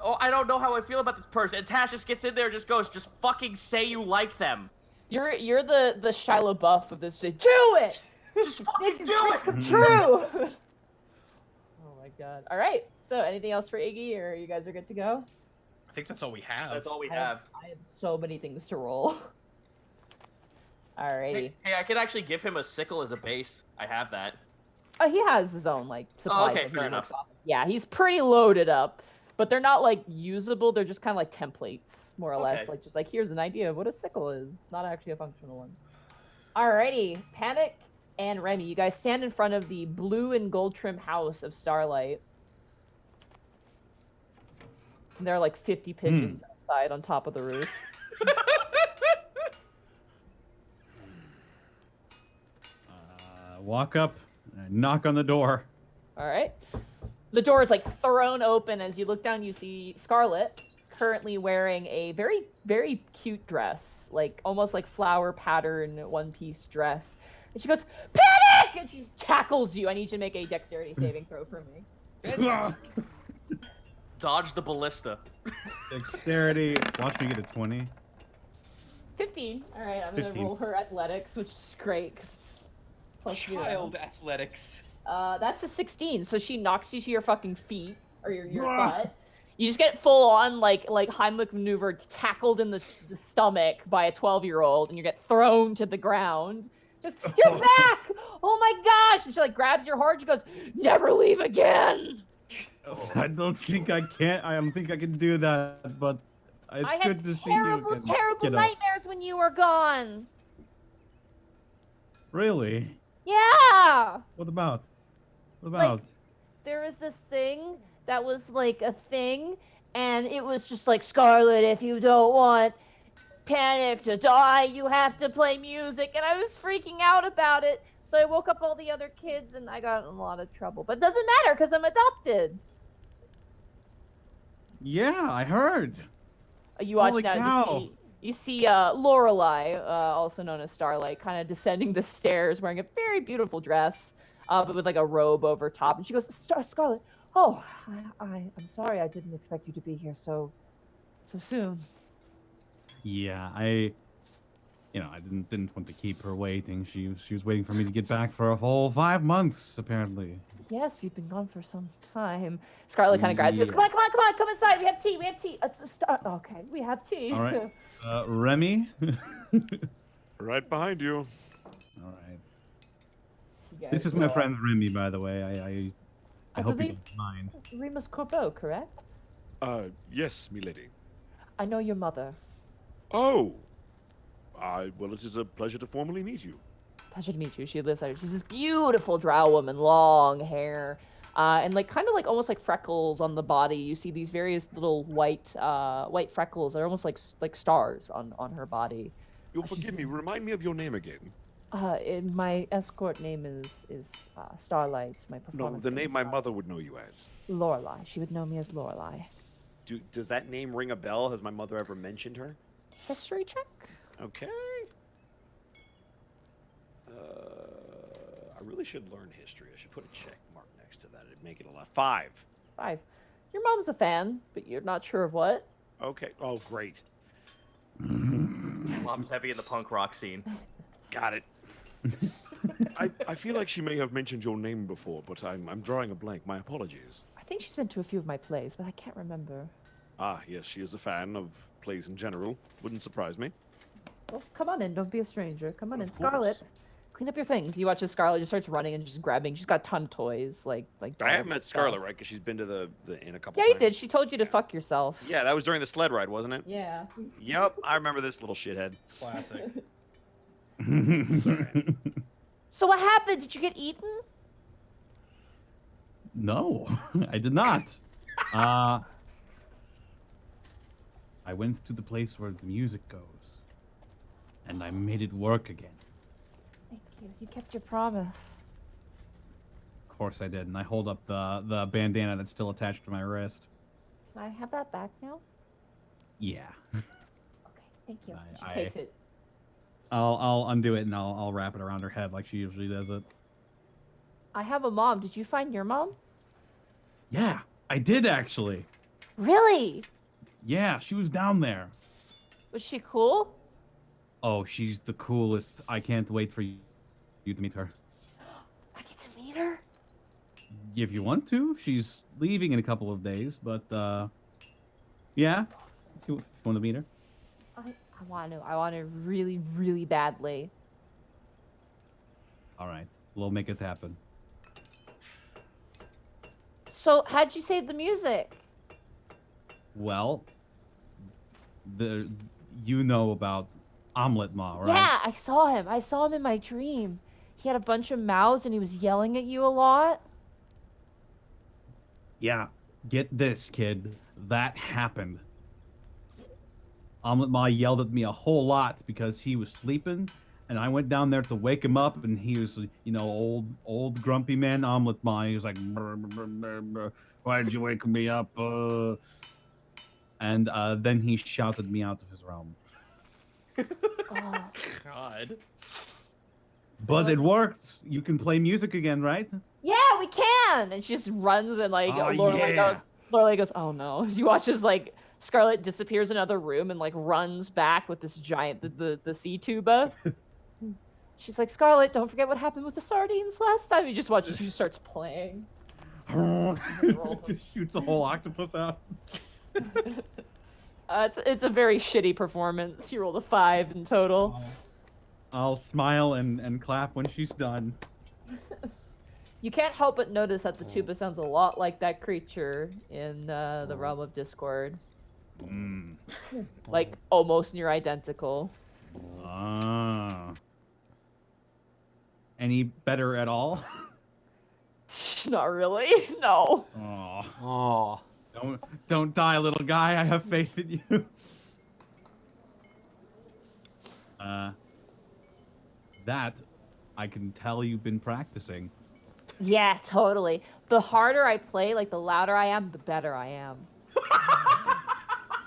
oh, I don't know how I feel about this person. And Tash just gets in there and just goes, just fucking say you like them. You're the Shia LaBeouf of this. Do it. Just fucking do it. Come true. Oh my god. All right. So, anything else for Iggy, or you guys are good to go? I think that's all we have. That's all we I have. have so many things to roll. Alrighty. Hey, I could actually give him a sickle as a base. I have that. He has his own like supplies. okay, that he fair works enough. off of. Yeah, he's pretty loaded up, but they're not like usable. They're just kind of like templates, more or less. Okay. Like just like here's an idea of what a sickle is, not actually a functional one. Alrighty, Panic and Remy, you guys stand in front of the blue and gold trim house of Starlight. And there are like 50 pigeons outside on top of the roof. Walk up, and knock on the door. All right. The door is like thrown open. As you look down, you see Scarlet currently wearing a very, very cute dress, like almost like flower pattern one-piece dress. And she goes, "Panic!" And she tackles you. I need you to make a dexterity saving throw for me. Dodge the ballista. Dexterity. Watch me get a 20. 15. All right, I'm gonna 15. roll her athletics, which is great because it's plus 0. Child athletics. That's a 16. So she knocks you to your fucking feet or your butt. You just get full on like Heimlich maneuver, tackled in the stomach by a 12-year-old, and you get thrown to the ground. Just you're back! Oh my gosh! And she like grabs your heart. She goes, "Never leave again." I don't think I can. I don't think I can do that. But it's I good had to see terrible, you. terrible kiddo. nightmares when you were gone. Really? Yeah. What about? What about? There was this thing that was like a thing, and it was just like, "Scarlet, if you don't want Panic to die, you have to play music." And I was freaking out about it, so I woke up all the other kids, and I got in a lot of trouble. But it doesn't matter because I'm adopted. Yeah, I heard. You watch Holy now. cow. You see Lorelai, also known as Starlight, kind of descending the stairs, wearing a very beautiful dress, but with like a robe over top. And she goes, "Scarlet, oh, I'm sorry, I didn't expect you to be here so soon." Yeah, I didn't want to keep her waiting. She was waiting for me to get back for a whole 5 months, apparently. Yes, you've been gone for some time. Scarlet kind of grabs you. Goes, "Come on, come inside. We have tea. Okay, we have tea." All right. Remy. Right behind you. All right. You guys This is my go friend Remy, by the way. I hope you believe- don't mind. Remus Corbeau, correct? Yes, milady. I know your mother. Oh. Well, it is a pleasure to formally meet you. Pleasure to meet you. She lives out. She's this beautiful drow woman, long hair, and like kind of like almost like freckles on the body. You see these various little white freckles. They're almost like stars on her body. You'll forgive me. Remind me of your name again. And my escort name is Starlight. My No, performance. the name name is my mother would know you as. Lorelai. She would know me as Lorelai. Does that name ring a bell? Has my mother ever mentioned her? History check. Okay. I really should learn history. I should put a check mark next to that. It'd make it a lot. 5. 5. Your mom's a fan, but you're not sure of what. Okay. Oh, great. Mom's heavy in the punk rock scene. Got it. I feel like she may have mentioned your name before, but I'm drawing a blank. My apologies. I think she's been to a few of my plays, but I can't remember. Ah, yes, she is a fan of plays in general. Wouldn't surprise me. Well, come on in. Don't be a stranger. Come on in. Of Scarlet, course. clean up your things. You watch as Scarlet just starts running and just grabbing. She's got a ton of toys. Like I have dolls and met stuff. Scarlet, right? Because she's been to the inn a couple Yeah, times. you did. She told you to fuck yourself. Yeah, that was during the sled ride, wasn't it? Yeah. Yep, I remember this little shithead. Classic. So what happened? Did you get eaten? No, I did not. I went to the place where the music goes, and I made it work again. Thank you. You kept your promise. Of course I did, and I hold up the bandana that's still attached to my wrist. Can I have that back now? Yeah. Okay, thank you. She takes it. I'll undo it and I'll wrap it around her head like she usually does it. I have a mom. Did you find your mom? Yeah, I did actually. Really? Yeah, she was down there. Was she cool? Oh, she's the coolest. I can't wait for you to meet her. I get to meet her? If you want to. She's leaving in a couple of days, but yeah. If you want to meet her. I want to. I want to really, really badly. All right, we'll make it happen. So, how'd you save the music? Well, you know about Omelet Ma, right? Yeah, I saw him. I saw him in my dream. He had a bunch of mouths and he was yelling at you a lot. Yeah, get this, kid. That happened. Omelet Ma yelled at me a whole lot because he was sleeping, and I went down there to wake him up, and he was, you know, old grumpy man Omelet Ma. He was like, brr, brr, brr, brr, why did you wake me up? And then he shouted me out of his realm. Oh. God. But it worked. You can play music again, right? Yeah, we can. And she just runs and like Oh, Lorelei goes, oh no. You watch as like Scarlet disappears in another room and like runs back with this giant the sea tuba. She's like, Scarlet, don't forget what happened with the sardines last time. You just watch as she starts playing. Just shoots a whole octopus out. It's a very shitty performance. She rolled a 5 in total. I'll smile and clap when she's done. You can't help but notice that the tuba sounds a lot like that creature in the Realm of Discord. Like, almost near identical. Any better at all? Not really, no. Oh. Don't die, little guy. I have faith in you. That I can tell you've been practicing. Yeah, totally. The harder I play, like the louder I am, the better I am.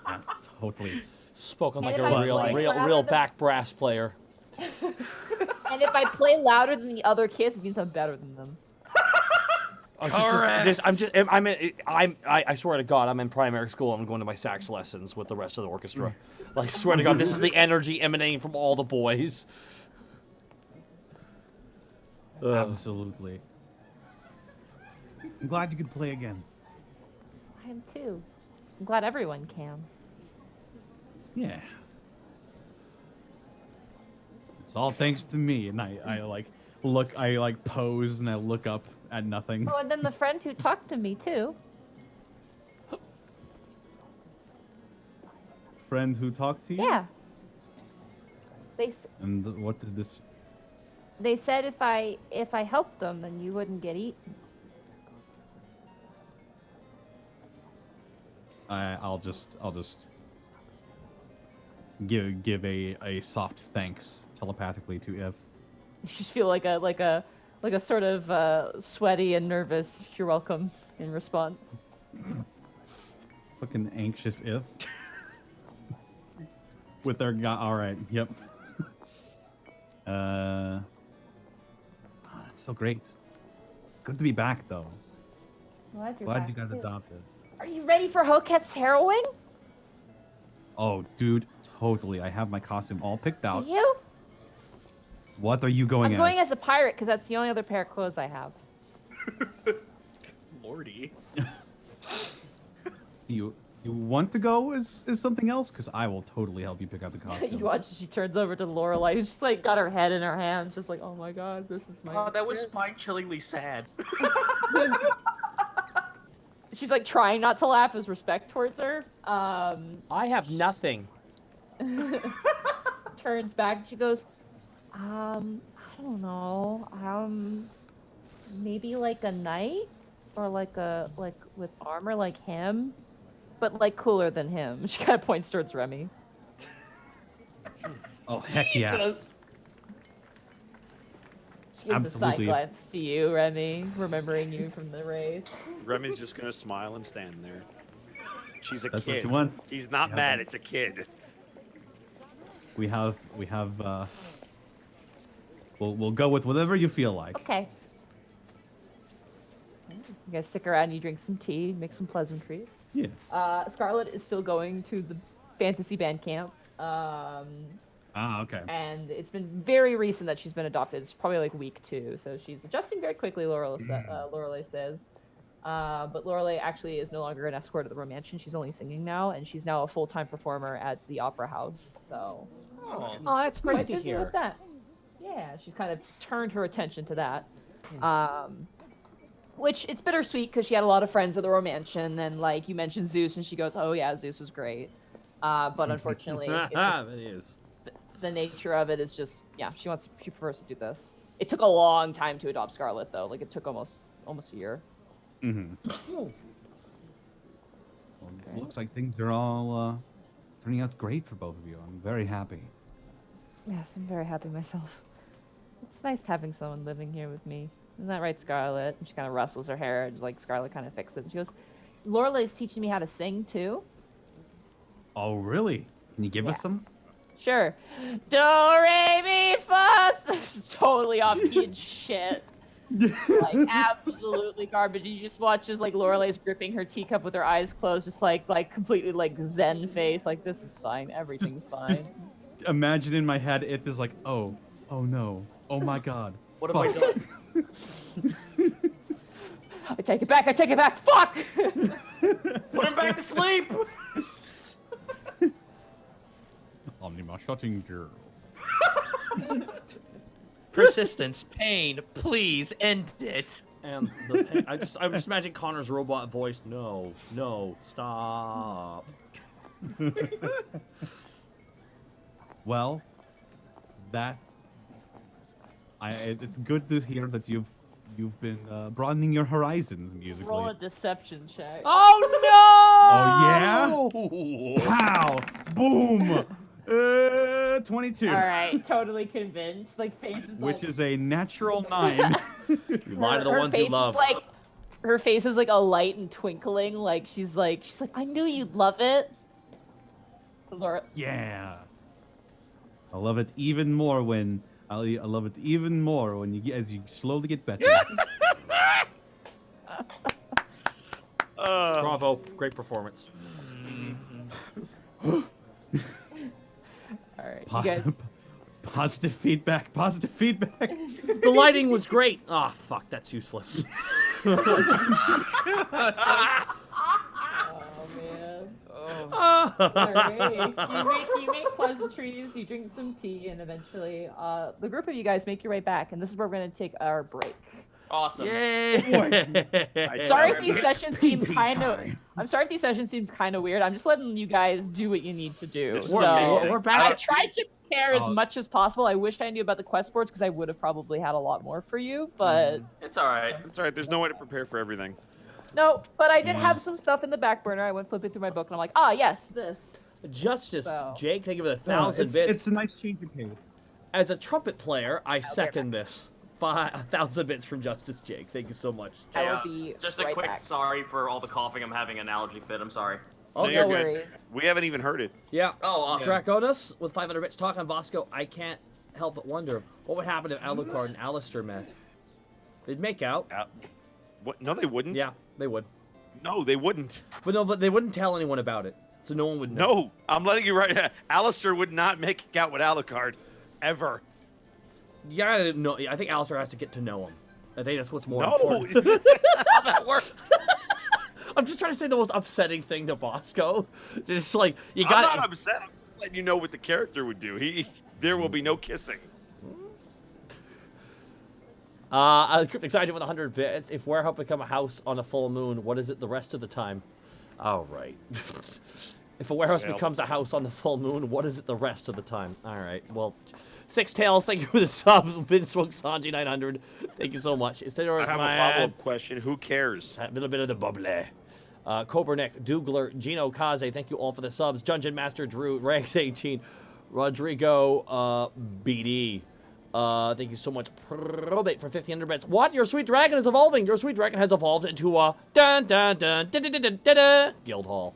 Yeah, totally. Spoken like And a if I real play louder real than- back brass player. And if I play louder than the other kids, it means I'm better than them. I swear to God, I'm in primary school. I'm going to my sax lessons with the rest of the orchestra. Like, swear to God, this is the energy emanating from all the boys. Absolutely. I'm glad you could play again. I am too. I'm glad everyone can. Yeah. It's all thanks to me, and I pose and I look up at nothing. Oh, and then the friend who talked to me too. Friend who talked to you? Yeah. And what did this? They said if I helped them, then you wouldn't get eaten. I'll just give a soft thanks telepathically to If. You just feel like a sort of sweaty and nervous "you're welcome" in response. Fucking anxious If. With their guy. All right. Yep. That's so great. Good to be back though. Glad you got adopted. Are you ready for Hoket's harrowing? Oh, dude, totally. I have my costume all picked out. Do you? What are you going I'm going as a pirate because that's the only other pair of clothes I have. Lordy. Do you want to go as something else? Because I will totally help you pick out the costume. You watch as she turns over to Lorelai, who's just like got her head in her hands, just like, oh my god, this is my. Oh, that was spine-chillingly sad. She's like trying not to laugh as respect towards her. I have nothing. Turns back and she goes, I don't know. Maybe like a night? or like with armor like him, but like cooler than him. She kind of points towards Remy. Oh heck yeah! Jesus. She gives a side Absolutely. glance to you, Remy, remembering you from the race. Remy's just gonna smile and stand there. She's a That's kid. what you want. He's not Yeah, mad. but- It's a kid. We'll go with whatever you feel like. Okay. You guys stick around. You drink some tea, make some pleasantries. Yeah. Scarlett is still going to the fantasy band camp. Okay. And it's been very recent that she's been adopted. It's probably like week 2, so she's adjusting very quickly. Lorelei says, but Lorelei actually is no longer an escort at the Romantian. She's only singing now, and she's now a full-time performer at the Opera House. So, Oh, that's great quite to busy hear. with that. Yeah, she's kind of turned her attention to that. Which it's bittersweet because she had a lot of friends at the Romantian, and like you mentioned Zeus, and she goes, "Oh yeah, Zeus was great." But unfortunately, it's just, It is. the nature of it is just she prefers to do this. It took a long time to adopt Scarlett though. Like it took almost a year. Mm-hmm. Well, it looks like things are all turning out great for both of you. I'm very happy. Yes, I'm very happy myself. It's nice having someone living here with me. Isn't that right, Scarlett? And she kind of rustles her hair, and like Scarlett kind of fixes it. And she goes, "Lorelei's teaching me how to sing too." Oh, really? Can you give us Yeah. some? Sure. Do re mi fa. It's totally off key and shit. Like absolutely garbage. You just watch as like Lorelei's gripping her teacup with her eyes closed, just like completely like Zen face. Like this is fine. Everything's fine. Just imagine in my head if it's like, oh no, oh my god. What have I done? I take it back. Fuck. Put him back to sleep. Omnima shutting girl. Persistence, pain, please end it. And I just imagine Connor's robot voice. No, stop. Well, it's good to hear that you've been broadening your horizons musically. Roll a deception check. Oh Oh yeah! Pow! Boom! 22. All right, totally convinced. Like face is Which like, is a natural 9. You lie to the her ones face you love. Is like, her face is like a light and twinkling. Like she's like, I knew you'd love it. Laura, Yeah. I love it even more when I love it even more when as you slowly get better. Bravo, great performance. all right, you guys. Positive feedback. Positive feedback. The lighting was great. Ah, fuck, that's useless. Oh man. Alright. You make pleasantries, you drink some tea, and eventually the group of you guys make your way back, and this is where we're going to take our break. Awesome. Yay! Sorry if these sessions seem Pee-pee kind of. time. I'm sorry if these sessions seems kind of weird. I'm just letting you guys do what you need to do. This is So amazing. we're I back. tried to prepare as Oh. much as possible. I wish I knew about the quest boards because I would have probably had a lot more for you, but It's all right. It's all right. There's no way to prepare for everything. no. But I did have some stuff in the back burner. I went flipping through my book and I'm like, yes, this. Justice, So- Jake, thank you for the 1,000 it's, bits. It's a nice change of pace. As a trumpet player, I second this. 1,000 bits from Justice Jake. Thank you so much. I will Yeah, be just a right quick back. sorry for all the coughing. I'm having an allergy fit. I'm sorry. Oh, you're no good. worries. We haven't even heard it. Yeah. Oh, awesome. Draconis with 500 bits talking Bosco. I can't help but wonder what would happen if Alucard and Alistair met. They'd make out. What? No, they wouldn't. Yeah, they would. No, they wouldn't. But they wouldn't tell anyone about it, so no one would know. No, I'm letting you right. Alistair would not make out with Alucard, ever. Yeah, I didn't know. I think Alistair has to get to know him. I think that's what's more No, important. that's not how that works. I'm just trying to say the most upsetting thing to Bosco. Just like you I'm got. not upset. I'm letting you know what the character would do. There will be no kissing. Excited with 100 bits. If Warehouse become a house on a full moon, what is it the rest of the time? All right. If a warehouse Yeah. becomes a house on the full moon, what is it the rest of the time? All right, well, Six Tails, thank you for the sub. Vince Sanji 900, thank you so much. I have a follow-up question. Who cares? A little bit of the bubbly. Copernic, Dougler, Gino Kaze, thank you all for the subs. Dungeon Master Drew, Rex 18, Rodrigo, BD. Thank you so much. Probate for 1,500 bits. What? Your sweet dragon is evolving. Your sweet dragon has evolved into a guild hall.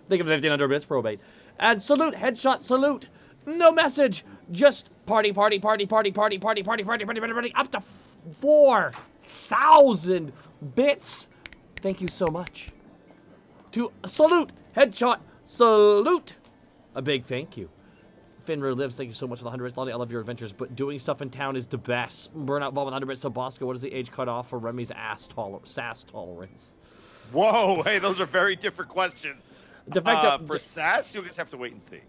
Think of 1,500 bits, probate. And salute, headshot, salute. No message. Just party, party, party, party, party, party, party, party, party, party, party. Up to 4,000 bits. Thank you so much. To salute, headshot, salute. A big thank you. Finra lives, thank you so much for the 100 bits. Lonnie, I love your adventures, but doing stuff in town is the best. Burnout Bob with 100 bits. So Bosco, what is the age cutoff for Remy's sass tolerance? Whoa, hey, those are very different questions. Defective, For SAS, you'll just have to wait and see.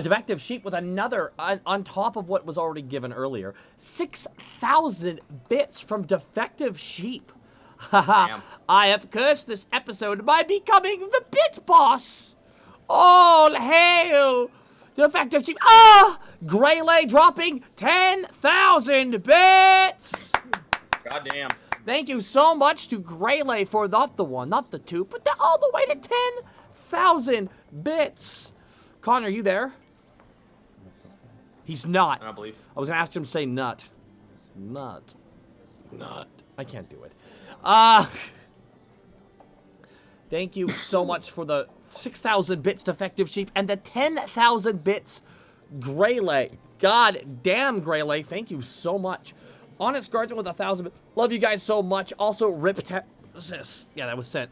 Defective Sheep with another, on top of what was already given earlier, 6,000 bits from Defective Sheep. Haha, I have cursed this episode by becoming the Bit Boss. All hail! Defective Sheep. Ah! Greylay dropping 10,000 bits! Goddamn. Thank you so much to Greylay for not the one, not the two, but all the way to 10,000 bits. Connor, are you there? He's not. I don't believe. I was gonna ask him to say nut. Nut. Nut. I can't do it. Thank you so much for the 6,000 bits Defective Sheep and the 10,000 bits Greylay. God damn, Greylay. Thank you so much. Honest Guardian with 1,000 bits. Love you guys so much. Also, Rip Texas. Yeah, that was sent.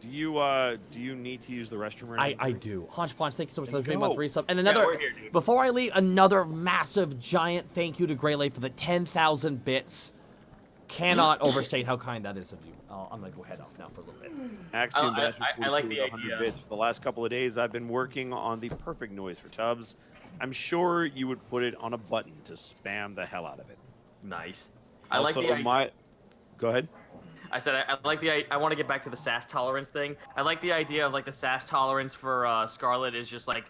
Do you need to use the restroom or anything? I do. Hunch Punch, thank you so much for the There you 3-month go. resub. And another, we're here, dude. before I leave, another massive, giant thank you to Greylay for the 10,000 bits. Cannot overstate how kind that is of you. I'm going to go head off now for a little bit. Axiom I- Dash I with like the 100 idea. bits. For the last couple of days, I've been working on the perfect noise for Tubbs. I'm sure you would put it on a button to spam the hell out of it. Nice. I Also, like the idea. Go ahead. I said I like the. I want to get back to the sass tolerance thing. I like the idea of like the sass tolerance for Scarlet is just like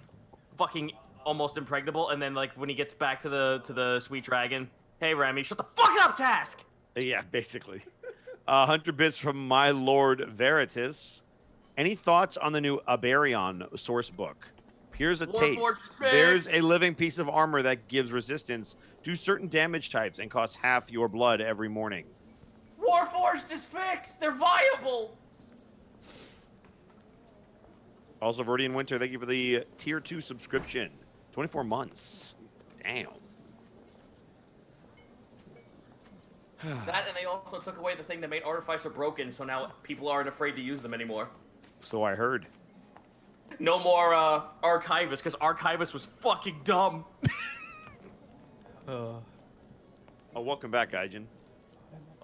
fucking almost impregnable, and then like when he gets back to the sweet dragon, hey Remy, shut the fuck up, Task. Yeah, basically. 100 bits from my Lord Veritas. Any thoughts on the new Aberion source book? Here's a taste. There's a living piece of armor that gives resistance to certain damage types and costs half your blood every morning. Warforged is fixed. They're viable. Also, Verdian Winter, thank you for the tier 2 subscription. 24 months. Damn. That and they also took away the thing that made artificer broken, so now people aren't afraid to use them anymore. So I heard. No more Archivist, because Archivist was fucking dumb. Oh, welcome back, Gaijin.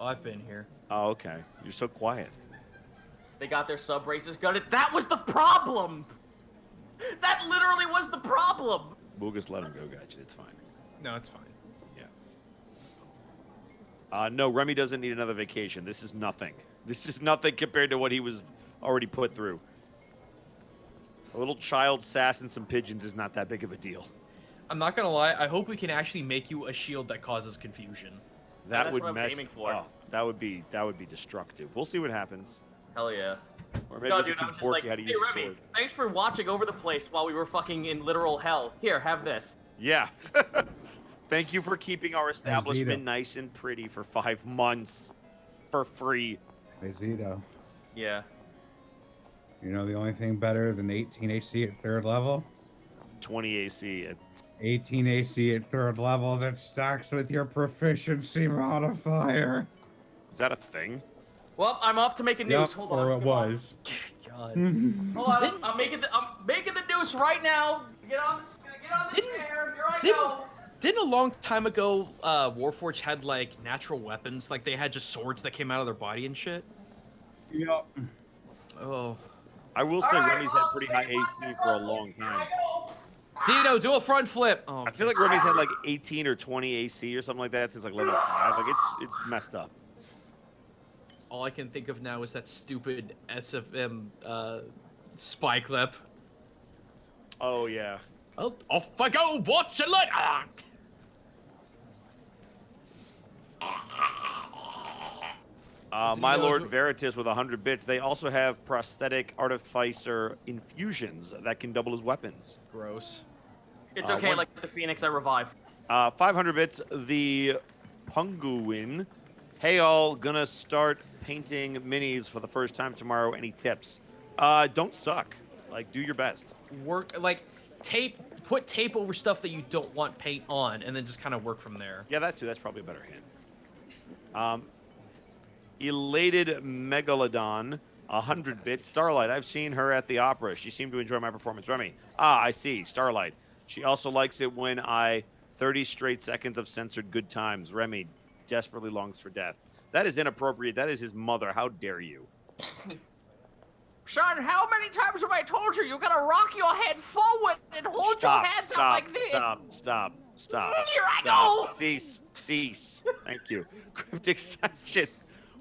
I've been here. Oh, okay. You're so quiet. They got their sub races gutted. That was the problem. That literally was the problem. We'll just let him go, Gaijin. It's fine. No, it's fine. No, Remy doesn't need another vacation. This is nothing. This is nothing compared to what he was already put through. A little child sass and some pigeons is not that big of a deal. I'm not gonna lie. I hope we can actually make you a shield that causes confusion. That that's would what I was mess. aiming for. Oh, that would be destructive. We'll see what happens. Hell yeah. Or maybe No, we dude, can I was teach just Borky like, how to hey use a Remy, sword. thanks for watching over the place while we were fucking in literal hell. Here, have this. Yeah. Thank you for keeping our establishment nice and pretty for 5 months for free. Hey Zito, Yeah. you know the only thing better than 18 AC at 3rd level? 20 AC. 18 AC at 3rd level that stacks with your proficiency modifier. Is that a thing? Well, I'm off to make a noose. Yep, Hold on. or it come on. was. God. Hold on. I'm making the noose right now. Get on the chair. Here I go. Didn't a long time ago, Warforged had like natural weapons, like they had just swords that came out of their body and shit? Yep. Oh. I will say Remy's had pretty high AC for a long time. Zito, do a front flip. Oh, I feel like Remy's had like 18 or 20 AC or something like that since like level 5. Like it's messed up. all I can think of now is that stupid SFM spy clip. Oh yeah. Well, off I go. Watch and let. My Lord Veritas with 100 bits. They also have prosthetic artificer infusions that can double as weapons. Gross. It's okay, like the Phoenix I revive. 500 bits. The Punguin. Hey all, gonna start painting minis for the first time tomorrow. Any tips? Don't suck. Like, do your best. Work like put tape over stuff that you don't want paint on, and then just kind of work from there. Yeah, that too. That's probably a better hint. Elated Megalodon, 100 bits. Starlight, I've seen her at the opera. She seemed to enjoy my performance. Remy, I see. Starlight. She also likes it when 30 straight seconds of censored good times. Remy desperately longs for death. That is inappropriate. That is his mother. How dare you? Son, how many times have I told you gotta rock your head forward and hold your hands up like this? Stop. Here I go! Cease. Thank you. Cryptic Section.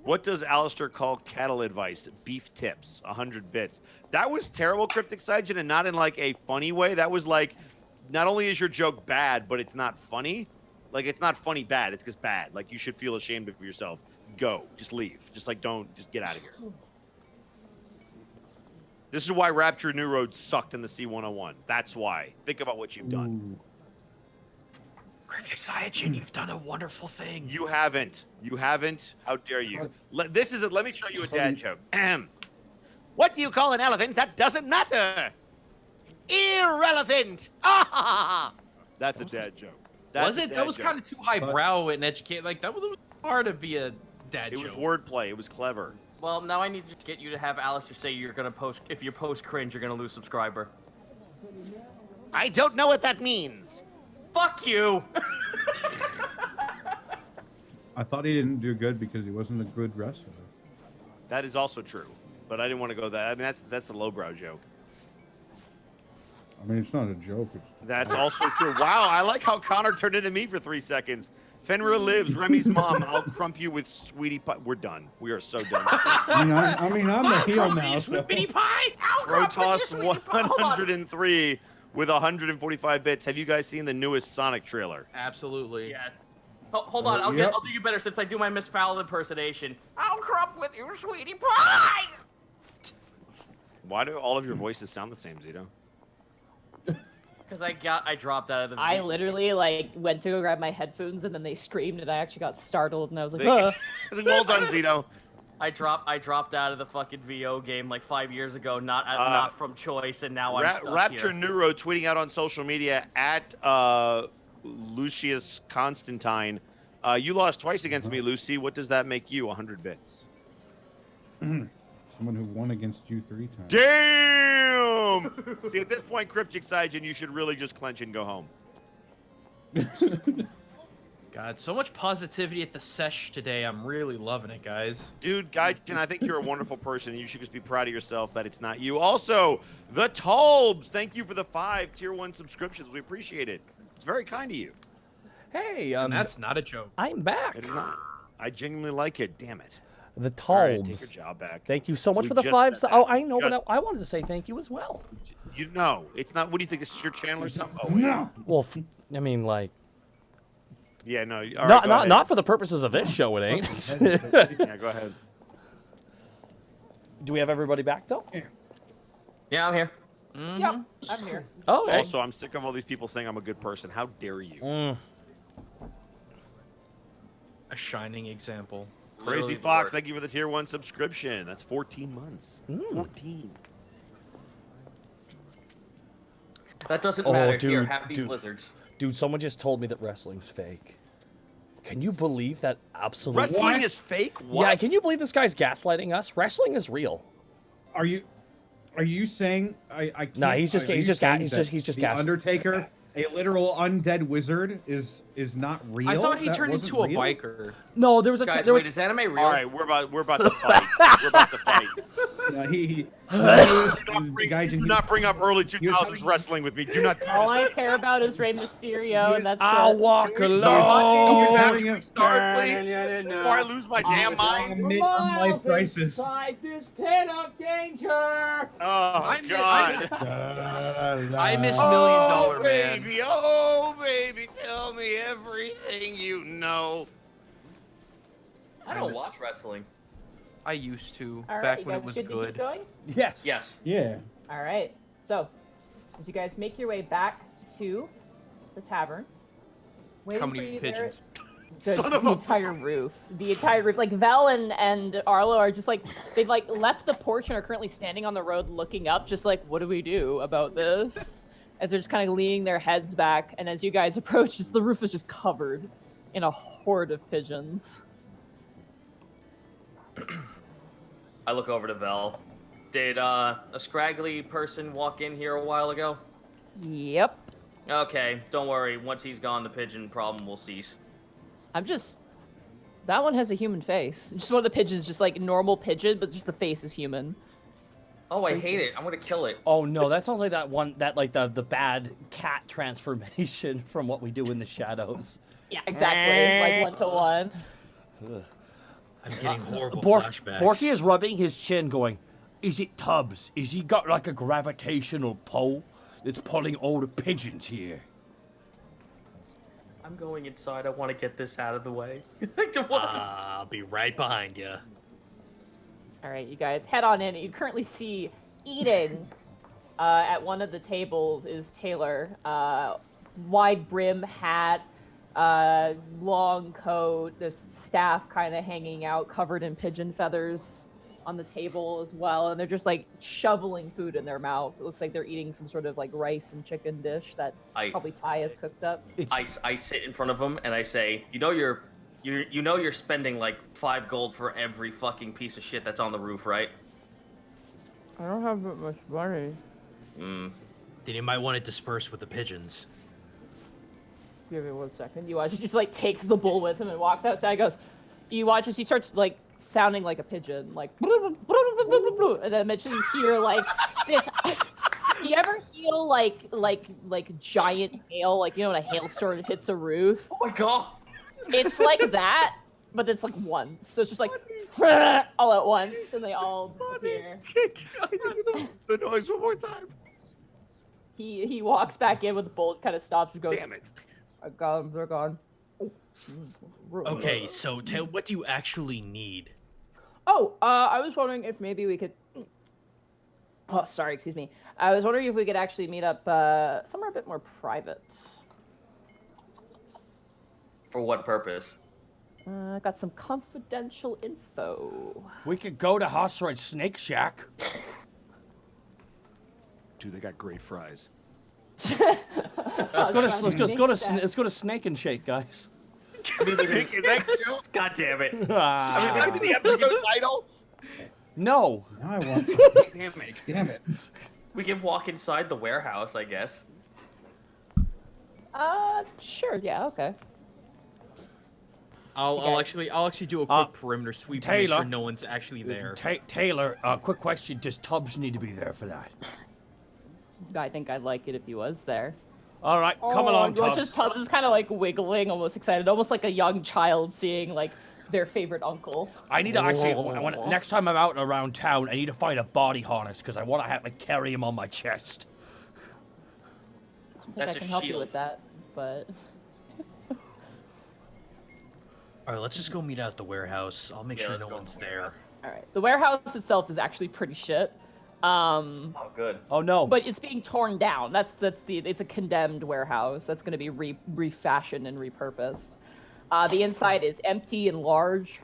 What does Alistair call cattle advice? Beef tips. 100 bits. That was terrible, Cryptic Section, and not in like a funny way. That was like, not only is your joke bad, but it's not funny. Like, it's not funny bad. It's just bad. Like, you should feel ashamed of yourself. Go. Just leave. Just get out of here. This is why Rapture New Road sucked in the C101. That's why. Think about what you've done. Cryptic Cyachin, you've done a wonderful thing. You haven't. How dare you? Let me show you a dad joke. What do you call an elephant that doesn't matter? Irrelevant. That's a dad joke. Was it? That was kind of too highbrow and educated. Like, that was hard to be a dad joke. It was wordplay. It was clever. Well, now I need to get you to have Alistair say you're gonna post. If you post cringe, you're gonna lose subscriber. I don't know what that means. Fuck you. I thought he didn't do good because he wasn't a good wrestler. That is also true, but I didn't want to go that. I mean, that's a lowbrow joke. I mean, it's not a joke. That's also true. Wow, I like how Connor turned into me for 3 seconds. Fenrir lives. Remy's mom. I'll crump you with sweetie pie. We're done. We are so done. I'm the heel now. Sweetie pie. Protoss 103 with 145 bits. Have you guys seen the newest Sonic trailer? Absolutely. Yes. Hold on. I'll do you better since I do my Miss Fowl impersonation. I'll crump with your sweetie pie. Why do all of your voices sound the same, Zito? Because I dropped out of the. I literally went to go grab my headphones and then they screamed and I actually got startled and I was like, well done, Zito. I dropped out of the fucking VO game like 5 years ago, not from choice, and now I'm stuck Rapture here. Neuro tweeting out on social media at Lucius Constantine. You lost twice against me, Lucy. What does that make you? 100 bits. Someone who won against you 3 times. Damn! See, at this point, Cryptic Saiyan, you should really just clench and go home. God, so much positivity at the sesh today. I'm really loving it, guys. Dude, Gaijin, I think you're a wonderful person. You should just be proud of yourself that it's not you. Also, the Tolbs, thank you for the 5 Tier 1 subscriptions. We appreciate it. It's very kind of you. Hey, and that's not a joke. I'm back. It is not. I genuinely like it. Damn it. The Tolbs. All right, take your job back. Thank you so much We for the just 5. said Oh, that. I know, Just- but I wanted to say thank you as well. You know, it's not. What do you think? This is your channel or something? Oh, No. Well, I mean, like, yeah, no. All right, go ahead. not for the purposes of this show, it ain't. Yeah, go ahead. Do we have everybody back though? Yeah, I'm here. Yep, I'm here. Oh, okay. Also, I'm sick of all these people saying I'm a good person. How dare you? A shining example. Crazy Literally the Fox, worst. thank you for the Tier 1 subscription. That's 14 months. 14. That doesn't Oh, matter. Here, dude, have these dude. lizards. Dude, someone just told me that wrestling's fake. Can you believe that? Absolutely. Wrestling is fake? What? Yeah, can you believe this guy's gaslighting us? Wrestling is real. Are you saying I can't? Nah, he's just are you he's just saying he's that just the gas. Undertaker a literal undead wizard is not real. I thought he That turned wasn't into a real? biker. No, there was a Guys, there was, wait, is anime real? All right, we're about to fight. We're about to fight. He Do not bring up early 2000s wrestling with me. Do not. Do All this. I care about is Rey Mysterio, and that's I'll it. walk Can we start, alone. please? Before I lose my damn mind. Mid-life crisis. this pit of danger. Oh God. I miss $1 Oh Million Man. baby, oh baby, tell me everything you know. I don't watch wrestling. I used to All right, back you when guys it was good to good. keep going? Yes. Yes. Yeah. All right. So, as you guys make your way back to the tavern, waiting How for many you pigeons? there, Son the of a- entire roof. The entire roof. Like Val and Arlo are just like they've like left the porch and are currently standing on the road looking up, just like, what do we do about this? As they're just kind of leaning their heads back, and as you guys approach, the roof is just covered in a horde of pigeons. I look over to Vel. Did a scraggly person walk in here a while ago? Yep. Okay, don't worry. Once he's gone, the pigeon problem will cease. That one has a human face. Just one of the pigeons, just like normal pigeon, but just the face is human. Oh, I hate it. I'm gonna kill it. Oh no, that sounds like that one that like the bad cat transformation from What We Do in the Shadows. Yeah, exactly. Like 1-to-1. I'm getting horrible flashbacks. Borky is rubbing his chin, going, "Is it Tubbs? Is he got like a gravitational pull that's pulling all the pigeons here?" I'm going inside. I want to get this out of the way. I'll be right behind you. All right, you guys head on in. You currently see eating at one of the tables is Taylor. Wide brim hat, long coat, this staff kind of hanging out, covered in pigeon feathers on the table as well. And they're just like shoveling food in their mouth. It looks like they're eating some sort of like rice and chicken dish that probably Ty has cooked up. I sit in front of him and I say, you know you're spending like 5 gold for every fucking piece of shit that's on the roof, right? I don't have that much money. Then you might want to disperse with the pigeons. Give me 1 second. You watch, he just like takes the bull with him and walks outside. Goes, you watch as he starts like sounding like a pigeon, like, and then eventually you hear like this. You ever feel like giant hail, like you know when a hailstorm hits a roof? Oh my god! It's like that, but it's like once. So it's just like all at once, and they all disappear. The noise one more time. He walks back in with the bolt, kind of stops and goes, Damn it. I got them, they're gone. Okay, so what do you actually need? Oh, I was wondering if maybe we could. Oh, sorry, excuse me. I was wondering if we could actually meet up somewhere a bit more private. For what purpose? Got some confidential info. We could go to Hosroid Snake Shack. Dude, they got great fries. Let's go to Snake and Shake, guys. God damn it! That could be the episode title. No. Now I want. Damn it. We can walk inside the warehouse, I guess. Sure, yeah, okay. I'll actually do a quick perimeter sweep to make Taylor. sure no one's actually there. Taylor, quick question: does Tubbs need to be there for that? I think I'd like it if he was there. All right, come along, you watch Tubbs. as Tubbs is kind of like wiggling, almost excited, almost like a young child seeing like their favorite uncle. I need to actually, next time I'm out around town, I need to find a body harness because I want to have to carry him on my chest. I think That's I a can help you shield. with that, but All right, let's just go meet out at the warehouse. I'll make Yeah, sure let's no go. one's there. all right. The warehouse itself is actually pretty shit. Oh, good. Oh no. But it's being torn down. It's a condemned warehouse that's going to be refashioned and repurposed. The inside is empty and large,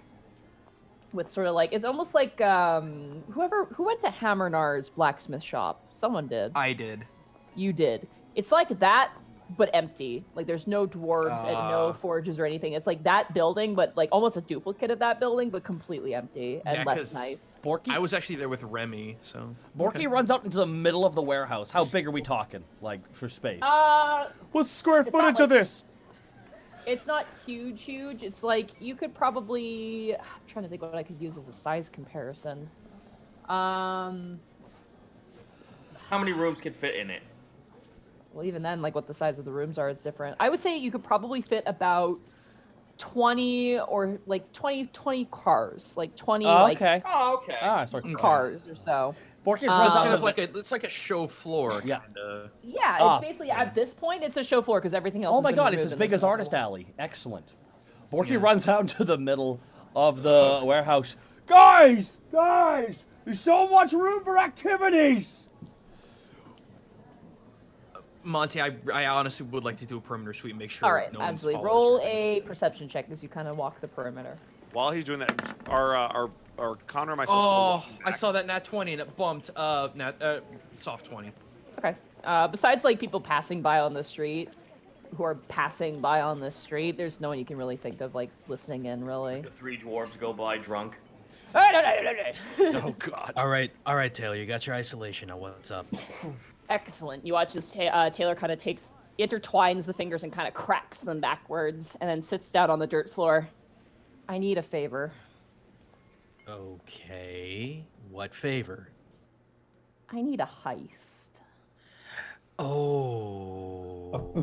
with sort of like it's almost like who went to Hammernar's blacksmith shop. Someone did. I did. You did. It's like that, but empty. Like there's no dwarves and no forges or anything. It's like that building, but like almost a duplicate of that building, but completely empty and Yeah, less 'cause nice. Borky? I was actually there with Remy, so. Borky runs out into the middle of the warehouse. How big are we talking, like, for space? What's the square it's not footage of like- this? It's not huge. It's like you could probably. I'm trying to think what I could use as a size comparison. How many rooms can fit in it? Well, even then, like what the size of the rooms are is different. I would say you could probably fit about 20 or like 20 cars, like 20 like Oh, okay. So cars or so. Borky So runs it's out kind of of like it's like a show floor. Yeah. Kinda. Yeah, it's basically at this point it's a show floor because everything else. Oh my has been god, it's removed as and big there's as no Artist wall. Alley. Excellent. Borky runs out into the middle of the warehouse. Guys! Guys! There's so much room for activities! Monty, I honestly would like to do a perimeter sweep, make sure All right, no one's absolutely. follows Roll you. a perception check as you kind of walk the perimeter. While he's doing that, are Connor and myself still Oh, walking I back? saw that nat 20 and it bumped. Soft 20. Okay. Besides like people passing by on the street, who are passing by on the street, there's no one you can really think of like listening in really. The three dwarves go by drunk. Oh God. All right, Taylor, you got your isolation. Now what's up? Excellent. You watch as Taylor kind of intertwines the fingers and kind of cracks them backwards, and then sits down on the dirt floor. I need a favor. Okay, what favor? I need a heist. Oh,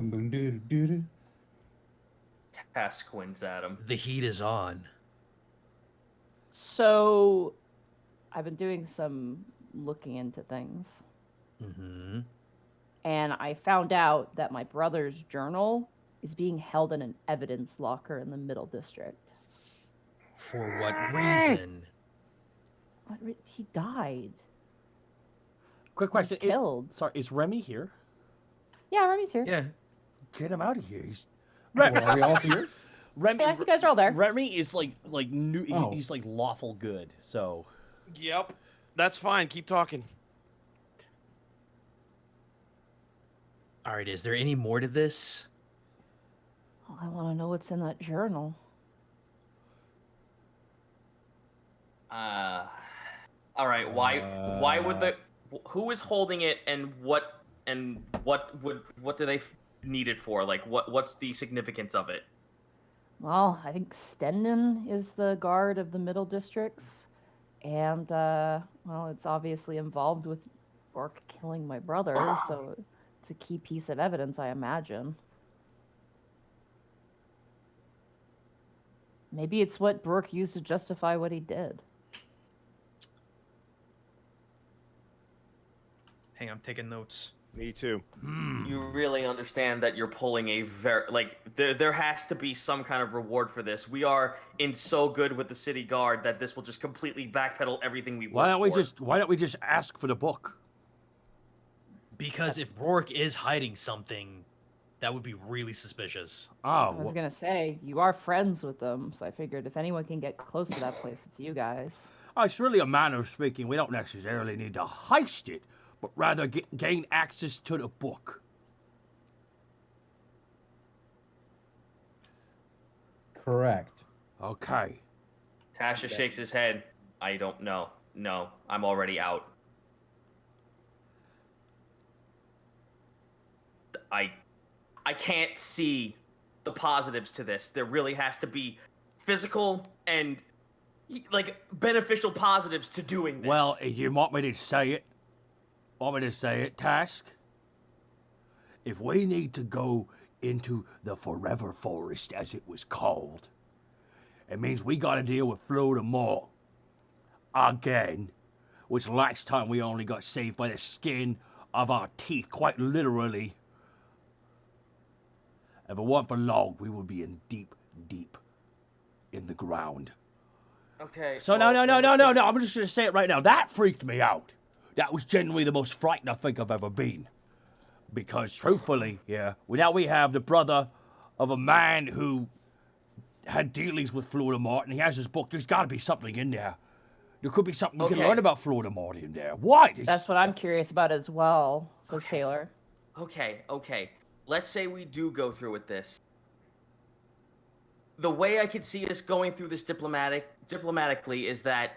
Task squints at him. the heat is on. So, I've been doing some looking into things, Mm-hmm. and I found out that my brother's journal is being held in an evidence locker in the Middle District. For what reason? He died. Quick question. He was killed. Sorry, is Remy here? Yeah, Remy's here. Yeah. Get him out of here. He's... Well, are we all here? Remy, Yeah, you guys are all there. Remy is like new. Oh. He's like lawful good. So Yep. That's fine. Keep talking. All right, is there any more to this? Well, I want to know what's in that journal. All right. Why would the? Who is holding it, and what do they need it for? Like, what's the significance of it? Well, I think Stendon is the guard of the Middle Districts, and well, it's obviously involved with Bork killing my brother, so it's a key piece of evidence, I imagine. Maybe it's what Bork used to justify what he did. Hang on, I'm taking notes. Me too. You really understand that you're pulling a there has to be some kind of reward for this. We are in so good with the city guard that this will just completely backpedal everything we Why worked don't for. why don't we just ask for the book? Because if Rourke is hiding something, that would be really suspicious. I Oh, was gonna say, you are friends with them, so I figured if anyone can get close to that place, it's you guys. it's really a manner of speaking. We don't necessarily need to heist it, but rather gain access to the book. Correct. Okay. Tasha shakes his head. I don't know. No, I'm already out. I can't see the positives to this. There really has to be physical and like beneficial positives to doing this. Well, you want me to say it? Want me to say it, Task? If we need to go into the Forever Forest, as it was called, it means we gotta deal with Florida Mall. Again. Which last time we only got saved by the skin of our teeth, quite literally. If it weren't for long, we would be in deep, deep in the ground. okay. So no, I'm just gonna say it right now. That freaked me out. That was genuinely the most frightened I think I've ever been. Because truthfully, now we have the brother of a man who had dealings with Florida Martin. He has his book. There's gotta be something in there. There could be something we can Okay. learn about Florida Martin in there. What? That's what I'm curious about as well, says Taylor. Okay. let's say we do go through with this. The way I could see us going through this diplomatically is that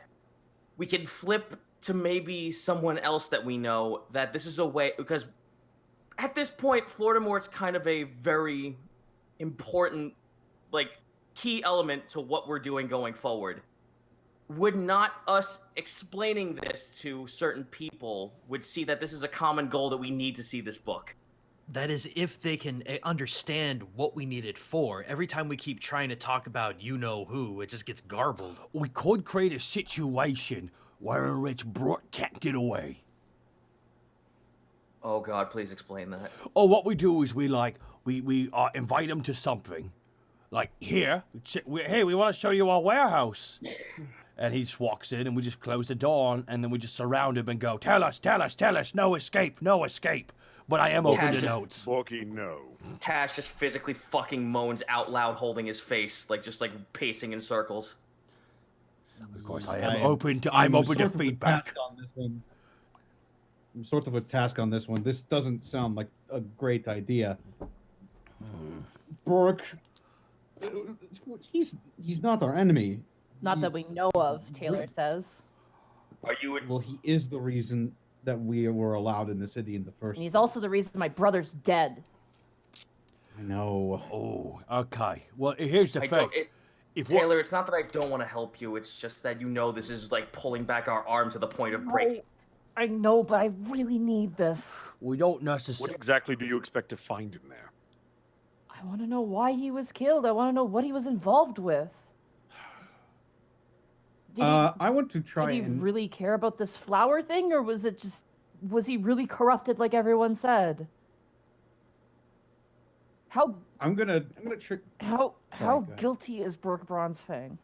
we can flip to maybe someone else that we know, that this is a way, because at this point, Floridamort's kind of a very important, like, key element to what we're doing going forward. Would not us explaining this to certain people would see that this is a common goal, that we need to see this book? That is if they can understand what we need it for. Every time we keep trying to talk about you-know-who, it just gets garbled. We could create a situation where a rich Brooke can't get away. Oh God, please explain that. Or what we do is we invite him to something. Like, here, hey, we want to show you our warehouse. And he just walks in and we just close the door and then we just surround him and go, tell us, no escape, no escape. But I am open to notes. Borky, no. Tash just physically fucking moans out loud, holding his face, just pacing in circles. Of course, I'm open to feedback. On this one. I'm sort of a task on this one. This doesn't sound like a great idea. Brooke, he's not our enemy. Not that we know of, Taylor says. Are you? Well, he is the reason that we were allowed in the city in the first. And he's also the reason my brother's dead. I know. Oh, okay. Well, here's the thing. Taylor, it's not that I don't want to help you. It's just that this is like pulling back our arm to the point of breaking. I know, but I really need this. We don't necessarily. What exactly do you expect to find in there? I want to know why he was killed. I want to know what he was involved with. I want to try. Did he really care about this flower thing, or was he really corrupted like everyone said? I'm gonna trick. How guilty is Brooke Bronzefang?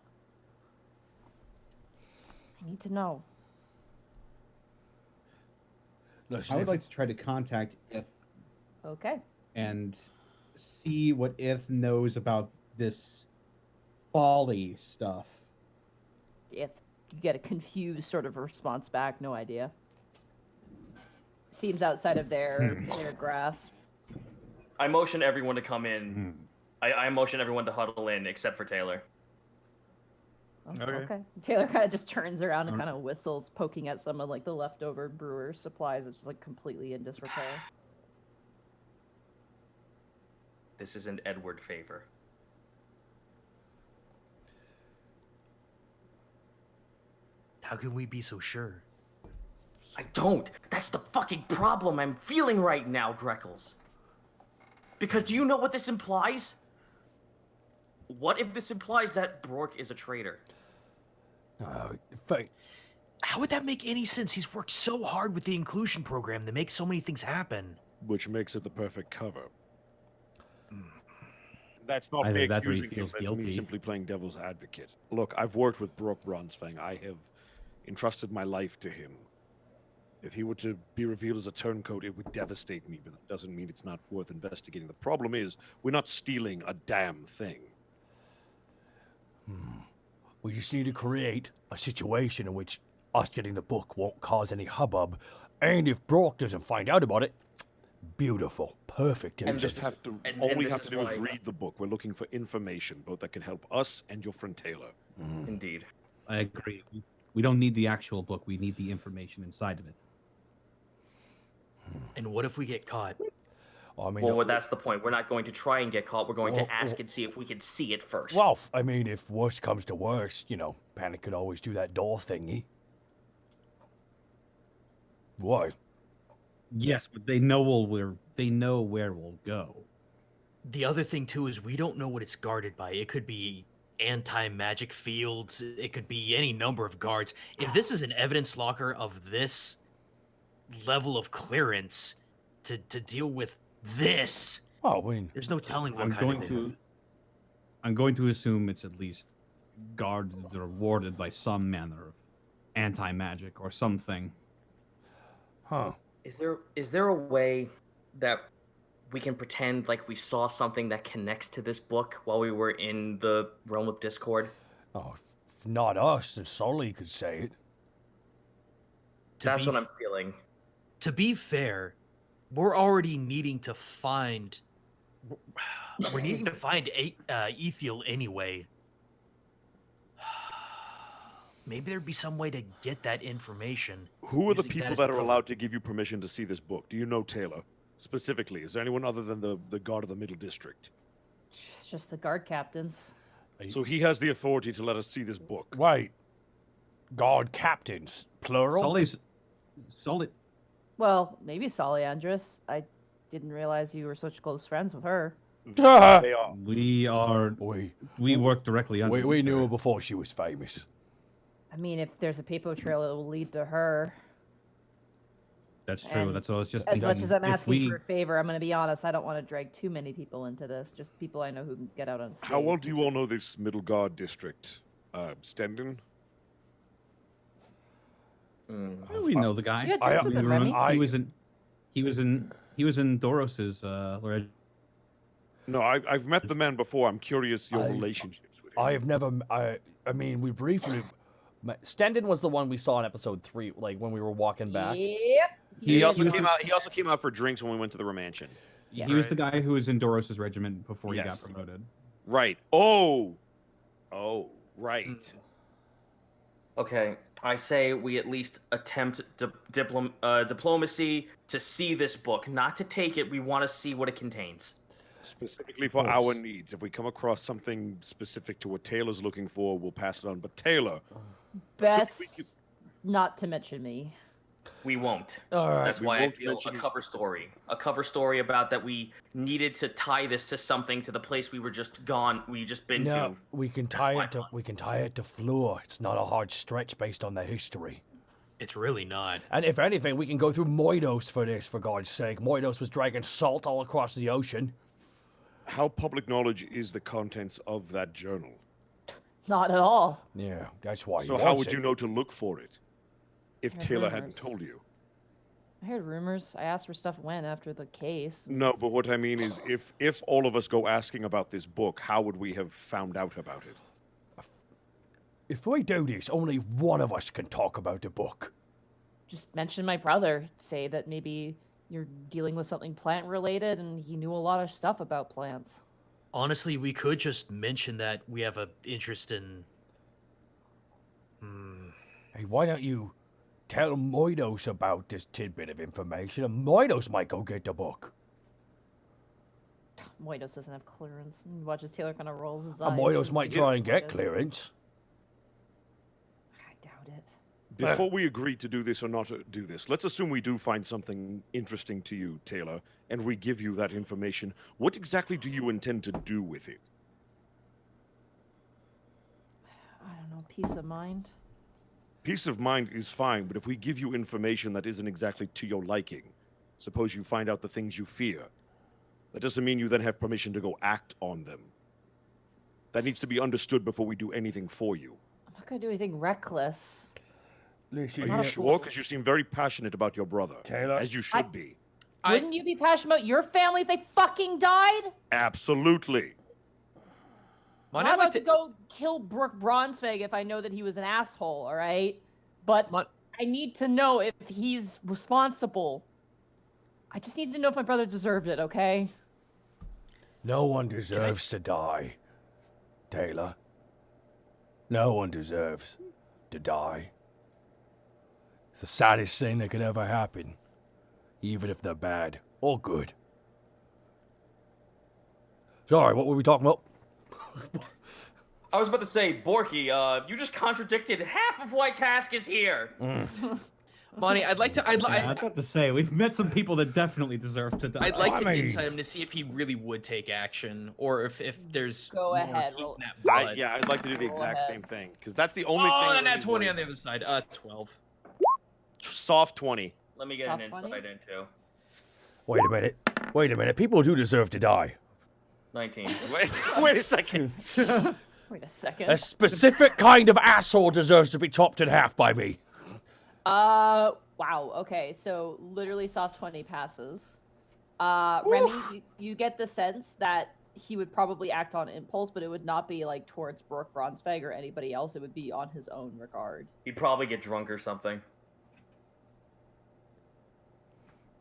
I need to know. I would like to try to contact Ith. Okay. And see what Ith knows about this folly stuff. If you get a confused sort of response back, no idea. Seems outside of their grasp. I motion everyone to come in. I motion everyone to huddle in, except for Taylor. Okay. Taylor kind of just turns around and kind of whistles, poking at some of the leftover brewer's supplies. It's just completely in disrepair. This is an Edward favor. How can we be so sure? I don't. That's the fucking problem I'm feeling right now, Greckles. Because do you know what this implies? What if this implies that Brooke is a traitor? How would that make any sense? He's worked so hard with the inclusion program to make so many things happen. Which makes it the perfect cover. That's not me accusing him. That's me simply playing devil's advocate. Look, I've worked with Brooke Bronzefang. I have entrusted my life to him. If he were to be revealed as a turncoat, it would devastate me, but that doesn't mean it's not worth investigating. The problem is, we're not stealing a damn thing. We just need to create a situation in which us getting the book won't cause any hubbub, and if Brooke doesn't find out about it, beautiful, perfect. And just have to. All we have to do is read the book. We're looking for information, both that can help us and your friend Taylor. Indeed. I agree. We don't need the actual book. We need the information inside of it. And what if we get caught? Well, that's the point. We're not going to try and get caught. We're going to ask and see if we can see it first. Well, if worst comes to worst, Panic could always do that door thingy. What? Yes, but they know where we'll go. The other thing too is we don't know what it's guarded by. It could be anti-magic fields. It could be any number of guards. If this is an evidence locker of this level of clearance to deal with this, there's no telling what I'm going to assume it's at least guarded or warded by some manner of anti-magic or something. Huh. Is there a way that we can pretend like we saw something that connects to this book while we were in the realm of Discord? Oh, if not us, then Sully could say it. That's what I'm feeling. To be fair, we're already needing to find we're needing to find Ethiel anyway. Maybe there'd be some way to get that information. Who are the using people as that are cover. allowed to give you permission to see this book? Do you know Taylor? Specifically, is there anyone other than the guard of the Middle District? It's just the guard captains. So he has the authority to let us see this book. Wait. Guard captains, plural? Solid. Well, maybe Solyandris. I didn't realize you were such close friends with her. They are. We work directly under. We knew her before she was famous. I mean, if there's a paper trail, it will lead to her. That's true. And That's all. It's just as much thinking, as I'm if asking for a favor, I'm going to be honest. I don't want to drag too many people into this. Just people I know who can get out on stage. How well do you all know this Middle Guard District? Stendon? We know the guy. Yeah, drinks with him, Remy. He was in Doros's No, I've met the man before. I'm curious your relationships with him. I have never. I mean, we briefly. Stendon was the one we saw in episode 3, like when we were walking back. Yep. He also came out. He also came out for drinks when we went to the Romantian. He was the guy who was in Doros's regiment before he got Yes. promoted. Right. Oh, right. Okay, I say we at least attempt diplomacy to see this book, not to take it. We want to see what it contains. Specifically for our needs. If we come across something specific to what Taylor's looking for, we'll pass it on. But Taylor, Best not to mention me. We won't. All right. That's We why I won't feel mention a his- cover story. A cover story about that we needed to tie this to something, to the place we were just gone. We just been No, to. we can tie it to Floor. It's not a hard stretch based on the history. It's really not. And if anything, we can go through Moidos for this, for God's sake. Moidos was dragging salt all across the ocean. how public knowledge is the contents of that journal? Not at all. Yeah, that's why. So how would you know to look for it if Heard Taylor hadn't rumors. told you? I heard rumors. I asked where stuff went after the case. No, but what I mean is, if all of us go asking about this book, how would we have found out about it? If we do this, only one of us can talk about the book. Just mention my brother. Say that maybe you're dealing with something plant related and he knew a lot of stuff about plants. Honestly, we could just mention that we have an interest in. Hey, why don't you tell Moidos about this tidbit of information, and Moidos might go get the book. Moidos doesn't have clearance. And watches Taylor kind of rolls his eyes. And Moidos as might he try and get Moidos. clearance. I doubt it. Before we agree to do this or not do this, let's assume we do find something interesting to you, Taylor, and we give you that information. What exactly do you intend to do with it? I don't know. Peace of mind. Peace of mind is fine, but if we give you information that isn't exactly to your liking, suppose you find out the things you fear, that doesn't mean you then have permission to go act on them. That needs to be understood before we do anything for you. I'm not gonna do anything reckless. Listen, Are you sure? Because you seem very passionate about your brother. Taylor? As you should be. Wouldn't you be passionate about your family if they fucking died? Absolutely. I'm not about to go kill Brooke Bronsvig if I know that he was an asshole, all right? But I need to know if he's responsible. I just need to know if my brother deserved it, okay? No one deserves to die, Taylor. No one deserves to die. It's the saddest thing that could ever happen, even if they're bad or good. Sorry, what were we talking about? I was about to say, Borky, you just contradicted half of why Task is here. Monty, I'd like to. I was about to say we've met some people that definitely deserve to die. I'd like to insight him to see if he really would take action, or if there's. Go more ahead. heat in that I, blood. yeah, I'd like to do the Go exact ahead. same thing. Because that's the only thing. Oh, that and that really 20 worries on the other side. 12. Soft 20. Let me get Top an 20? insight into. Wait a minute. Wait a minute. People do deserve to die. 19. Wait a second. Wait a second. A specific kind of asshole deserves to be chopped in half by me. Wow. Okay, so literally soft 20 passes. Remy, you get the sense that he would probably act on impulse, but it would not be like towards Brooke Bronsvig or anybody else. It would be on his own regard. He'd probably get drunk or something.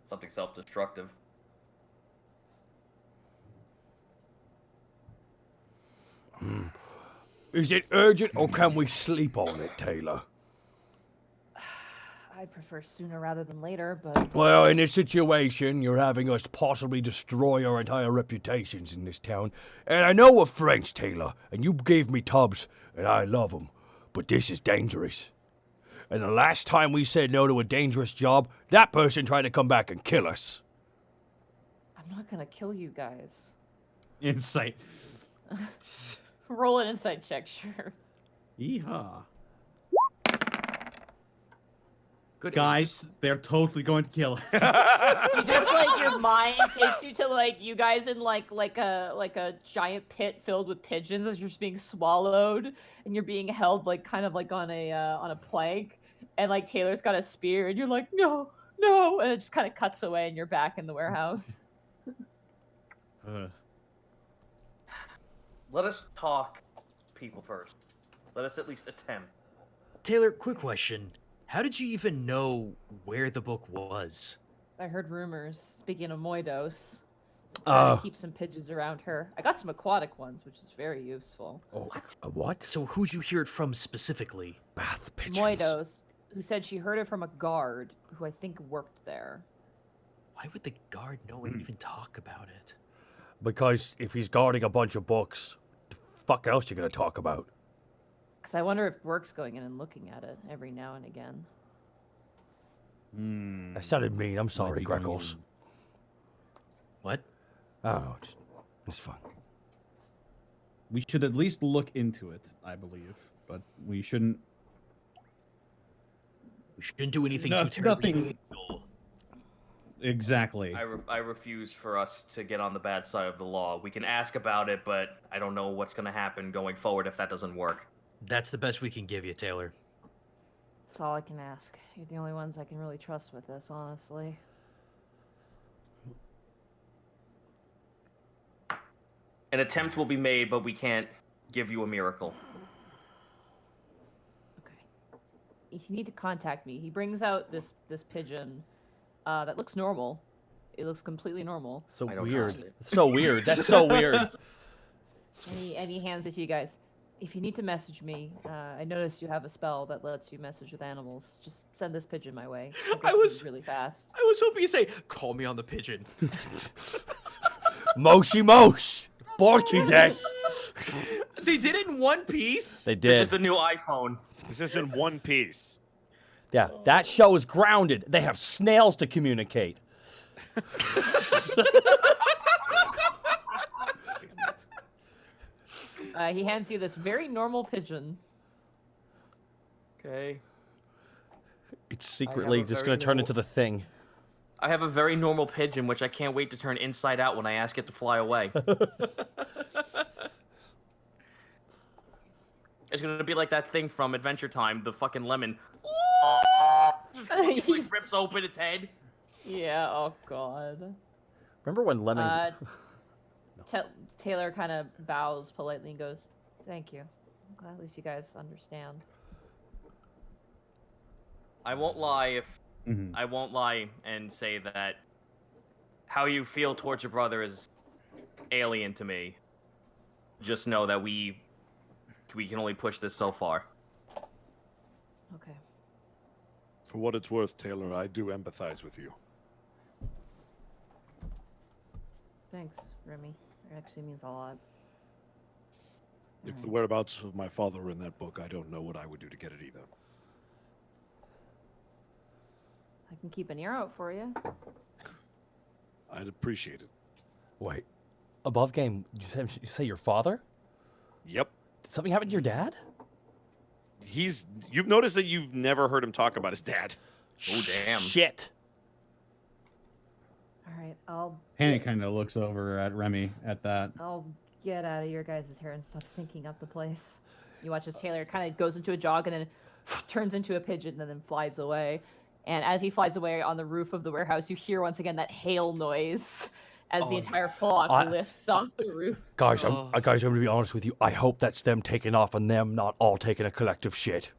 Something self-destructive. Is it urgent or can we sleep on it, Taylor? I prefer sooner rather than later, but Well, in this situation, you're having us possibly destroy our entire reputations in this town. And I know we're French, Taylor, and you gave me tubs, and I love them. But this is dangerous. And the last time we said no to a dangerous job, that person tried to come back and kill us. I'm not gonna kill you guys. Insight. Roll an insight check, sure. Yeehaw. Good Guys, they're totally going to kill us. You just like your mind takes you to like you guys in like a giant pit filled with pigeons as you're just being swallowed and you're being held like kind of like on a plank, and like Taylor's got a spear and you're like no, and it just kind of cuts away and you're back in the warehouse. Let us talk people first. Let us at least attempt. Taylor, quick question. How did you even know where the book was? I heard rumors. Speaking of Moidos, Uh. keep some pigeons around her. I got some aquatic ones, which is very useful. Oh, a what? So who'd you hear it from specifically? Bath pigeons. Moidos, who said she heard it from a guard who I think worked there. Why would the guard know and even talk about it? Because if he's guarding a bunch of books, the fuck else you gonna talk about? Because I wonder if Burke's going in and looking at it every now and again. That sounded mean. I'm sorry, be going Greckles. in. What? Oh, it's fun. We should at least look into it, I believe. But we shouldn't... We shouldn't do anything No, too terribly nothing- illegal. Exactly. I refuse for us to get on the bad side of the law. We can ask about it, but I don't know what's going to happen going forward if that doesn't work. That's the best we can give you, Taylor. That's all I can ask. You're the only ones I can really trust with this, honestly. An attempt will be made, but we can't give you a miracle. Okay. If you need to contact me, he brings out this pigeon that looks normal. It looks completely normal. So I don't weird. trust it. So weird. That's so weird. And he hands it to you guys. If you need to message me, I noticed you have a spell that lets you message with animals. Just send this pigeon my way. It I gets me was- really fast. I was hoping you'd say, "Call me on the pigeon." Moshi Mosh! Borky des! They did it in one piece. They This is did. the new iPhone. This is in one piece. Yeah, that show is grounded. They have snails to communicate. He hands you this very normal pigeon. Okay. It's secretly a just very going to turn normal- into the thing. I have a very normal pigeon, which I can't wait to turn inside out when I ask it to fly away. It's gonna be like that thing from Adventure Time, the fucking lemon. It like rips open its head. Yeah, oh god. Remember when Lemon... Taylor kind of bows politely and goes, "Thank you. I'm glad at least you guys understand." I won't lie if Mhm. I won't lie and say that how you feel towards your brother is alien to me. Just know that we can only push this so far. Okay. For what it's worth, Taylor, I do empathize with you. Thanks, Remy. It actually means a lot. If the whereabouts of my father were in that book, I don't know what I would do to get it either. I can keep an ear out for you. I'd appreciate it. Wait. Above game, you say your father? Yep. Did something happen to your dad? You've noticed that you've never heard him talk about his dad. Oh damn. Shit. All right, I'll Hanny kind of looks over at Remy at that. get out of your guys' hair and stop syncing up the place. You watch as Taylor kind of goes into a jog and then turns into a pigeon and then flies away. And as he flies away on the roof of the warehouse, you hear once again that hail noise as the entire flock lifts off the roof. Guys, I'm going to be honest with you. I hope that's them taking off and them not all taking a collective shit.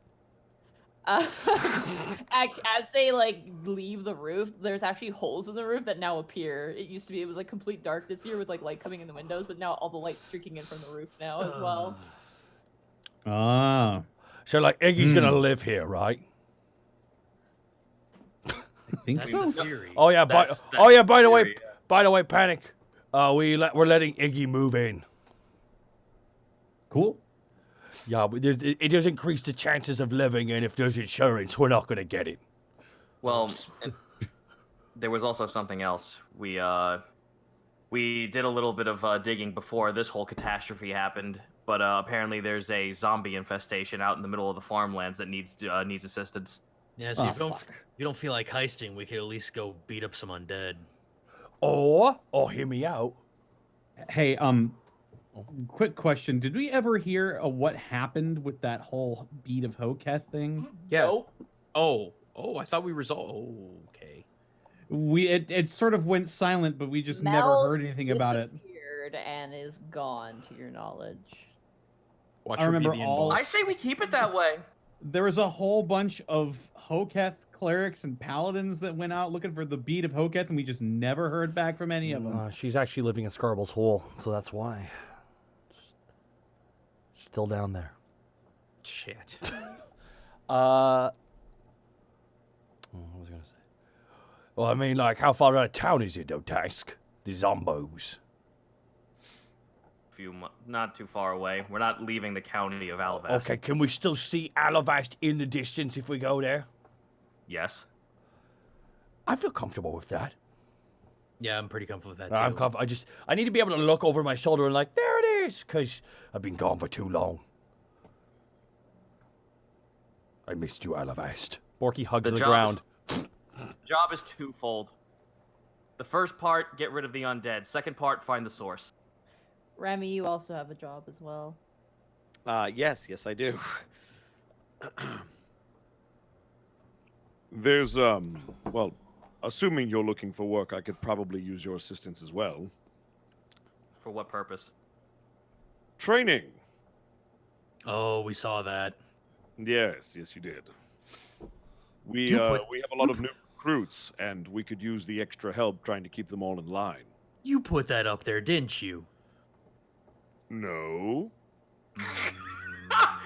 Actually, as they like leave the roof, there's actually holes in the roof that now appear. It was like complete darkness here with like light coming in the windows, but now all the light streaking in from the roof now as well. Ah, So, like, Iggy's gonna live here, right? I think That's so. the theory. Oh yeah, That's by the way, theory, yeah. Panic. We're letting Iggy move in. Cool. Yeah, but it does increase the chances of living, and if there's insurance, we're not gonna get it. Well, and there was also something else. We did a little bit of digging before this whole catastrophe happened, but apparently there's a zombie infestation out in the middle of the farmlands that needs assistance. Yeah, so Oh, if you fuck. don't feel like heisting, we could at least go beat up some undead. Or hear me out. Hey, quick question. Did we ever hear of what happened with that whole beat of Hoketh thing? Yeah. Nope. Oh, I thought we resolved. Oh, okay. It sort of went silent, but we just never Mel heard anything about it. disappeared and is gone, to your knowledge. Watch I her be remember the all- I say we keep it that way. There was a whole bunch of Hoketh clerics and paladins that went out looking for the beat of Hoketh, and we just never heard back from any of them. She's actually living in Scarble's Hole, so that's why. Still down there. Shit. What was I gonna say? Well, I mean, like, how far out of town is it, though, Task? The zombos. Not too far away. We're not leaving the county of Alavast. Okay, can we still see Alavast in the distance if we go there? Yes. I feel comfortable with that. Yeah, I'm pretty comfortable with that too. I'm comfortable. I need to be able to look over my shoulder and like, there it is, because I've been gone for too long. I missed you, Alavast. Borky hugs the job ground. Job is twofold. The first part, get rid of the undead. Second part, find the source. Remy, you also have a job as well. Yes, I do. There's well, assuming you're looking for work, I could probably use your assistance as well. For what purpose? Training. Oh, we saw that. Yes, you did. We You have put- a lot of new recruits, and we could use the extra help trying to keep them all in line. You put that up there, didn't you? No.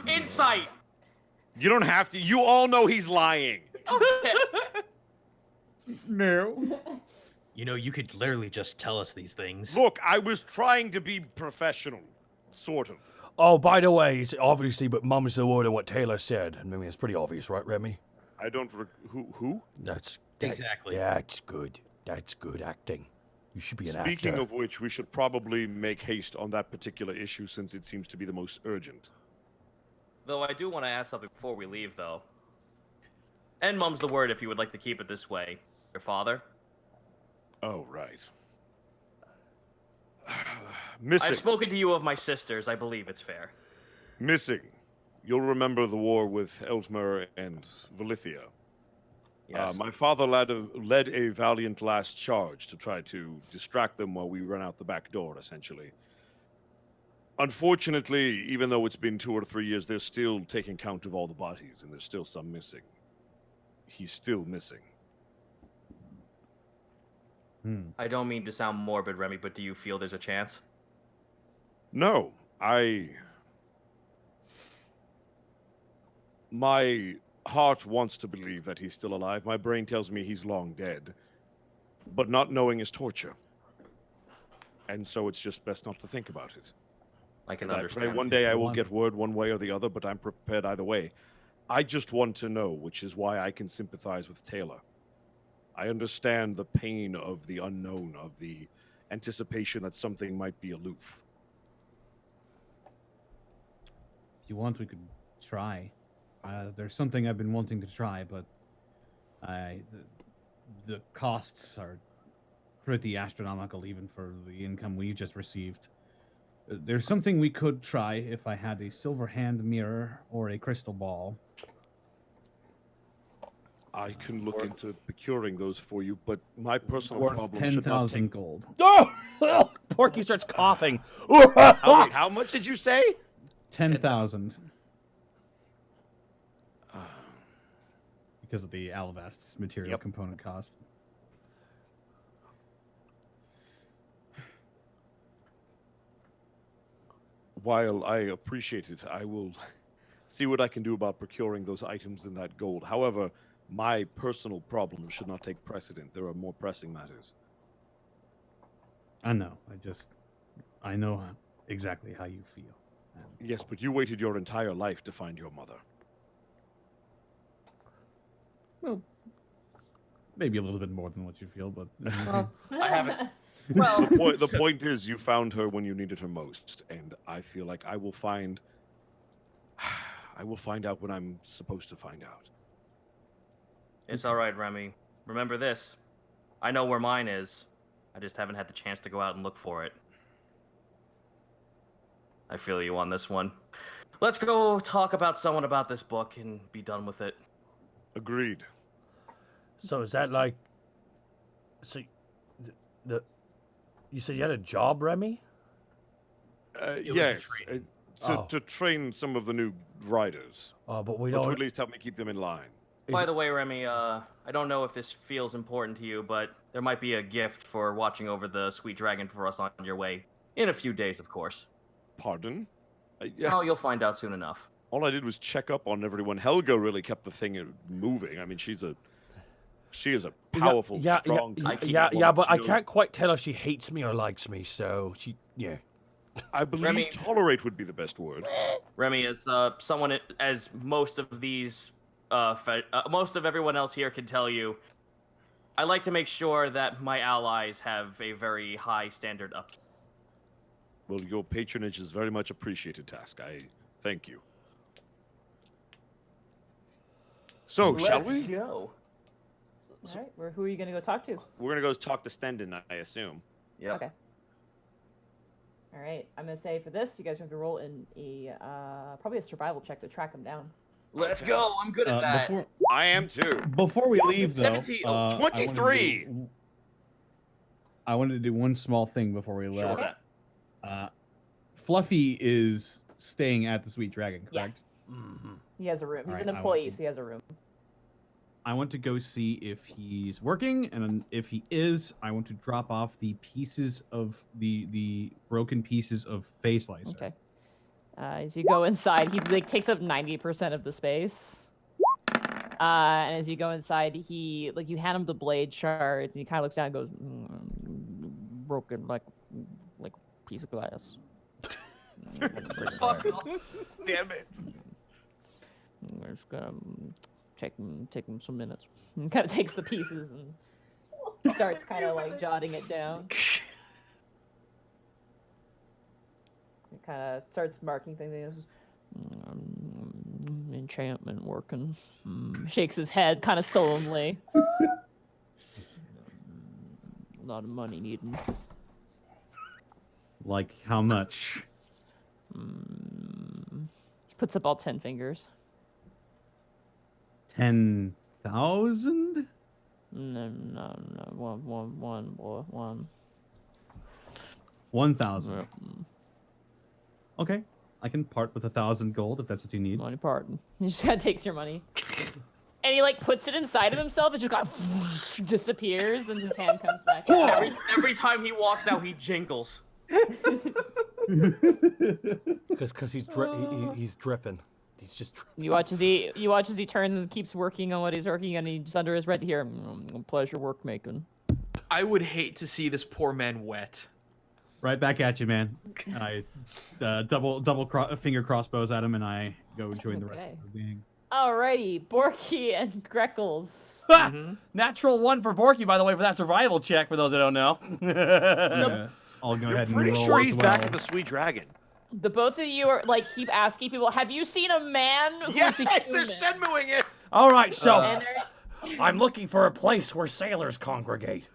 Insight! You don't have to. You all know he's lying. Okay. No. You know, you could literally just tell us these things. Look, I was trying to be professional, sort of. Oh, by the way, it's obviously, but mum's the word of what Taylor said. I mean, it's pretty obvious, right, Remy? I don't. Who? That's Exactly. Yeah, it's good. That's good acting. You should be an Speaking actor. of which, we should probably make haste on that particular issue since it seems to be the most urgent. Though I do want to ask something before we leave, though. And mum's the word if you would like to keep it this way. Your father? Oh, right. Missing. I've spoken to you of my sisters. I believe it's fair. Missing. You'll remember the war with Eltmer and Valithia. Yes. My father led a valiant last charge to try to distract them while we ran out the back door, essentially. Unfortunately, even though it's been 2 or 3 years, they're still taking count of all the bodies, and there's still some missing. He's still missing. I don't mean to sound morbid, Remy, but do you feel there's a chance? No, my heart wants to believe that he's still alive. My brain tells me he's long dead. But not knowing is torture. And so it's just best not to think about it. I can I pray understand. one day I will get word one way or the other, but I'm prepared either way. I just want to know, which is why I can sympathize with Taylor. I understand the pain of the unknown, of the anticipation that something might be aloof. If you want, we could try. There's something I've been wanting to try, but the costs are pretty astronomical, even for the income we just received. There's something we could try if I had a silver hand mirror or a crystal ball. I can look into procuring those for you, but my personal Worth problem should not 10,000 take... gold. Oh! Porky starts coughing. How much did you say? 10,000. Because of the Alavast material component cost. While I appreciate it, I will see what I can do about procuring those items and that gold. However, my personal problem should not take precedent. There are more pressing matters. I know. I know exactly how you feel. Yes, but you waited your entire life to find your mother. Well, maybe a little bit more than what you feel, but I haven't. The point is, you found her when you needed her most, and I feel like I will find out when I'm supposed to find out. It's all right, Remy. Remember this. I know where mine is. I just haven't had the chance to go out and look for it. I feel you on this one. Let's go talk about someone about this book and be done with it. Agreed. So is that like... So, you said you had a job, Remy? Yes, to train some of the new riders. But we or don't... to at least help me keep them in line. By the way, Remy, I don't know if this feels important to you, but there might be a gift for watching over the sweet dragon for us on your way. In a few days, of course. Pardon? Oh, you'll find out soon enough. All I did was check up on everyone. Helga really kept the thing moving. I mean, she is a powerful, strong. But I can't quite tell if she hates me or likes me. So yeah. I believe Remy, tolerate would be the best word. Remy, as someone as most of these, most of everyone else here can tell you, I like to make sure that my allies have a very high standard upkeep. Well, your patronage is very much appreciated, Task. I thank you. So, shall we? Go. All right, who are you gonna go talk to? We're gonna go talk to Stendon, I assume. Yeah. Okay. All right, I'm gonna say for this, you guys have to roll in a probably a survival check to track him down. Let's go. I'm good at that. I am too. Before we leave, though, 23. I wanted to do one small thing before we left. Sure. Fluffy is staying at the Sweet Dragon, correct? Yeah. He has a room. He's All an right, employee, so he has a room. I want to go see if he's working, and if he is, I want to drop off the pieces of the broken pieces of face slicer. Okay. As you go inside, he takes up 90% of the space. And as you go inside, you hand him the blade shards, and he kind of looks down and goes, broken like piece of glass. Fuck off. Damn it. We're just gonna take him some minutes. He kind of takes the pieces and starts kind of like jotting it down. He kind of starts marking things. Enchantment working. Shakes his head kind of solemnly. A lot of money needed. Like how much? He puts up all 10 fingers. 10,000? No. One. 1,000. Okay, I can part with 1,000 gold if that's what you need. Money pardon. He just kind of takes your money. And he like puts it inside of himself. It just kind of disappears, and his hand comes back. Every time he walks out, he jingles. Because he's dripping. He's just dripping. You watch as he turns and keeps working on what he's working on. He's under his breath here. Pleasure work making. I would hate to see this poor man wet. Right back at you, man. I double finger crossbows at him, and I go join the rest of the gang. Alrighty, Borky and Greckles. Natural 1 for Borky, by the way, for that survival check. For those that don't know. Yeah, I'll go ahead and roll. Pretty sure he's as back well. at the Sweet Dragon. The both of you are like keep asking people, have you seen a man who's Yes, a they're human? Shenmuing it. All right, so And I'm looking for a place where sailors congregate.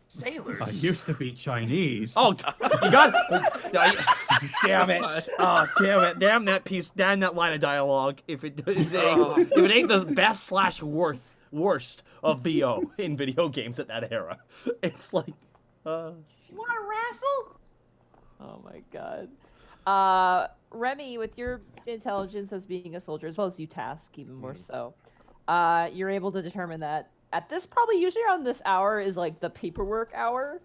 Sailors? I used to be Chinese. Oh, you got damn it. Oh, damn it. Damn that piece. Damn that line of dialogue. If it ain't the best / worst of VO in video games at that era. It's like, You want to wrestle? Oh my god. Remy, with your intelligence as being a soldier, as well as you Task, even more so, you're able to determine that at this, probably usually around this hour is like the paperwork hour,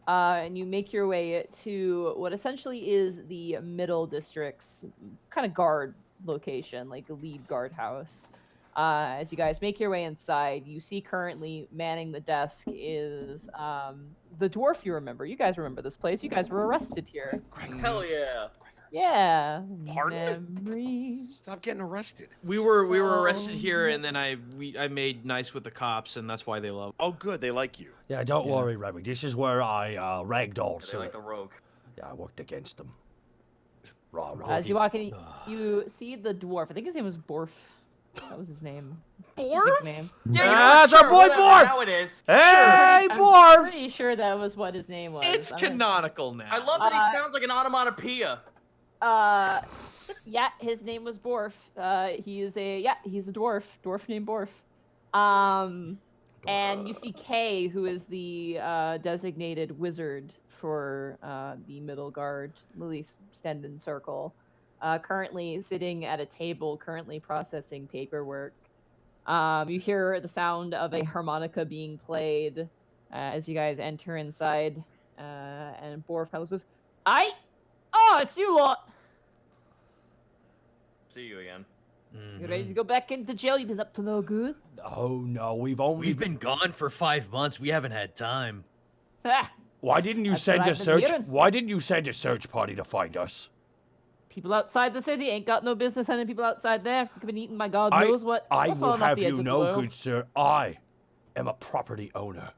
and you make your way to what essentially is the middle district's kind of guard location, like a lead guardhouse. As you guys make your way inside, you see currently manning the desk is the dwarf you remember. You guys remember this place. You guys were arrested here. Hell yeah. Yeah. Pardon? Memories. Stop getting arrested. We were arrested So- here, and then I made nice with the cops, and that's why they love. Oh, good. They like you. Yeah, don't worry, Remy. This is where I ragdolled. They So like the rogue. yeah, I worked against them. Rah, rah. As you walk in, you see the dwarf. I think his name was Borf. That was his name. Borf? Nickname. Yeah, you know, That's our sure, boy whatever, Borf! Now it is. Hey, I'm Borf! pretty sure that was what his name was. It's I'm gonna- canonical now. I love that he sounds like an onomatopoeia. Yeah, his name was Borf. He's a dwarf named Borf. And you see Kay, who is the designated wizard for the middle guard, Lily Stenden Circle, currently sitting at a table, currently processing paperwork. You hear the sound of a harmonica being played as you guys enter inside, and Borf kind of says, "Oh, it's you lot. See you again. You ready to go back into jail? You've been up to no good." Oh no, we've been gone for 5 months. We haven't had time. Ah, Why didn't you That's send what a I've been search? hearing. Why didn't you send a search party to find us? people outside the city ain't got no business sending people outside there. You've been eating my God I knows what. I They're will falling off have the edge you of the know, world. good sir, I am a property owner.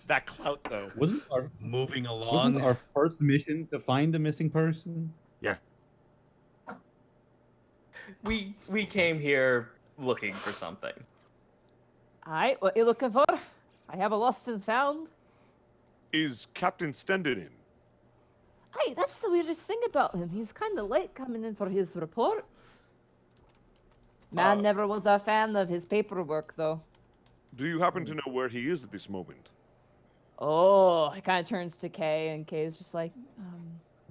That clout, though. Wasn't our Moving along. wasn't our first mission to find a missing person? Yeah. We came here looking for something. Alright, what you looking for? I have a lost and found. Is Captain Stenden in? Hey, that's the weirdest thing about him. He's kind of late coming in for his reports. Man never was a fan of his paperwork, though. Do you happen to know where he is at this moment? Oh, he kind of turns to Kay, and Kay is just like,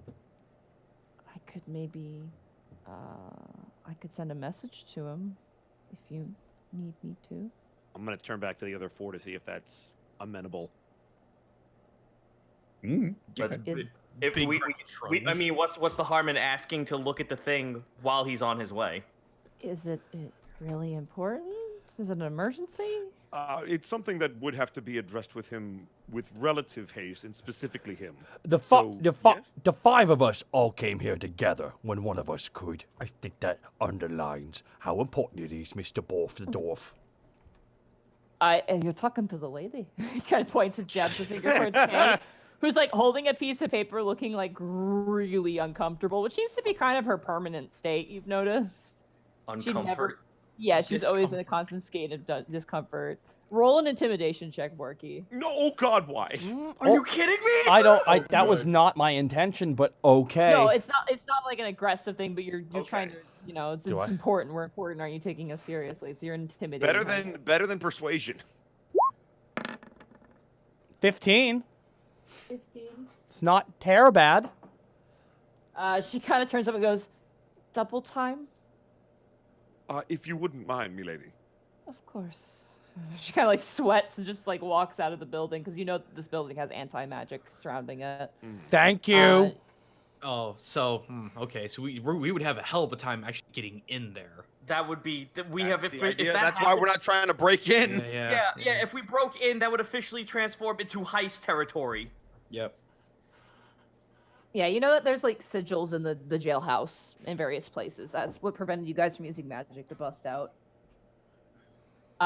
I could maybe, I could send a message to him if you need me to. I'm gonna turn back to the other four to see if that's amenable. But Is- if Big we, crack I mean, what's the harm in asking to look at the thing while he's on his way? Is it really important? Is it an emergency? It's something that would have to be addressed with him with relative haste, and specifically him. The five of us all came here together when one of us could. I think that underlines how important it is, Mr. Borf the Dwarf. And you're talking to the lady. He kind of points and jabs the finger towards Kay, who's like holding a piece of paper, looking like really uncomfortable, which seems to be kind of her permanent state. You've noticed. She never- Uncomfort. Yeah, she's always in a constant state of discomfort. Roll an intimidation check, Borky. No, oh God, why? Are you kidding me? I don't. That was not my intention, but okay. No, it's not. It's not like an aggressive thing, but you're trying to. You know, it's Do I? important. We're important. Are you taking us seriously? So you're intimidating. Better than persuasion. 15. 15. It's not terrible bad. She kind of turns up and goes, "Double time." If you wouldn't mind, milady. Of course. She kind of like sweats and just like walks out of the building because you know this building has anti-magic surrounding it. Thank you. Oh, so okay, so we would have a hell of a time actually getting in there. That would be. We have. If, The if idea. that That's why we're not trying to break in. Yeah. If we broke in, that would officially transform into heist territory. Yep. Yeah, you know that there's like sigils in the jailhouse in various places. That's what prevented you guys from using magic to bust out.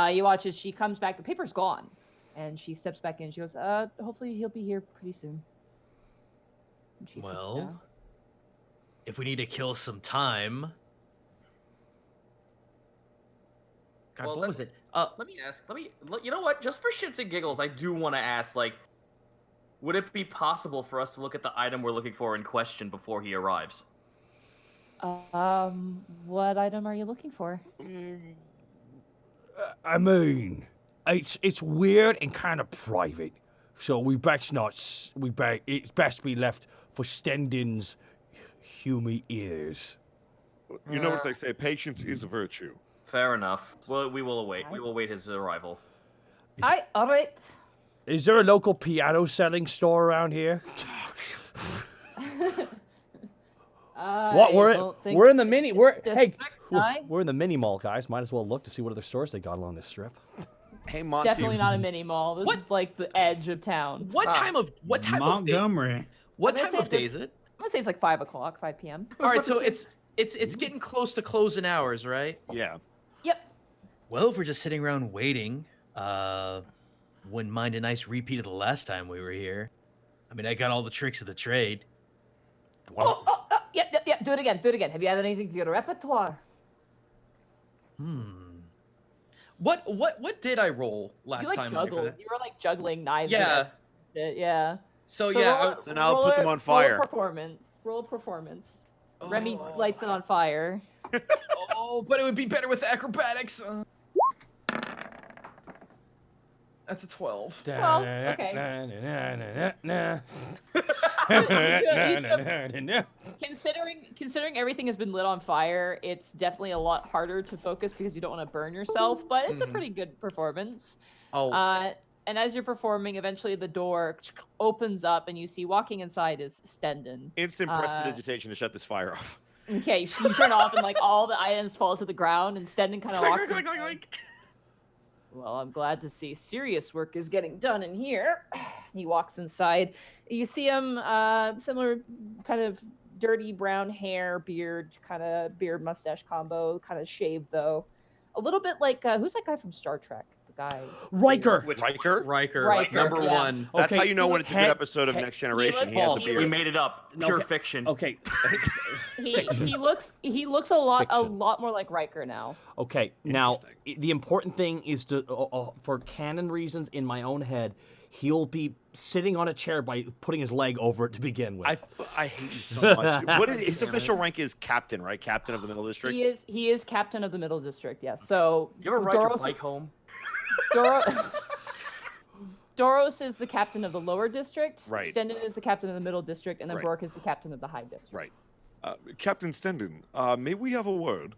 You watch as she comes back. The paper's gone, and she steps back in. She goes, hopefully he'll be here pretty soon." And she sits Well, down. if we need to kill some time. God, Well, what was it? Let me ask. You know what? Just for shits and giggles, I do want to ask. Like, would it be possible for us to look at the item we're looking for in question before he arrives? What item are you looking for? I mean, it's weird and kind of private, so we best not. It's best be left for Stenden's humy ears. You know what they say? Patience is a virtue. Fair enough. Well, we will await. We will await his arrival. All right. Is there a local piano selling store around here? What we're in the mini we're in the mini mall, guys. Might as well look to see what other stores they got along this strip. Hey, Monty. Definitely not a mini mall. This is like the edge of town. What time of day? Montgomery. What time of day is it? I'm gonna say it's like 5 o'clock, 5 p.m. All right, so it's getting close to closing hours, right? Yeah. Yep. Well, if we're just sitting around waiting, wouldn't mind a nice repeat of the last time we were here. I mean, I got all the tricks of the trade. Yeah. Do it again. Have you had anything to your repertoire? What did I roll last time? You were like juggling knives. Yeah. Yeah. So now I'll put them on fire. Roll a performance. Remy lights it on fire. Oh, but it would be better with acrobatics. That's a 12. Well, okay. Considering everything has been lit on fire, it's definitely a lot harder to focus because you don't want to burn yourself, but it's a pretty good performance. And as you're performing, eventually the door opens up and you see walking inside is Stendon. Instant prestidigitation to shut this fire off. Okay, you turn off and like all the items fall to the ground and Stendon kind of walks in. Well, I'm glad to see serious work is getting done in here. He walks inside. You see him, similar kind of dirty brown hair, beard mustache combo, kind of shaved though. A little bit like, who's that guy from Star Trek? The guy. Riker. Number yeah. one. That's how you know when it's a good episode of Next Generation. He has a beard. We made it up. Pure fiction. Okay. he looks a lot more like Riker now. Okay, now the important thing is to, for canon reasons, in my own head, he'll be sitting on a chair by putting his leg over it to begin with. I hate you so much. His official rank is captain, right? Captain of the Middle District. He is captain of the Middle District. Yes. So You ever ride your bike home? Doros is the captain of the Lower District. Right. Stendon is the captain of the Middle District, and then Right. Bork is the captain of the High District. Right. Captain Stendon, may we have a word?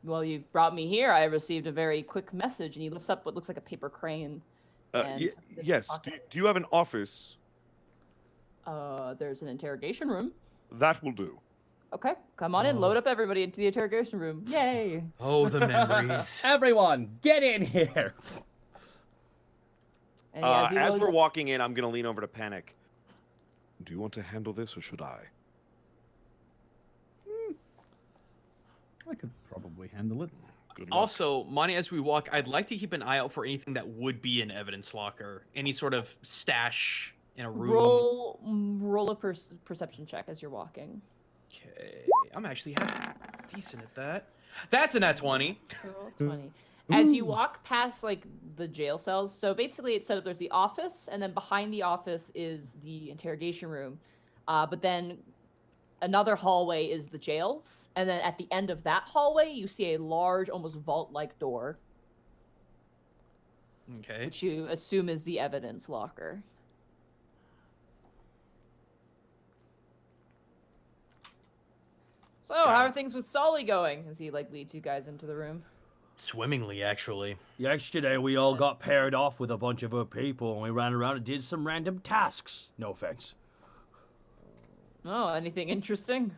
Well, you've brought me here. I received a very quick message, and he lifts up what looks like a paper crane. And tucks it in his Yes. pocket. Do you have an office? There's an interrogation room. That will do. Okay, come on in. Load up everybody into the interrogation room. Yay! Oh, the memories. Everyone, get in here. And as he As loads- we're walking in, I'm going to lean over to Panic. Do you want to handle this, or should I? I could probably handle it. Good luck. Also, Monty, as we walk, I'd like to keep an eye out for anything that would be an evidence locker. Any sort of stash in a room. roll a perception check as you're walking. Okay. I'm actually half decent at that. That's an at 20. Roll 20. As you walk past like the jail cells, so basically it's set up. There's the office, and then behind the office is the interrogation room. But then another hallway is the jails, and then at the end of that hallway, you see a large, almost vault-like door, Okay. which you assume is the evidence locker. So, how are things with Solly going? As he like leads you guys into the room. Swimmingly, actually. Yesterday, we all got paired off with a bunch of our people, and we ran around and did some random tasks. No offense. Oh, anything interesting?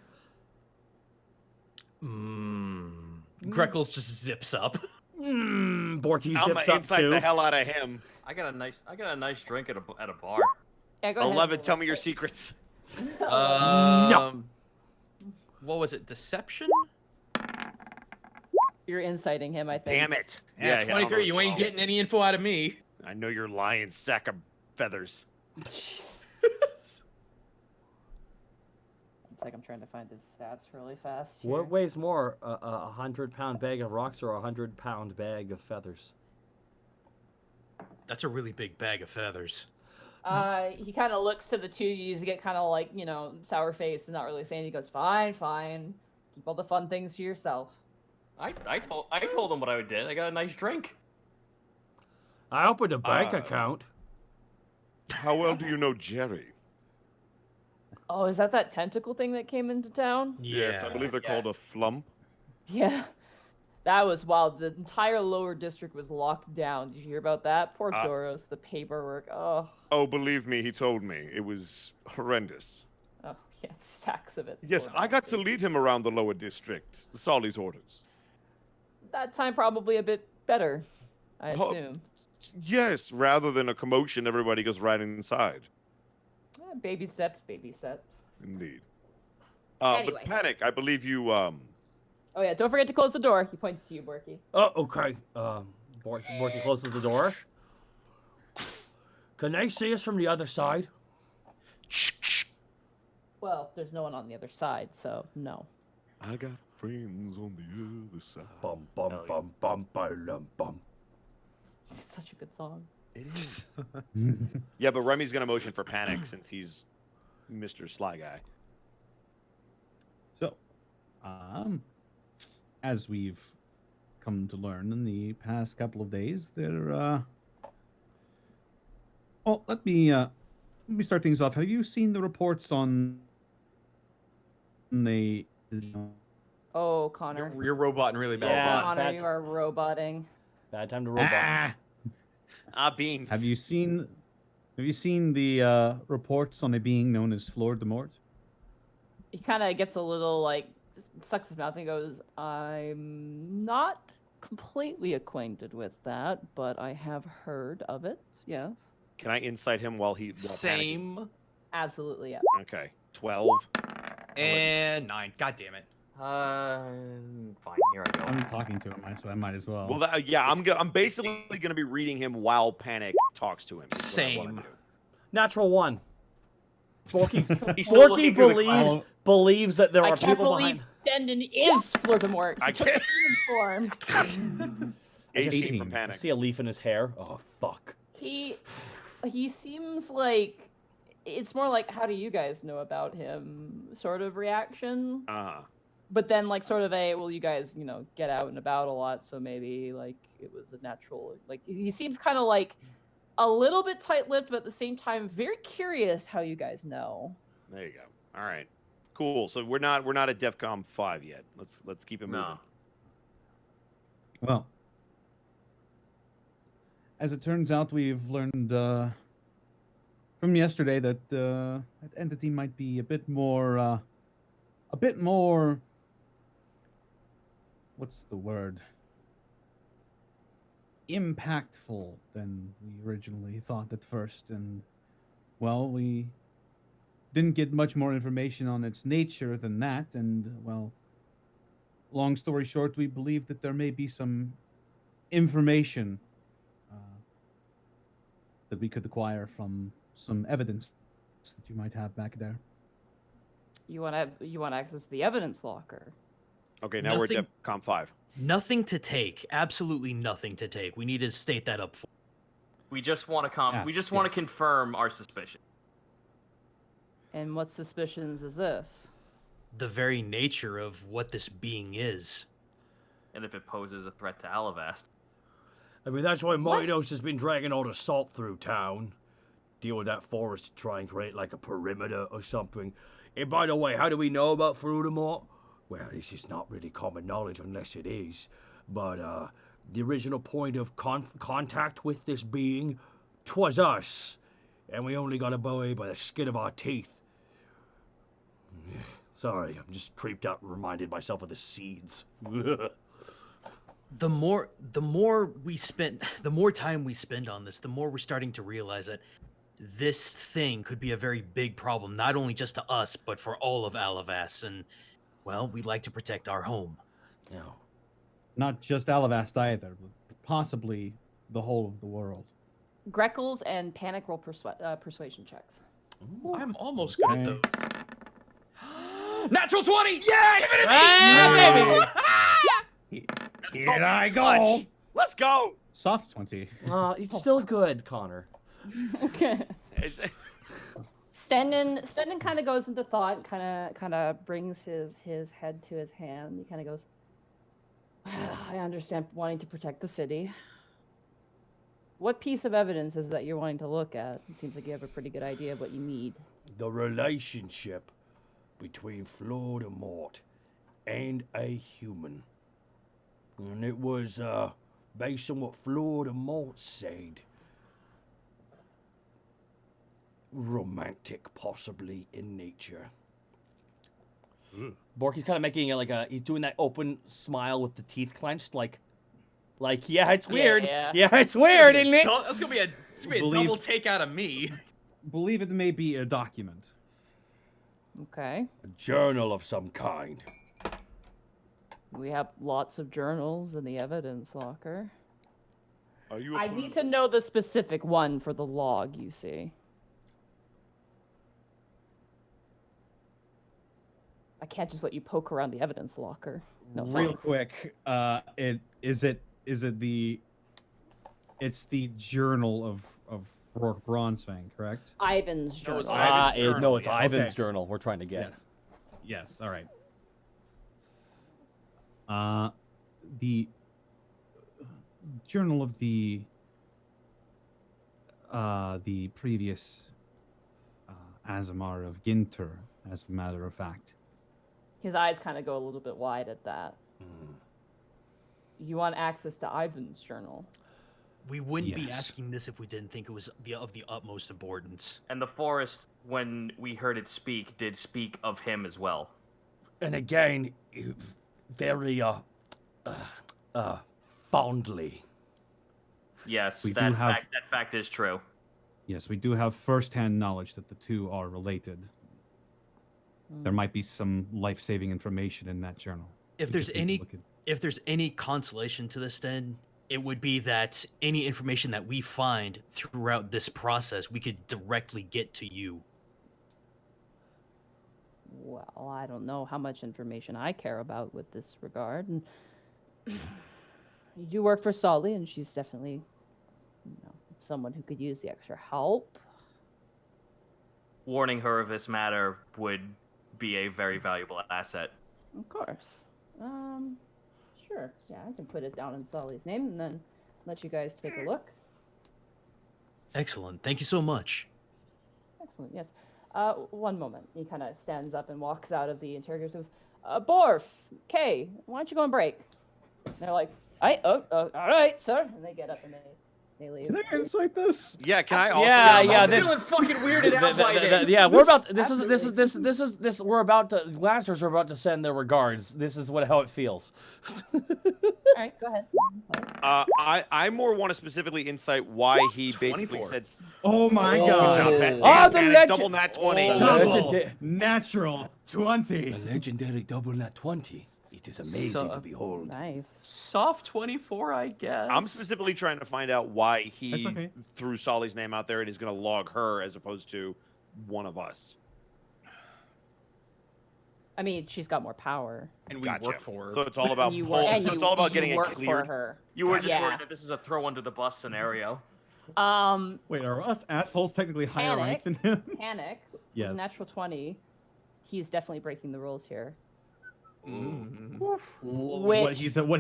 Greckles just zips up. Borky I'm zips gonna up insight too. the hell out of him. I got a nice drink at a bar. Yeah, go ahead. 11, tell me your secrets. No. What was it? Deception? You're inciting him, I think. Damn it. Yeah, I don't 23. know. You ain't getting any info out of me. I know you're lying sack of feathers. It's like I'm trying to find his stats really fast. Here. What weighs more, a 100-pound bag of rocks or a 100-pound bag of feathers? That's a really big bag of feathers. He kind of looks to the two of you to get kind of like, sour face and not really saying. He goes, fine. Keep all the fun things to yourself. I told them what I did. I got a nice drink. I opened a bank account. How well do you know Jerry? Oh, is that tentacle thing that came into town? Yes, I believe they're called a flump. Yeah. That was wild. The entire lower district was locked down. Did you hear about that? Poor Doros, the paperwork. Oh. Oh, believe me, he told me. It was horrendous. Oh, Yeah, stacks of it. Yes, going I on. got to lead him around the lower district. Solly's orders. That time probably a bit better, I Oh. assume. Yes, rather than a commotion, everybody goes right inside. Baby steps, baby steps. Indeed. Anyway. But Panic, I believe you. Oh yeah, don't forget to close the door. He points to you, Borky. Oh, okay. Borky closes the door. Can they see us from the other side? Well, there's no one on the other side, so no. I got friends on the other side. Bum bum bum bum bum bum. It's such a good song. It is. Yeah, but Remy's gonna motion for Panic since he's Mr. Sly Guy. So, as we've come to learn in the past couple of days, there. Well, let me start things off. Have you seen the reports on the? Oh, Connor. You're roboting really bad. Yeah. Connor, bad- you are roboting. Bad time to robot. Beans. Have you seen the reports on a being known as Fleur de Mort? He kind of gets a little like sucks his mouth and goes, "I'm not completely acquainted with that, but I have heard of it. Yes, Can I incite him while Panic is... Same. absolutely, yeah." Okay. 12. And 9. God damn it. Fine. Here I go. I'm talking to him, so I might as well. Well, yeah, I'm basically gonna be reading him while Panic talks to him. is what I wanna Same. do. Natural 1. Borky, He's still Borky looking through the believes that there I are can't people believe behind. Stendon is Fleur-de-Mort. I He took can't- human form. 18 from I Panic. see a leaf in his hair. Oh fuck. He seems like it's more like, how do you guys know about him sort of reaction. Uh-huh. But then like sort of a, well, you guys, get out and about a lot, so maybe like it was a natural, like he seems kind of like a little bit tight-lipped, but at the same time very curious how you guys know. There you go. All right. Cool. So we're not at DEFCON 5 yet. Let's keep it moving. No. Well, as it turns out, we've learned from yesterday that that entity might be a bit more. What's the word? Impactful than we originally thought at first, and well, we didn't get much more information on its nature than that, and well, long story short, we believe that there may be some information that we could acquire from some evidence that you might have back there. You want access to the evidence locker. Okay, now we're at Nothing- DEFCON 5. Nothing to take. Absolutely nothing to take. We need to state that up. We just want to We just want to Yes. confirm our suspicion. And what suspicions is this? The very nature of what this being is. And if it poses a threat to Alavast. I mean, that's why Minos has been dragging all the salt through town. Deal with that forest to try and create like a perimeter or something. And by the way, how do we know about Frudemort? Well, this is not really common knowledge unless it is. But the original point of contact with this being, 'twas us. And we only got away by the skin of our teeth. Sorry, I'm just creeped out and reminded myself of the seeds. The more time we spend on this, the more we're starting to realize that this thing could be a very big problem, not only just to us, but for all of Alavas. And well, we'd like to protect our home. No. Not just Alavast either, but possibly the whole of the world. Greckles and Panic roll persuasion checks. I'm almost good at Okay. those. Natural 20! Yeah! Give it to me! Hey, baby! Here I go! Let's go. Soft 20. It's still good, Connor. Okay. Stendon kind of goes into thought, kind of brings his head to his hand. He kind of goes, I understand wanting to protect the city. What piece of evidence is that you're wanting to look at? It seems like you have a pretty good idea of what you need. The relationship between Fleur de Mort and a human. And it was, based on what Fleur de Mort said, romantic possibly in nature. Borky's kind of making it like he's doing that open smile with the teeth clenched, like yeah, it's weird. yeah. Yeah, it's weird, isn't it? That's gonna be a double take out of me. Believe it may be a document. Okay. A journal of some kind. We have lots of journals in the evidence locker. Are you? I need to know the specific one for the log, you see. I can't just let you poke around the evidence locker. No Real thanks. quick, it's the journal of Rourke Bronzefang, correct? Ivan's No, it's journal. Ivan's journal, No, it's yeah. Ivan's Okay. journal we're trying to get. Yes. All right. The journal of the previous Azamar of Ginter, as a matter of fact. His eyes kind of go a little bit wide at that. You want access to Ivan's journal? We wouldn't be Yes. asking this if we didn't think it was of the utmost importance. And the forest, when we heard it speak, did speak of him as well. And again, very fondly. Yes, We do that have- fact is true. Yes, we do have first-hand knowledge that the two are related. There might be some life-saving information in that journal. If We there's just need to any look at- if there's any consolation to this, then it would be that any information that we find throughout this process, we could directly get to you. Well, I don't know how much information I care about with this regard. And you do work for Solly, and she's definitely, someone who could use the extra help. Warning her of this matter would be a very valuable asset. Of course. Sure. Yeah, I can put it down in Solly's name and then let you guys take a look. Excellent. Thank you so much. Excellent. Yes. One moment. He kind of stands up and walks out of the interrogator. Goes, Borf, Kay, why don't you go and break? And they're like, all right, sir. And they get up and they leave. Can I insight this? Yeah, can I also? I'm feeling fucking weirded out by this. Yeah, we're about. This is. We're about to. Glassers are about to send their regards. This is how it feels. All right, go ahead. I more want to specifically insight why he basically 24. said. Oh my Good god! job, Pat. Oh, Damn, the man, legend- double nat 20. Double natural 20. A legendary double nat 20. It is amazing to behold. Nice. Soft 24, I guess. I'm specifically trying to find out why he That's okay. threw Solly's name out there and is going to log her as opposed to one of us. I mean, she's got more power. And we Gotcha. work for her. So it's all about You pull- work, and so you, it's all about you getting work it for cleared. her. You were just Yeah. worried that this is a throw under the bus scenario. Wait, are us assholes technically higher rank than him? Panic. With Yes. Natural 20. He's definitely breaking the rules here. What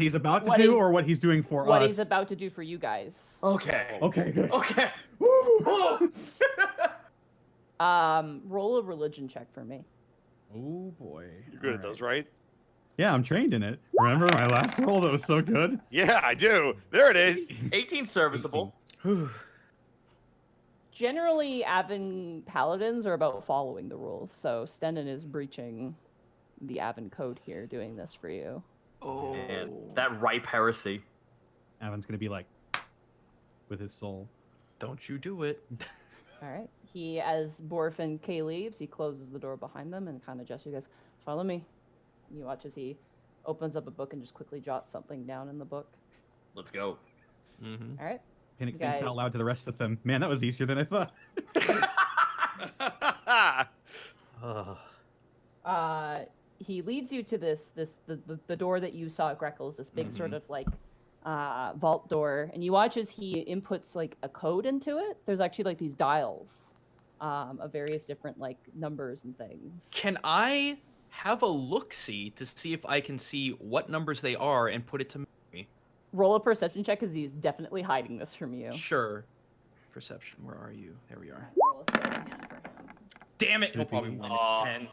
he's about to what do, is- or what he's doing for What us? he's about to do for you guys. Okay. Okay, good. Okay. Roll a religion check for me. Oh boy. You're good at those, right? Yeah, I'm trained in it. Remember my last roll that was so good? Yeah, I do. There it is. 18 serviceable. Generally, Avon paladins are about following the rules, so Stenan is breaching the Avon code here, doing this for you. Oh. And that ripe heresy. Avon's gonna be like, with his soul. Don't you do it. All right. He, as Borf and Kay leaves, he closes the door behind them and kind of gestures. He goes, "Follow me." You watch as he opens up a book and just quickly jots something down in the book. Let's go. Mm-hmm. All right. Panic You thinks guys- out loud to the rest of them. Man, that was easier than I thought. He leads you to the door that you saw at Greckles, this big sort of like vault door, and you watch as he inputs like a code into it. There's actually like these dials of various different like numbers and things. Can I have a look-see to see if I can see what numbers they are and put it to memory? Roll a perception check because he's definitely hiding this from you. Sure. Perception, where are you? There we are. Roll a 7 hand for him. Damn it! He'll probably win. It's 10.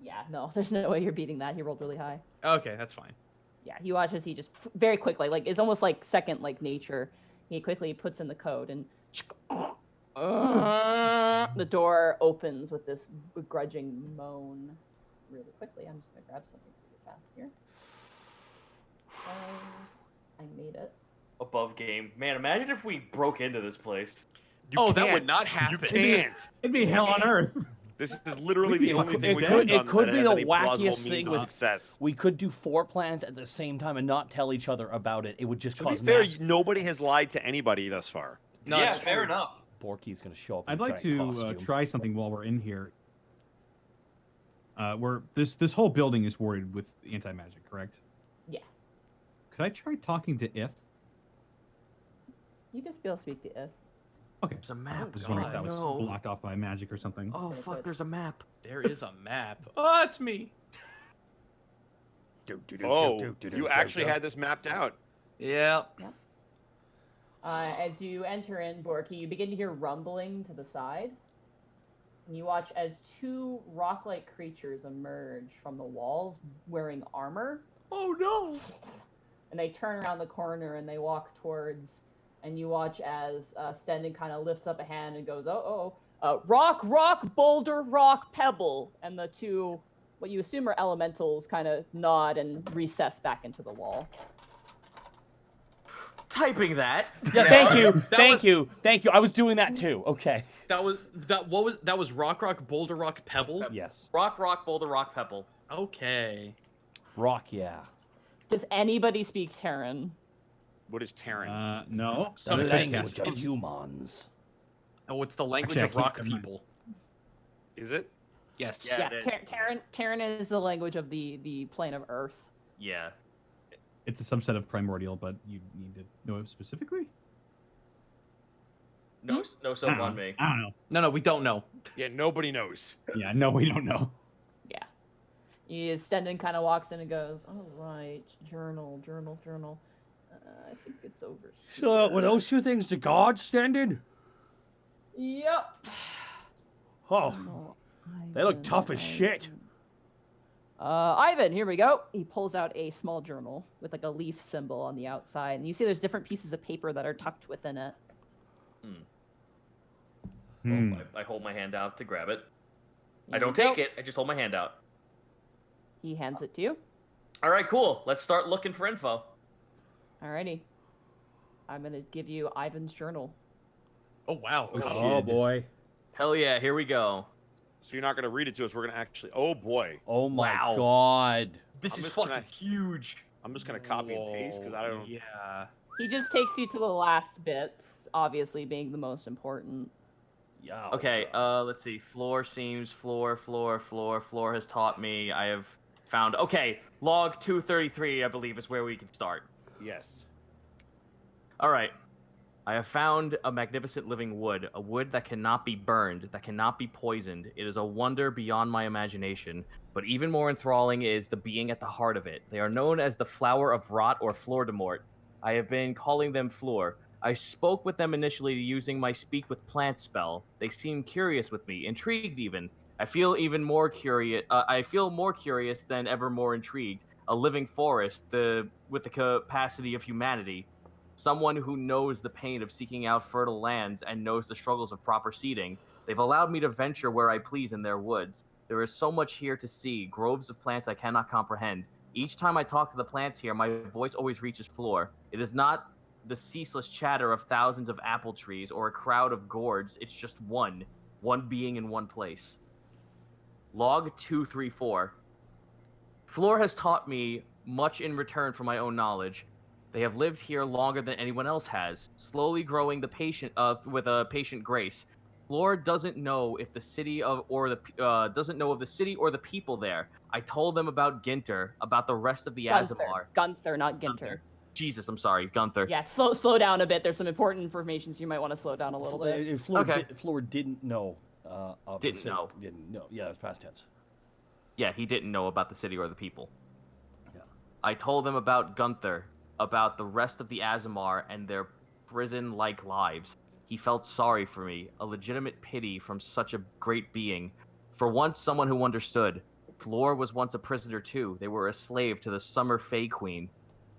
Yeah, no, there's no way you're beating that. He rolled really high. Okay, that's fine. Yeah, you watch as he just very quickly, like it's almost like second like nature. He quickly puts in the code and The door opens with this begrudging moan. Really quickly, I'm just gonna grab something super fast here. I made it. Above game. Man, imagine if we broke into this place. That would not happen. You can't. It'd be hell on earth. This is literally the only thing we It could could, have it done could that be has the any plausible wackiest means thing of with success. we could do 4 plans at the same time and not tell each other about it. It would just To be cause fair, mass. nobody has lied to anybody thus far. No, yeah, it's fair true. enough. Borky's gonna show up in I'd a like giant to costume. try something while we're in here. This whole building is warded with anti-magic, correct? Yeah. Could I try talking to If? You can still speak to If. Okay. There's a map. I was wondering if that was no. blocked off by magic or something. Oh, fuck, there's a map. There is a map. Oh, it's me. Oh, you actually had this mapped out. Yeah. As you enter in, Borky, you begin to hear rumbling to the side. And you watch as 2 rock-like creatures emerge from the walls wearing armor. Oh, no. And they turn around the corner and they walk towards, and you watch as Stendon kind of lifts up a hand and goes, rock, rock, boulder, rock, pebble. And the 2, what you assume are elementals, kind of nod and recess back into the wall. Typing that. Yeah, thank you. I was doing that too. Okay. That was rock, boulder, rock, pebble. Yes. Rock, boulder, rock, pebble. Okay. Rock, yeah. Does anybody speak Terran? What is Terran? No. The Some language cast- of humans. Oh, it's the language Actually, of I rock keep that in mind. people. Is it? Yes. Yeah, Yeah, it is. Terran is the language of the plane of Earth. Yeah. It's a subset of primordial, but you need to know it specifically. No, no soap on me. I don't know. No, we don't know. Yeah, nobody knows. Yeah, no, we don't know. Yeah. Stendon kind of walks in and goes, all right, journal. I think it's over here. So, were those 2 things the guards standing? Yep. Oh, No, they look Ivan, tough as shit. Ivan, here we go. He pulls out a small journal with like a leaf symbol on the outside, and you see there's different pieces of paper that are tucked within it. Hmm. I hold my hand out to grab it. Here I don't you take go. it. I just hold my hand out. He hands it to you. All right, cool. Let's start looking for info. Alrighty. I'm gonna give you Ivan's journal. Oh wow. Oh boy. Hell yeah, here we go. So you're not going to read it to us. We're going to actually. Oh boy. Oh my Wow. god. This I'm is just fucking gonna- huge. I'm just going to copy and paste because I don't. Yeah. He just takes you to the last bits, obviously being the most important. Yeah. Okay, let's see. Floor seems, floor has taught me. I have found. Okay, log 233, I believe, is where we can start. Yes. All right. I have found a magnificent living wood, a wood that cannot be burned, that cannot be poisoned. It is a wonder beyond my imagination, but even more enthralling is the being at the heart of it. They are known as the flower of rot or fleur de mort. I have been calling them Fleur. I spoke with them initially using my speak with plant spell. They seemed curious with me, intrigued even. I feel even more curious. I feel more curious than ever more intrigued. A living forest, with the capacity of humanity. Someone who knows the pain of seeking out fertile lands and knows the struggles of proper seeding. They've allowed me to venture where I please in their woods. There is so much here to see, groves of plants I cannot comprehend. Each time I talk to the plants here, my voice always reaches Floor. It is not the ceaseless chatter of thousands of apple trees or a crowd of gourds. It's just one being in one place. Log 234. Floor has taught me much in return for my own knowledge. They have lived here longer than anyone else has, slowly growing with a patient grace. Floor doesn't know if the city or the people there. I told them about Ginter, about the rest of the Azamar. Gunther, not Ginter. Jesus, I'm sorry, Gunther. Yeah, slow down a bit. There's some important information, so you might want to slow down a little bit. Floor didn't know. Didn't know. Didn't know. Yeah, it was past tense. Yeah, he didn't know about the city or the people. Yeah. I told them about Gunther, about the rest of the Azamar and their prison-like lives. He felt sorry for me, a legitimate pity from such a great being. For once, someone who understood. Floor was once a prisoner too. They were a slave to the Summer Fae Queen,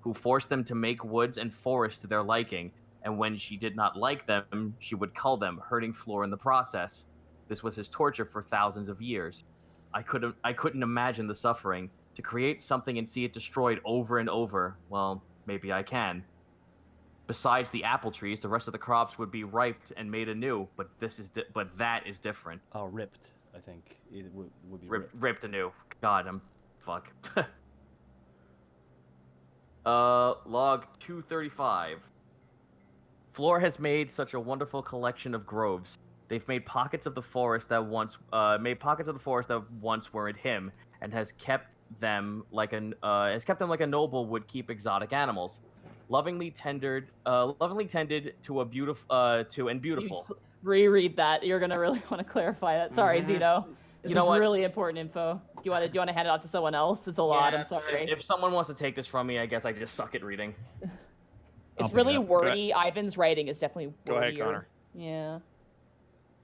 who forced them to make woods and forests to their liking, and when she did not like them, she would cull them, hurting Floor in the process. This was his torture for thousands of years. I couldn't imagine the suffering. To create something and see it destroyed over and over, well, maybe I can. Besides the apple trees, the rest of the crops would be ripe and made anew, but that is different. Oh, ripped, I think. It would be Ripped anew. God, I'm fuck. Log 235. Floor has made such a wonderful collection of groves. They've made pockets of the forest that once were in him, and has kept them like a noble would keep exotic animals, lovingly tended to a beautiful. Reread that. You're gonna really want to clarify that. Sorry, Zito. This is what? really important info. Do you want to hand it off to someone else? It's a lot. I'm sorry. If someone wants to take this from me, I guess I just suck at reading. It's really wordy. Ivan's writing is definitely wordier. Go ahead, Connor. Yeah.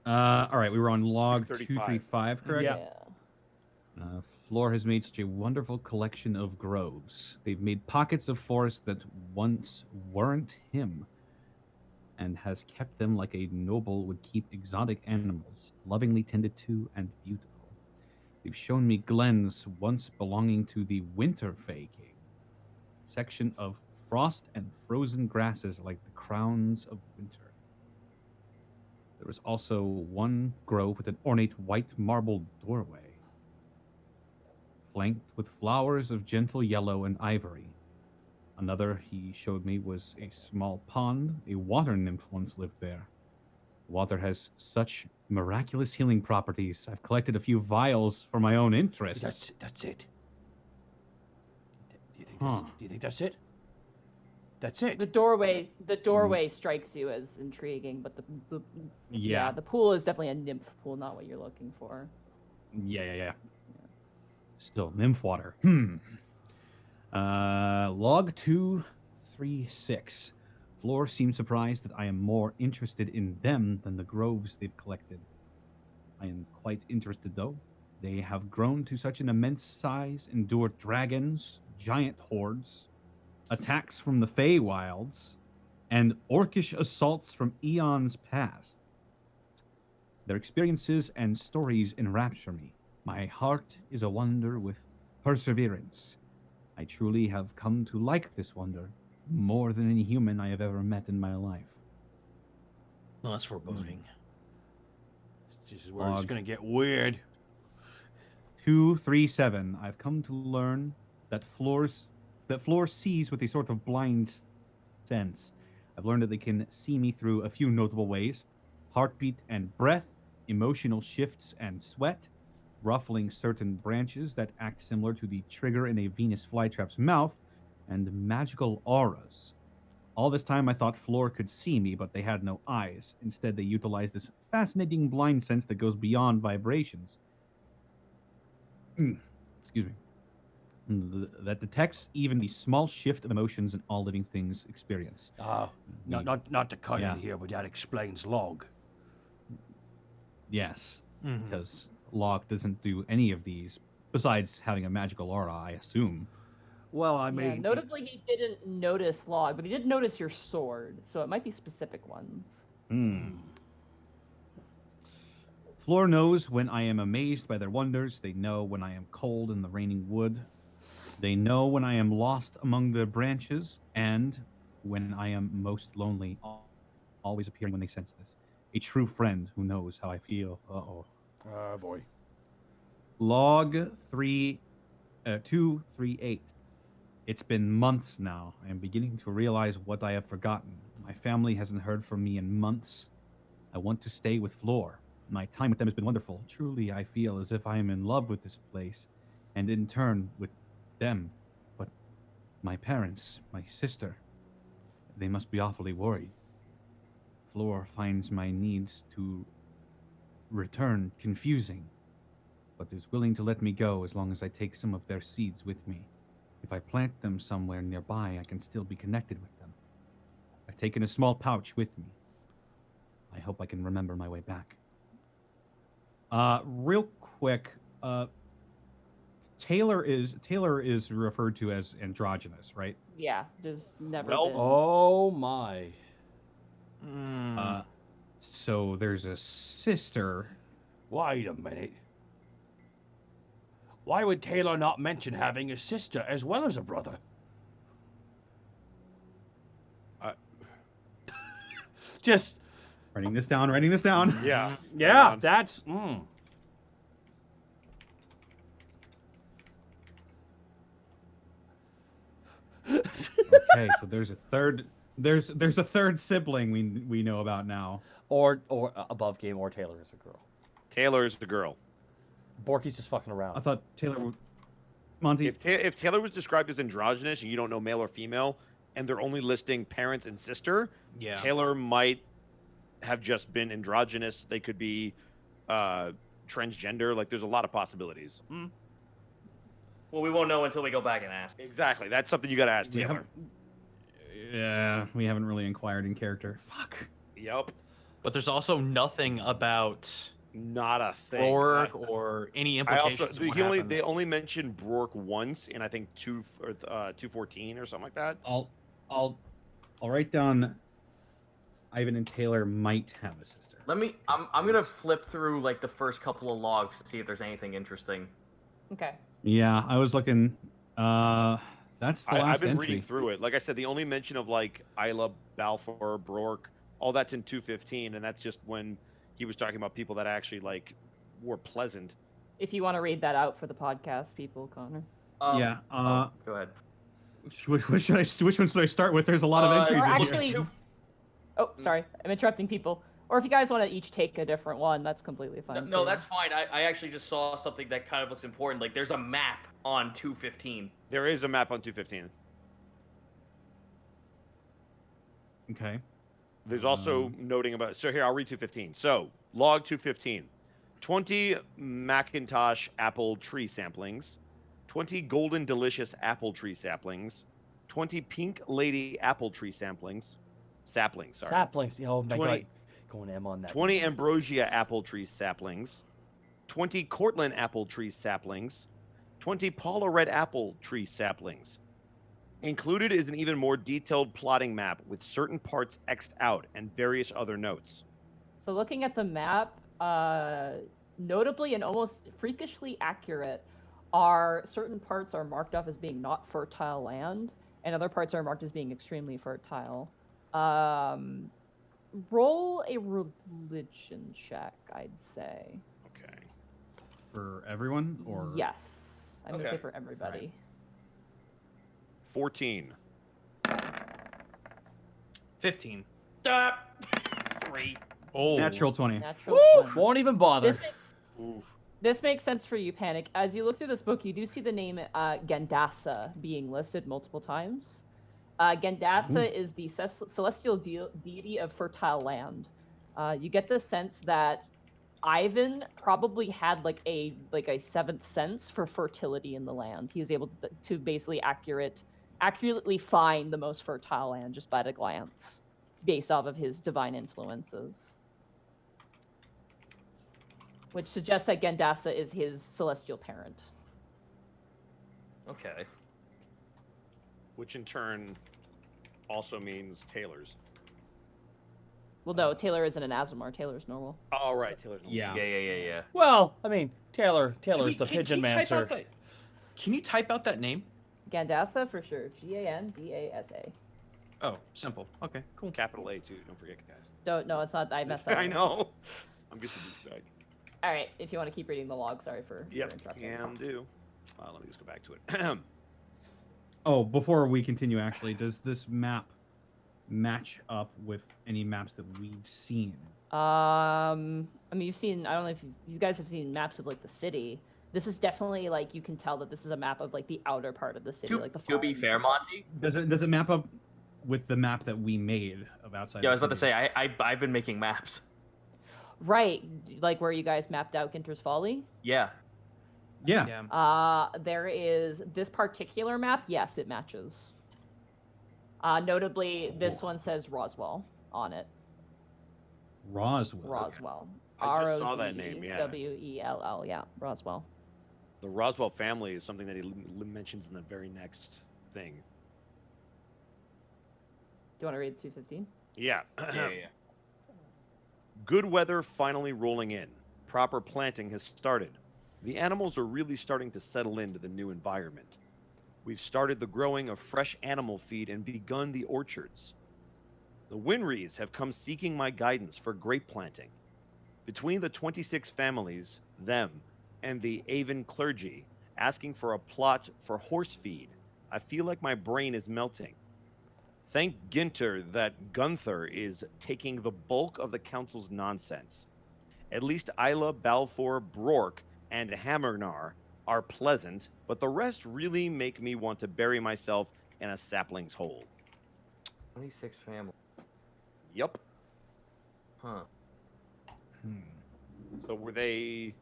All right, we were on log 235. 235, correct? Yeah. Floor has made such a wonderful collection of groves. They've made pockets of forest that once weren't him, and has kept them like a noble would keep exotic animals, lovingly tended to and beautiful. They've shown me glens once belonging to the Winter Fae King, section of frost and frozen grasses like the crowns of winter. There was also one grove with an ornate white marble doorway, flanked with flowers of gentle yellow and ivory. Another he showed me was a small pond. A water nymph once lived there. Water has such miraculous healing properties. I've collected a few vials for my own interest. That's it. Do you think that's it? That's it. The doorway strikes you as intriguing, but the pool is definitely a nymph pool, not what you're looking for. Yeah. Still, nymph water. Log 236. Floor seems surprised that I am more interested in them than the groves they've collected. I am quite interested, though. They have grown to such an immense size, endured dragons, giant hordes, attacks from the Feywilds, and orcish assaults from eons past. Their experiences and stories enrapture me. My heart is a wonder with perseverance. I truly have come to like this wonder more than any human I have ever met in my life. Well, that's foreboding. This is where it's going to get weird. 237. I've come to learn that Floor sees with a sort of blind sense. I've learned that they can see me through a few notable ways: heartbeat and breath, emotional shifts and sweat, ruffling certain branches that act similar to the trigger in a Venus flytrap's mouth, and magical auras. All this time I thought Floor could see me, but they had no eyes. Instead, they utilized this fascinating blind sense that goes beyond vibrations. Excuse me. That detects even the small shift of emotions in all living things experience. Not to cut in here, but that explains log. Yes, because log doesn't do any of these, besides having a magical aura, I assume. Well, I mean... notably, he didn't notice log, but he did notice your sword, so it might be specific ones. Floor knows when I am amazed by their wonders. They know when I am cold in the raining wood. They know when I am lost among the branches, and when I am most lonely, always appearing when they sense this. A true friend who knows how I feel. Uh-oh. Oh, boy. Log 238. It's been months now. I am beginning to realize what I have forgotten. My family hasn't heard from me in months. I want to stay with Floor. My time with them has been wonderful. Truly, I feel as if I am in love with this place, and in turn with them. But my parents, my sister, they must be awfully worried. Floor finds my needs to return confusing, but is willing to let me go as long as I take some of their seeds with me. If I plant them somewhere nearby, I can still be connected with them. I've taken a small pouch with me. I hope I can remember my way back. Real quick, Taylor is referred to as androgynous, right? Yeah, there's never been. Oh my. So there's a sister Wait a minute. Why would Taylor not mention having a sister as well as a brother? Just Writing this down. Writing this down. Yeah. yeah, that's. Okay, so there's a third. There's a third sibling we know about now. Or above game or Taylor is a girl. Taylor is the girl. Borky's just fucking I around. thought Taylor. Monty. If Taylor was described as androgynous and you don't know male or female, and they're only listing parents and sister, Yeah. Taylor might have just been androgynous. They could be transgender. Like, there's a lot of possibilities. Well, we won't know until we go back and ask. Exactly. That's something you got to ask We Taylor. we haven't really inquired in character. Fuck. Yep. But there's also nothing about Not a thing. Rourke or any I also implications. of what they happened. only mentioned Rourke once in I think 214 or something like that. I'll write down. Ivan and Taylor might have a sister. I'm gonna flip through like the first couple of logs to see if there's anything interesting. Okay. Yeah, I was looking. That's the last I've been entry. reading through it. Like I said, the only mention of like Isla, Balfour, Rourke, all that's in 215, and that's just when he was talking about people that actually like were pleasant. If you want to read that out for the podcast, people, Connor. Yeah. Go ahead. Which one should I start with? There's a lot of entries. Or in here. actually, oh, sorry, I'm interrupting people. Or if you guys want to each take a different one, that's completely fine. No, too. that's fine. I actually just saw something that kind of looks important. Like there's a map on 215. There is a map on 215. Okay. There's also noting about. So here, I'll read 215. So log 215, 20 Macintosh apple tree samplings, 20 Golden Delicious apple tree saplings, 20 Pink Lady apple tree saplings. Sorry. Saplings. Oh my 20 god. Going M on that. 20 Ambrosia apple tree saplings, 20 Cortland apple tree saplings, 20 Paula Red apple tree saplings. Included is an even more detailed plotting map with certain parts X'd out and various other notes. So looking at the map, notably and almost freakishly accurate, are certain parts are marked off as being not fertile land, and other parts are marked as being extremely fertile. Roll a religion check, I'd say. Okay. For everyone, or Yes, I'm gonna say for everybody. 14. 15. Stop. 3. Oh. natural 20. Natural 20. Won't even bother. This makes sense for you, Panic. As you look through this book, you do see the name Gandasa being listed multiple times. Gandasa is the celestial deity of fertile land. You get the sense that Ivan probably had like a seventh sense for fertility in the land. He was able to basically accurately find the most fertile land just by a glance, based off of his divine influences. Which suggests that Gandasa is his celestial parent. Okay. Which in turn also means Taylor's. Well, no, Taylor isn't an Azamar. Taylor's normal. Oh, right. Taylor's. Yeah. Well, I mean, Taylor's the pigeon mancer. Can you type out that name? Gandasa for sure. Gandasa. Oh, simple. Okay, cool. Capital A too. Don't forget, guys. No, it's not. I messed that up. I know. I'm just. All right, if you want to keep reading the log, sorry for interrupting. Can do. Let me just go back to it. Oh, before we continue, actually, does this map match up with any maps that we've seen? I mean, you've seen. I don't know if you guys have seen maps of like the city. This is definitely like you can tell that this is a map of like the outer part of the city, like the. To be fair, Monty. Does it map up with the map that we made of outside? Yeah, I was the about to city? say I've been making maps. Right, like where you guys mapped out Ginter's Folly. Yeah. Yeah. There is this particular map. Yes, it matches. Notably, this one says Roswell on it. Roswell. Roswell. I just saw that name, yeah. Roswell. Yeah, Roswell. The Roswell family is something that he mentions in the very next thing. Do you want to read 215? Yeah. Yeah. Good weather finally rolling in. proper planting has started. The animals are really starting to settle into the new environment. We've started the growing of fresh animal feed and begun the orchards. The Winries have come seeking my guidance for grape planting. Between the 26 families, them, and the Avon clergy, asking for a plot for horse feed, I feel like my brain is melting. Thank Ginter that Gunther is taking the bulk of the council's nonsense. At least Isla, Balfour, Brork, and Hammernar are pleasant, but the rest really make me want to bury myself in a sapling's hole. 26 family. Yup. Huh. So were they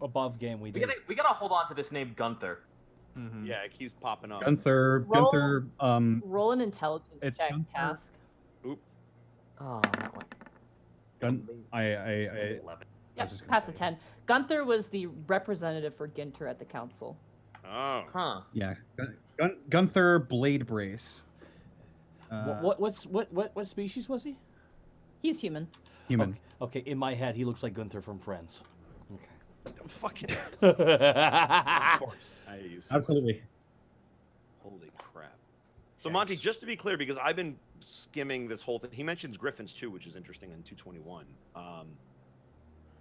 Above game we We did. gotta hold on to this name Gunther. Yeah, it keeps popping up. Gunther. Roll an intelligence it's check, Gunther. task. Oop. Oh, that one. I was Yep, just gonna pass a say. 10. Gunther was the representative for Ginter at the council. Oh. Huh. Yeah, Gunther Blade Brace. What species was he? He's human. Human. Okay, in my head, he looks like Gunther from Friends. Okay. Fucking. Of course. I use Absolutely. Holy crap. So Monty, just to be clear, because I've been skimming this whole thing, he mentions griffins too, which is interesting in 221.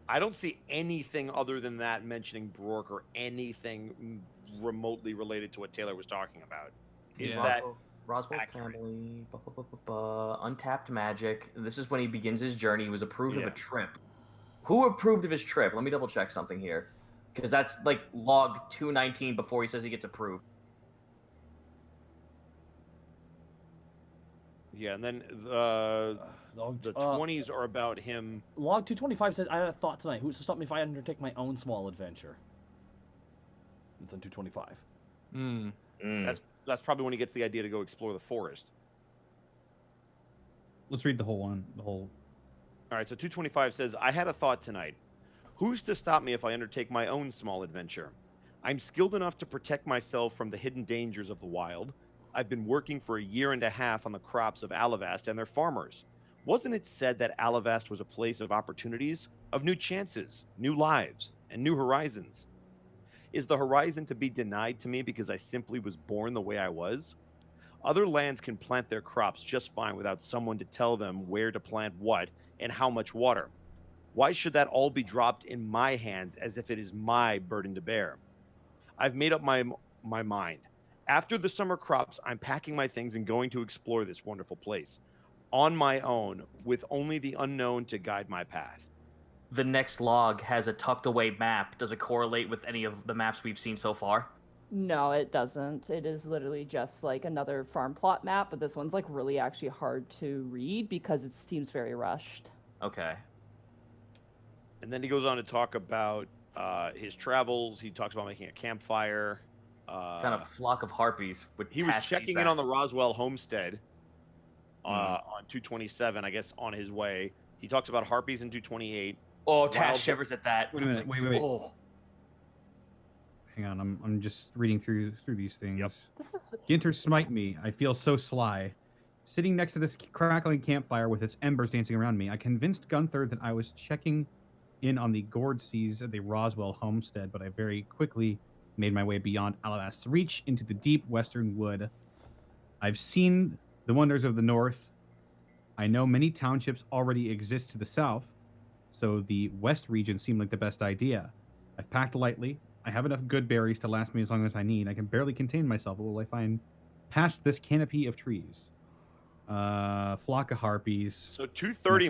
I don't see anything other than that mentioning Brork or anything remotely related to what Taylor was talking about. Is that Roswell accurate? family, untapped magic. This is when he begins his journey. He was approved of a trip. Who approved of his trip? Let me double check something here, because that's like log 219 before he says he gets approved. Yeah, and then the 20s are about him. Log 225 says, I had a thought tonight. Who's to stop me if I undertake my own small adventure? It's on 225. That's probably when he gets the idea to go explore the forest. Let's read the whole one. All right, so 225 says, I had a thought tonight. Who's to stop me if I undertake my own small adventure? I'm skilled enough to protect myself from the hidden dangers of the wild. I've been working for a year and a half on the crops of Alavast and their farmers. Wasn't it said that Alavast was a place of opportunities, of new chances, new lives, and new horizons? Is the horizon to be denied to me because I simply was born the way I was? Other lands can plant their crops just fine without someone to tell them where to plant what and how much water. Why should that all be dropped in my hands as if it is my burden to bear? I've made up my mind. After the summer crops, I'm packing my things and going to explore this wonderful place. On my own, with only the unknown to guide my path. The next log has a tucked away map. Does it correlate with any of the maps we've seen so far? No, it doesn't. It is literally just like another farm plot map, but this one's like really actually hard to read because it seems very rushed. Okay. And then he goes on to talk about his travels. He talks about making a campfire. Kind of flock of harpies. He was checking in on the Roswell homestead on 227, I guess, on his way. He talks about harpies in 228. Oh, Tash shivers at that. Wait a minute. Wait. Oh. Hang on. I'm just reading through these things. Yep. Ginter smite me. I feel so sly. Sitting next to this crackling campfire with its embers dancing around me, I convinced Gunther that I was checking in on the gourd seas at the Roswell homestead, but I very quickly made my way beyond Alavast's reach into the deep western wood. I've seen the wonders of the north. I know many townships already exist to the south, so the west region seemed like the best idea. I've packed lightly. I have enough good berries to last me as long as I need. I can barely contain myself. What will I find past this canopy of trees? Flock of harpies. So 230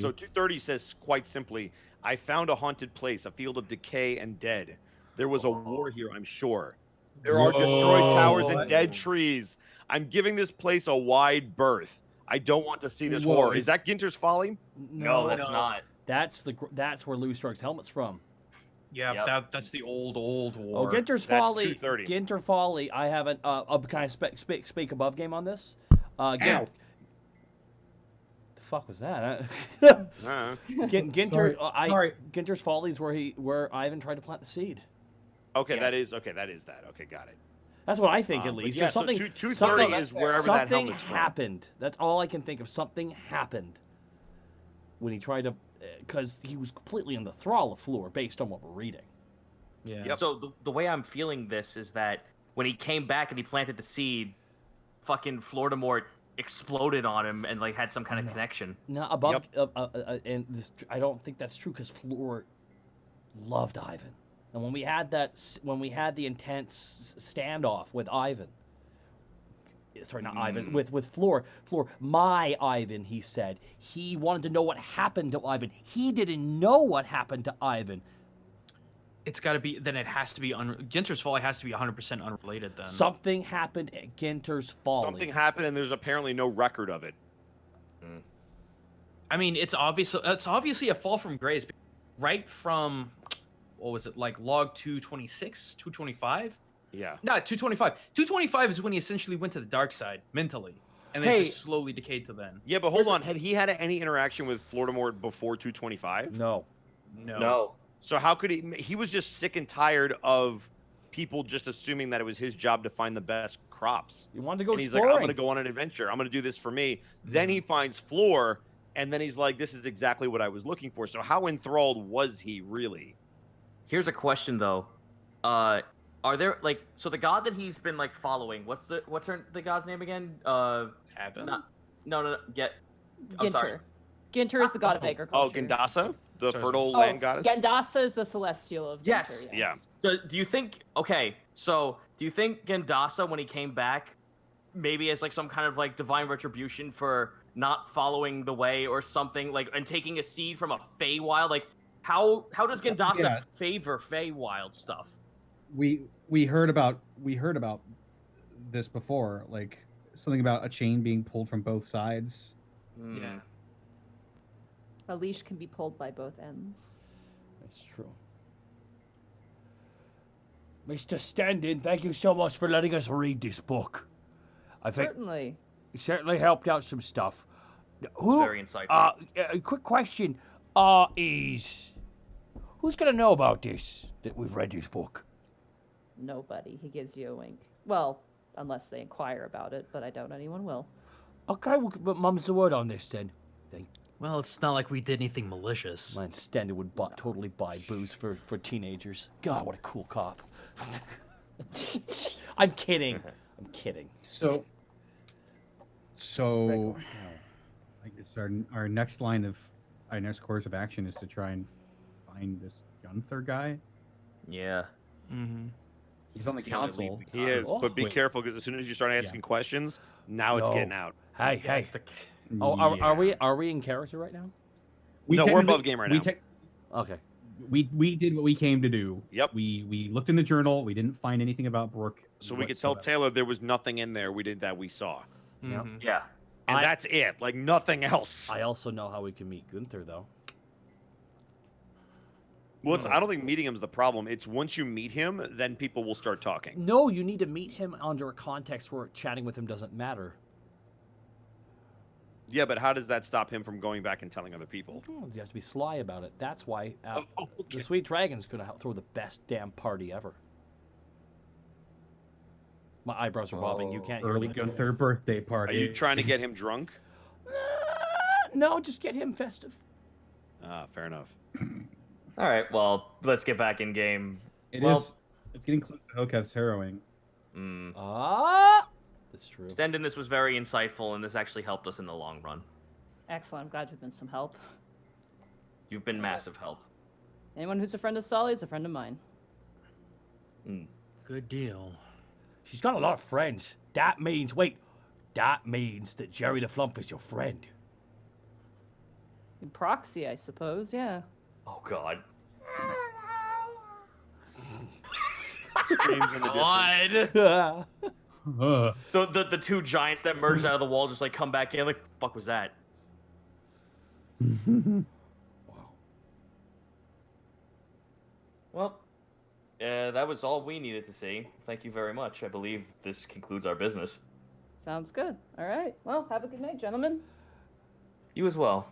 So 230 says quite simply, I found a haunted place, a field of decay and dead. There was a war here, I'm sure. There are destroyed towers and dead trees. I'm giving this place a wide berth. I don't want to see this horror. Is that Ginter's Folly? No, that's not. That's where Lou Stark's helmet's from. Yeah, that's the old war. Oh, Ginter's Folly. Ginter Folly. I haven't. Can I speak above game on this? The fuck was that? Ginter. Sorry. Ginter's Folly is where Ivan tried to plant the seed. Okay, yes. that is that. Okay, got it. That's what I think, at least. Yeah, something. 230 is wherever that helmet's from. Something happened. That's all I can think of. Something happened when he tried to. because he was completely in the thrall of Floor based on what we're reading. Yeah. Yep. So the way I'm feeling this is that when he came back and he planted the seed, fucking Floridamort exploded on him and like had some kind of connection. No, above, and this, I don't think that's true because Floor loved Ivan, and when we had the intense standoff with Ivan, sorry, not Ivan, with Floor, my Ivan, he said he wanted to know what happened to Ivan. He didn't know what happened to Ivan. It's got to be. Then it has to be. Ginter's Folly has to be 100% unrelated. Then Something happened at Ginter's Folly. Something happened, and there's apparently no record of it. I mean, it's obviously a fall from grace, right from what was it like log 226, 225? Yeah. No, 225. 225 is when he essentially went to the dark side mentally, and then just slowly decayed to then. Yeah, but hold on. Had he had any interaction with Floridamort before 225? No. So how could he? He was just sick and tired of people just assuming that it was his job to find the best crops. He wanted to go and exploring. He's like, I'm going to go on an adventure. I'm going to do this for me. Then he finds Floor, and then he's like, this is exactly what I was looking for. So how enthralled was he really? Here's a question though. Are there like so the god that he's been like following? What's the god's name again? Adam? No. I'm sorry. Ginter. Ginter is the god of agriculture. Oh, Gandasa, the fertile Oh, land goddess. Gandasa is the celestial of Yes. Ginter, Yeah. Do you think? Okay, so do you think Gandasa, when he came back, maybe as like some kind of like divine retribution for not following the way or something, like and taking a seed from a Feywild? Like, how does Gandasa favor Feywild stuff? We heard about this before, like something about a chain being pulled from both sides. Yeah. A leash can be pulled by both ends. That's true. Mr. Standing, thank you so much for letting us read this book. I think Certainly. it certainly helped out some stuff. Who? Very insightful. A quick question. Is who's gonna know about this? That we've read this book. Nobody. He gives you a wink. Well, unless they inquire about it, but I doubt anyone will. Okay, well, but mum's the word on this then. Well, it's not like we did anything malicious. Man, Standard would totally buy booze for teenagers. God, what a cool cop. I'm kidding. I'm kidding. So I guess our next course of action is to try and find this Gunther guy. Yeah. Mm-hmm. He's on the council. He is, but be careful because as soon as you start asking questions, now it's getting out. Hey. Are we in character right now? We're above game right now. Okay. We did what we came to do. Yep. We looked in the journal. We didn't find anything about Brooke. So we could tell Taylor there was nothing in there we saw. Mm-hmm. Yeah. And that's it. Like nothing else. I also know how we can meet Gunther though. Well, I don't think meeting him is the problem. It's once you meet him, then people will start talking. No, you need to meet him under a context where chatting with him doesn't matter. Yeah, but how does that stop him from going back and telling other people? Oh, you have to be sly about it. That's why the Sweet Dragon's going to throw the best damn party ever. My eyebrows are bobbing. You can't hear early me. Gunther birthday Are party. you trying to get him drunk? No, just get him festive. Fair enough. All right. Well, let's get back in game. It's getting close to Hellcat's harrowing. That's true. Stendon, this was very insightful, and this actually helped us in the long run. Excellent. I'm glad you've been some help. You've been massive help. Anyone who's a friend of Solly is a friend of mine. Good deal. She's got a lot of friends. That means that Jerry the Flump is your friend. In proxy, I suppose, yeah. Oh, God. Screams in the God. The two giants that merged out of the wall just like come back in. Like, fuck was that? Wow. Well, that was all we needed to see. Thank you very much. I believe this concludes our business. Sounds good. All right. Well, have a good night, gentlemen. You as well.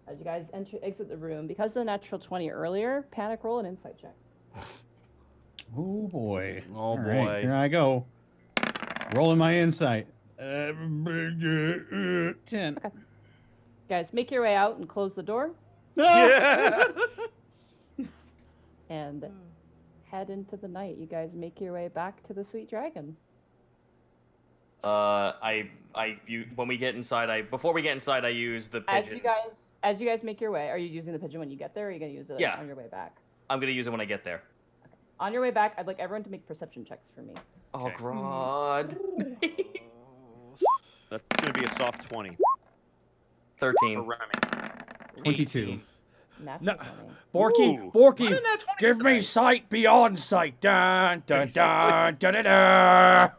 As you guys exit the room, because of the natural 20 earlier, panic roll and insight check. Oh boy. Oh All boy. right, here I go. Rolling my insight. 10. Okay. Guys, make your way out and close the door. Yeah. And head into the night. You guys make your way back to the Sweet Dragon. When we get inside, before we get inside, I use the pigeon. As you guys make your way, are you using the pigeon when you get there, or are you gonna use it on your way back? I'm gonna use it when I get there. Okay. On your way back, I'd like everyone to make perception checks for me. Oh God. That's gonna be a soft 20. 13. 22. No, Borky, give me sight beyond sight. Dun dun dun dun dun dun.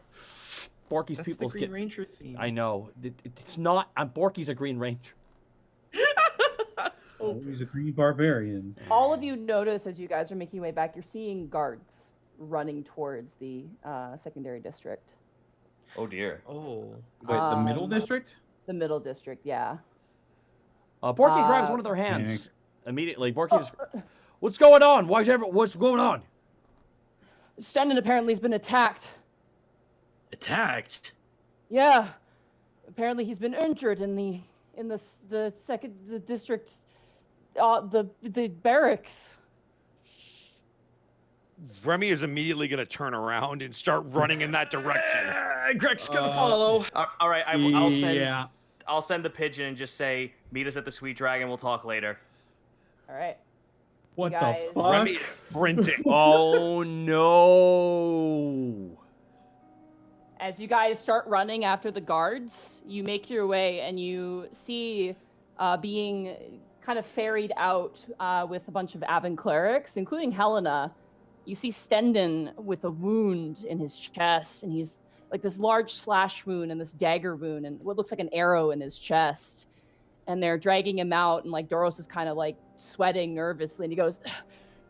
Borky's That's people's the Green Ranger theme. I know. It's not. Borky's a Green Ranger. He's a green barbarian. All of you notice as you guys are making your way back, you're seeing guards running towards the secondary district. Oh dear. Oh. Wait, the middle district? The middle district, yeah. Borky grabs one of their hands immediately. Borky just, what's going on? What's going on? Stendon apparently has been attacked. Attacked? Yeah. Apparently he's been injured in the district, the barracks. Remy is immediately going to turn around and start running in that direction. Greg's gonna follow. All right, I'll send the pigeon and just say, meet us at the Sweet Dragon. We'll talk later. All right. What guys- the fuck? Remy is sprinting. Oh no. As you guys start running after the guards, you make your way and you see being kind of ferried out with a bunch of Avon clerics, including Helena. You see Stendon with a wound in his chest, and he's like this large slash wound and this dagger wound and what looks like an arrow in his chest. And they're dragging him out, and like Doros is kind of like sweating nervously, and he goes,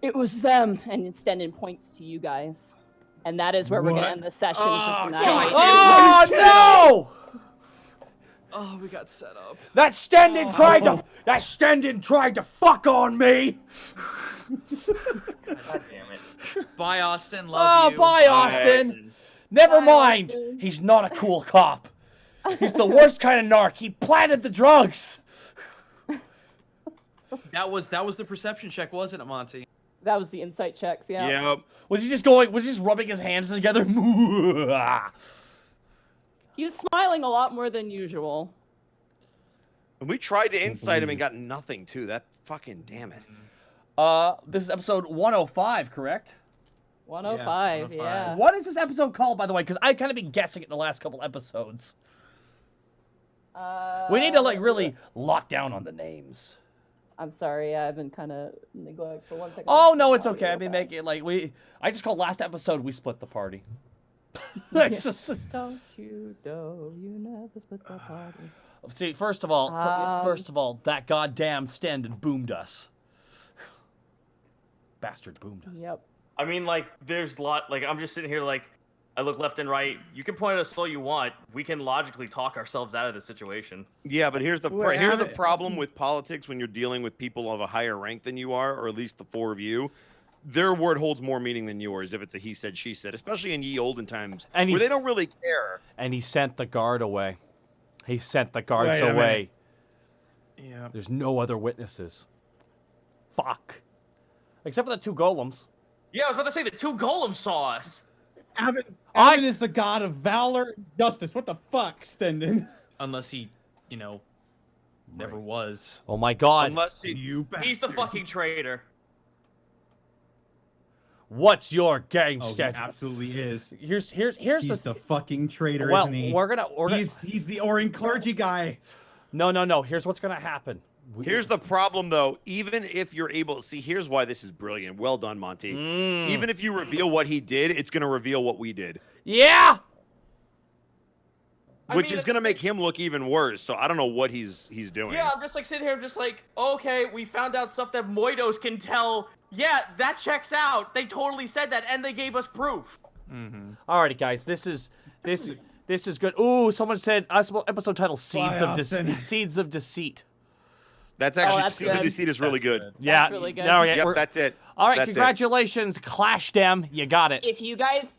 "It was them." And Stendon points to you guys. And that is where we're going to end the session for tonight. Oh no! Oh, we got set up. That Stendon tried to fuck on me. God damn it. Bye, Austin. Love you. Bye, Austin. Never mind. Austin. He's not a cool cop. He's the worst kind of narc. He planted the drugs. That was the perception check, wasn't it, Monty? That was the insight checks, yeah. Yep. Was he just rubbing his hands together? He was smiling a lot more than usual. And we tried to incite him and got nothing, too. That fucking damn it. This is episode 105, correct? 105, yeah. What is this episode called, by the way? Because I kind of been guessing it the last couple episodes. We need to, like, really lock down on the names. I'm sorry, I've been kind of neglectful. 1 second. Oh, no, it's okay. I mean, make it, like, I just called last episode, we split the party. It's just... Don't you know you never split the party. See, first of all, that goddamn Stendon boomed us. Bastard boomed us. Yep. I mean, like, there's a lot. Like, I'm just sitting here, like, I look left and right. You can point at us all you want. We can logically talk ourselves out of the situation. Yeah, but here's the problem with politics when you're dealing with people of a higher rank than you are, or at least the four of you. Their word holds more meaning than yours if it's a he said, she said, especially in ye olden times where they don't really care. And he sent the guard away. He sent the guards Wait a away. Yeah. There's no other witnesses. Fuck. Except for the two golems. Yeah, I was about to say the two golems saw us. Avon is the god of valor and justice. What the fuck, Stendon? Unless he, never was. Oh my god. Unless He's the fucking traitor. What's your gang Oh, he schedule? absolutely is. Here's He's the fucking traitor, well, isn't he? we're gonna He's the Orin clergy guy. No. Here's what's gonna happen. Here's the problem, though. Even if you're able to see, here's why this is brilliant. Well done, Monty. Even if you reveal what he did, it's going to reveal what we did. Yeah. Which is going to make him look even worse. So I don't know what he's doing. Yeah, I'm just like sitting here. I'm just like, okay, we found out stuff that Moidos can tell. Yeah, that checks out. They totally said that, and they gave us proof. Alrighty, guys. This is good. Ooh, someone said episode title: Seeds of Deceit. That's actually that's Seeds of good. Deceit is really That's good. good. Yeah. That's really good. No, yeah, Yep, we're- that's it. all right, That's it. congratulations, Clash Dem. You got it. If you guys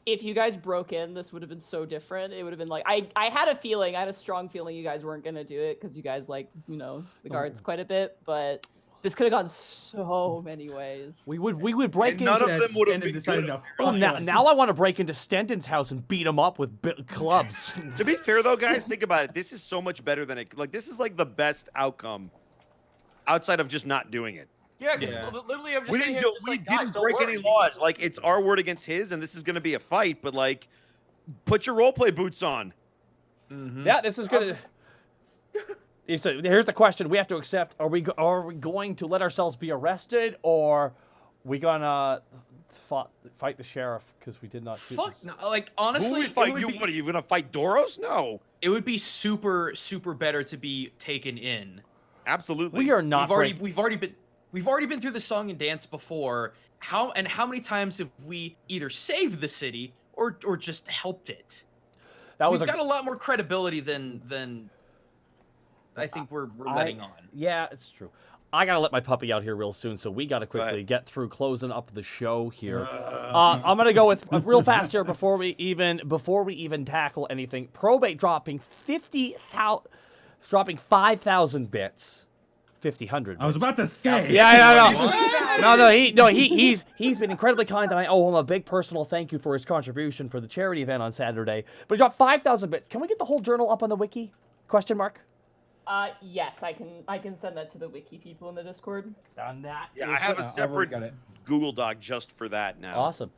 broke in, this would have been so different. It would have been like I had a strong feeling you guys weren't gonna do it because you guys like the guards quite a bit, but this could have gone so many ways. We would break And none into. of them would have Stenton been decided good. to Well, fuck us. now I want to break into Stenton's house and beat him up with clubs. To be fair, though, guys, think about it. This is so much better than it. Like, this is like the best outcome outside of just not doing it. Yeah, because Yeah. literally I'm just We sitting didn't, here do, just we like, guys, didn't don't break worry. any laws. Like, it's our word against his, and this is going to be a fight. But like, put your roleplay boots on. Yeah, this is gonna. Here's the question we have to accept: Are we going to let ourselves be arrested, or we gonna fight the sheriff because we did not? shoot Fuck, this? no, like Who honestly, we it fight? would You be- what? Are you going to fight Doros? No, it would be super better to be taken in. absolutely. We are not. We've already been through the song and dance before. How many times have we either saved the city or just helped it? That was We've got a lot more credibility than I think we're letting on. Yeah, it's true. I gotta let my puppy out here real soon, so we gotta quickly ahead. get through closing up the show here. I'm gonna go with real fast here before we even tackle anything. Probate dropping 5,000 bits. 5,000 I was bits. about to say. Yeah, no. He's been incredibly kind, and I owe him a big personal thank you for his contribution for the charity event on Saturday. But he dropped 5,000 bits. Can we get the whole journal up on the wiki? Question mark. Yes, I can send that to the wiki people in the Discord. Done that. Yeah, I have a I've already separate got it. Google Doc just for that now. Awesome.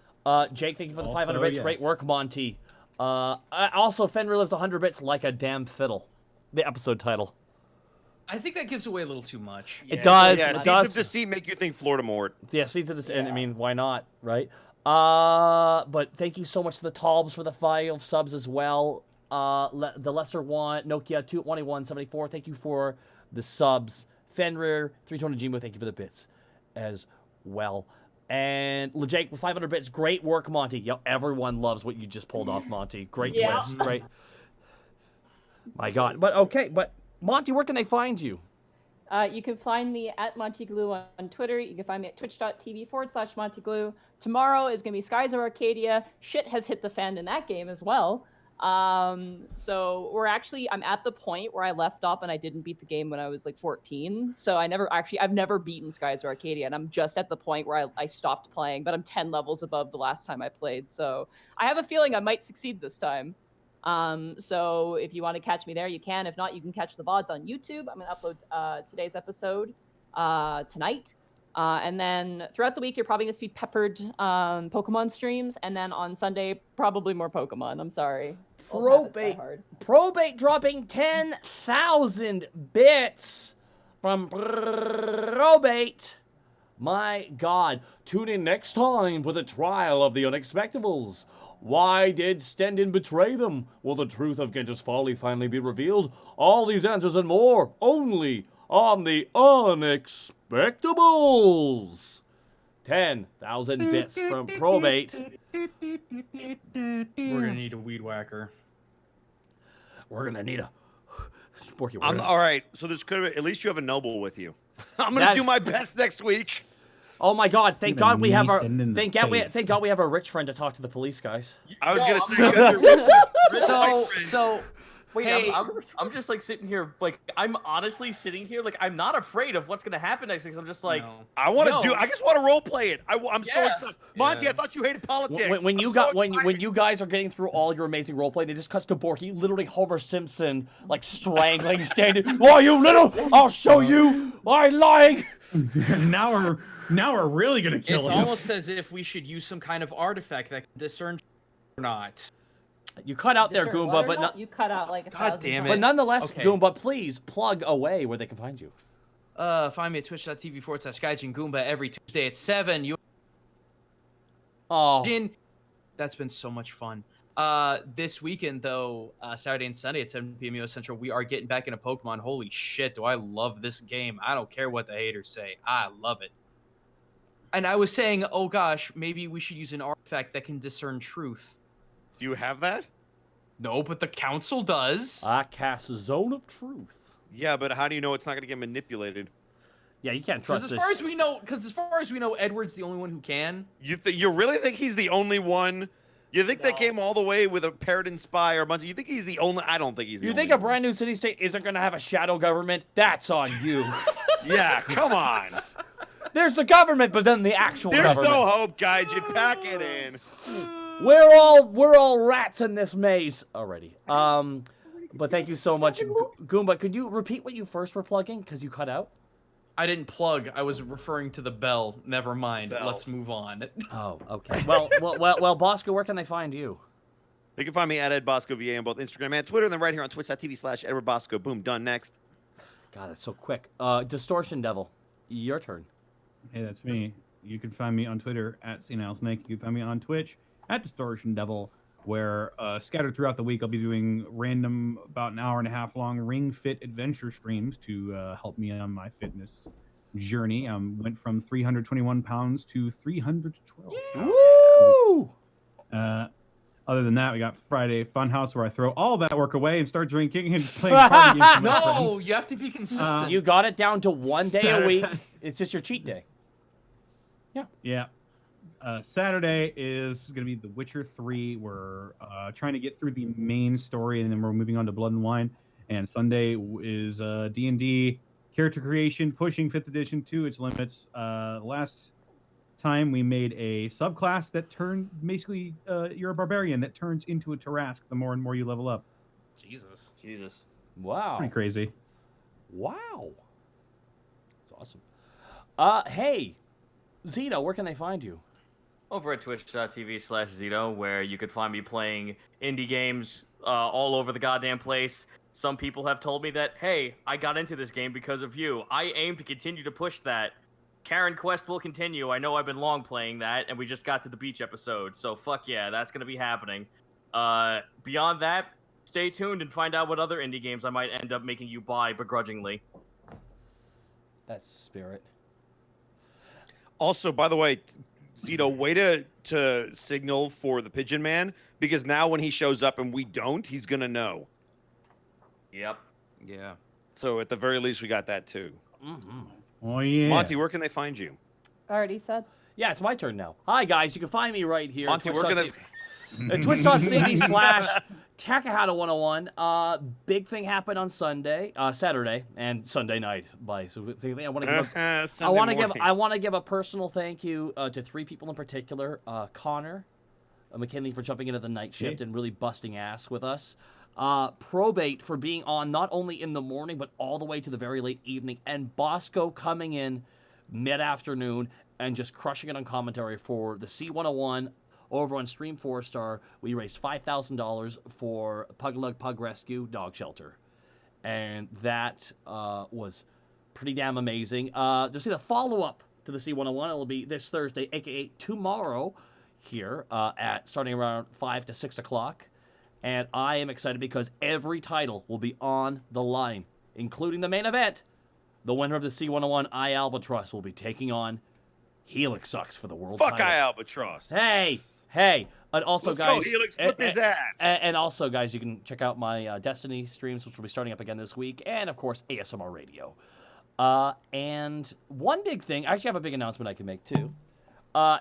Jake, thank you for the Also, 500 bits. yes. Great work, Monty. Also, Fenrir lives 100 bits like a damn fiddle. The episode title. I think that gives away a little too much. It does. Yeah, it Seeds does. of Deceit make you think Florida Mort. Yeah, Seeds of Deceit. And I mean, why not, right? But thank you so much to the Talbs for the 5 subs as well. The lesser one, Nokia 2174. Thank you for the subs. Fenrir 320 Jimo. Thank you for the bits as well. And Jake with 500 bits. Great work, Monty. Yo, everyone loves what you just pulled off, Monty. Great Yeah. twist. Great. My God. But okay. But Monty, where can they find you? You can find me at Montyglue on Twitter. You can find me at twitch.tv/Montyglue. Tomorrow is going to be Skies of Arcadia. Shit has hit the fan in that game as well. So I'm at the point where I left off and I didn't beat the game when I was like 14. So I've never beaten Skies of Arcadia, and I'm just at the point where I stopped playing, but I'm 10 levels above the last time I played. So I have a feeling I might succeed this time. So if you want to catch me there, you can. If not, you can catch the VODs on YouTube. I'm going to upload today's episode tonight. And then throughout the week, you're probably going to see peppered Pokemon streams. And then on Sunday, probably more Pokemon. I'm sorry. Old habits die hard. Probate dropping 10,000 bits from Probate. My God. Tune in next time for the trial of the Unexpectables. Why did Stenton betray them? Will the truth of Genja's folly finally be revealed? All these answers and more, only on the Unexpectables. 10,000 bits from Probate. We're gonna need a weed whacker. We're gonna need a... Borky, I'm all right. So this could at least you have a noble with you. I'm gonna That- do my best next week. Oh my God! Thank Even God we have me our. standing in the Thank God we. face. Thank God we have a rich friend to talk to the police guys. I was No, gonna say. So Wait, Hey. I'm just like sitting here, like I'm honestly sitting here, like I'm not afraid of what's gonna happen next week. 'Cause I'm just like, no. I want to No. do. I just want to role play it. I'm so Yeah. excited. Monty, Yeah. I thought you hated politics. When you I'm got so when excited. you guys are getting through all your amazing roleplay, they just cuts to Borky, literally Homer Simpson, like strangling, standing. Why you little? I'll show you. I lying. now we're really gonna kill It's him. almost as if we should use some kind of artifact that can discern or not. You cut out there, Discern Goomba, what or but not? You cut out like a God 1,000 damn it. but times. nonetheless, Okay. Goomba, please plug away where they can find you. Find me at twitch.tv/Gaijin every Tuesday at 7. You Oh, That's been so much fun. This weekend though, Saturday and Sunday at 7 p.m. US Central, we are getting back into Pokemon. Holy shit, do I love this game. I don't care what the haters say. I love it. And I was saying, oh gosh, maybe we should use an artifact that can discern truth. Do you have that? No, but the council does. I cast a zone of truth. Yeah, but how do you know it's not going to get manipulated? Yeah, you can't trust Because this. as far as we know, Edward's the only one who can. You really think he's the only one? You think they came all the way with a parrot and spy or a bunch of? You think he's the only? I don't think he's. The You only think a one. brand new city-state isn't going to have a shadow government? That's on you. Yeah, come on. There's the government, but then the actual There's government. no hope, guys. You pack it in. We're all rats in this maze already. But thank you so much, Goomba. Could you repeat what you first were plugging? Because you cut out. I didn't plug. I was referring to the bell. Never mind. Bell. Let's move on. Oh, okay. Well, Bosco, where can they find you? They can find me at Ed Bosco VA on both Instagram and Twitter, and then right here on twitch.tv/Edward Bosco. Boom, done. Next. God, it's so quick. Distortion Devil, your turn. Hey, that's me. You can find me on Twitter at CNLSnake. You can find me on Twitch at Distortion Devil, where scattered throughout the week I'll be doing random, about an hour and a half long Ring Fit adventure streams to help me on my fitness journey. Went from 321 pounds to 312. Woo! Other than that, we got Friday Funhouse, where I throw all that work away and start drinking and playing party games with my No, friends. you have to be consistent. You got it down to one day a Saturday. week. It's just your cheat day. Yeah. Saturday is going to be The Witcher 3. We're trying to get through the main story, and then we're moving on to Blood and Wine. And Sunday is D&D character creation, pushing 5th edition to its limits. Last time we made a subclass that turned, basically, you're a barbarian that turns into a Tarask the more and more you level up. Jesus. Wow. Pretty crazy. Wow. That's awesome. Hey, Zito, where can they find you? Over at twitch.tv/Zito, where you could find me playing indie games all over the goddamn place. Some people have told me that, hey, I got into this game because of you. I aim to continue to push that. Karen Quest will continue. I know I've been long playing that, and we just got to the beach episode, so fuck yeah, that's going to be happening. Beyond that, stay tuned and find out what other indie games I might end up making you buy begrudgingly. That's the spirit. Also, by the way, Zito, way to signal for the Pigeon Man, because now when he shows up and we don't, he's gonna know. Yep. Yeah. So at the very least, we got that too. Mm-hmm. Oh, yeah. Monty, where can they find you? Already said. Yeah, it's my turn now. Hi, guys. You can find me right here. Monty, where can they... Twitch.tv/Takahata101. Big thing happened on Saturday, and Sunday night. I want to give a personal thank you to 3 people in particular. Connor, McKinley for jumping into the night shift and really busting ass with us. Probate for being on not only in the morning but all the way to the very late evening, and Bosco coming in mid-afternoon and just crushing it on commentary for the C101. Over on Stream 4-Star, we raised $5,000 for Pug Lug Pug Rescue Dog Shelter. And that was pretty damn amazing. To see the follow-up to the C101, it will be this Thursday, a.k.a. tomorrow, here at starting around 5 to 6 o'clock. And I am excited because every title will be on the line, including the main event. The winner of the C101 I Albatross will be taking on Helix Sucks for the world title. Fuck I Albatross. Hey, and also, Let's guys, go, Helix, whip his ass. And also, guys, you can check out my Destiny streams, which will be starting up again this week, and of course, ASMR Radio. And one big thing, I actually have a big announcement I can make too.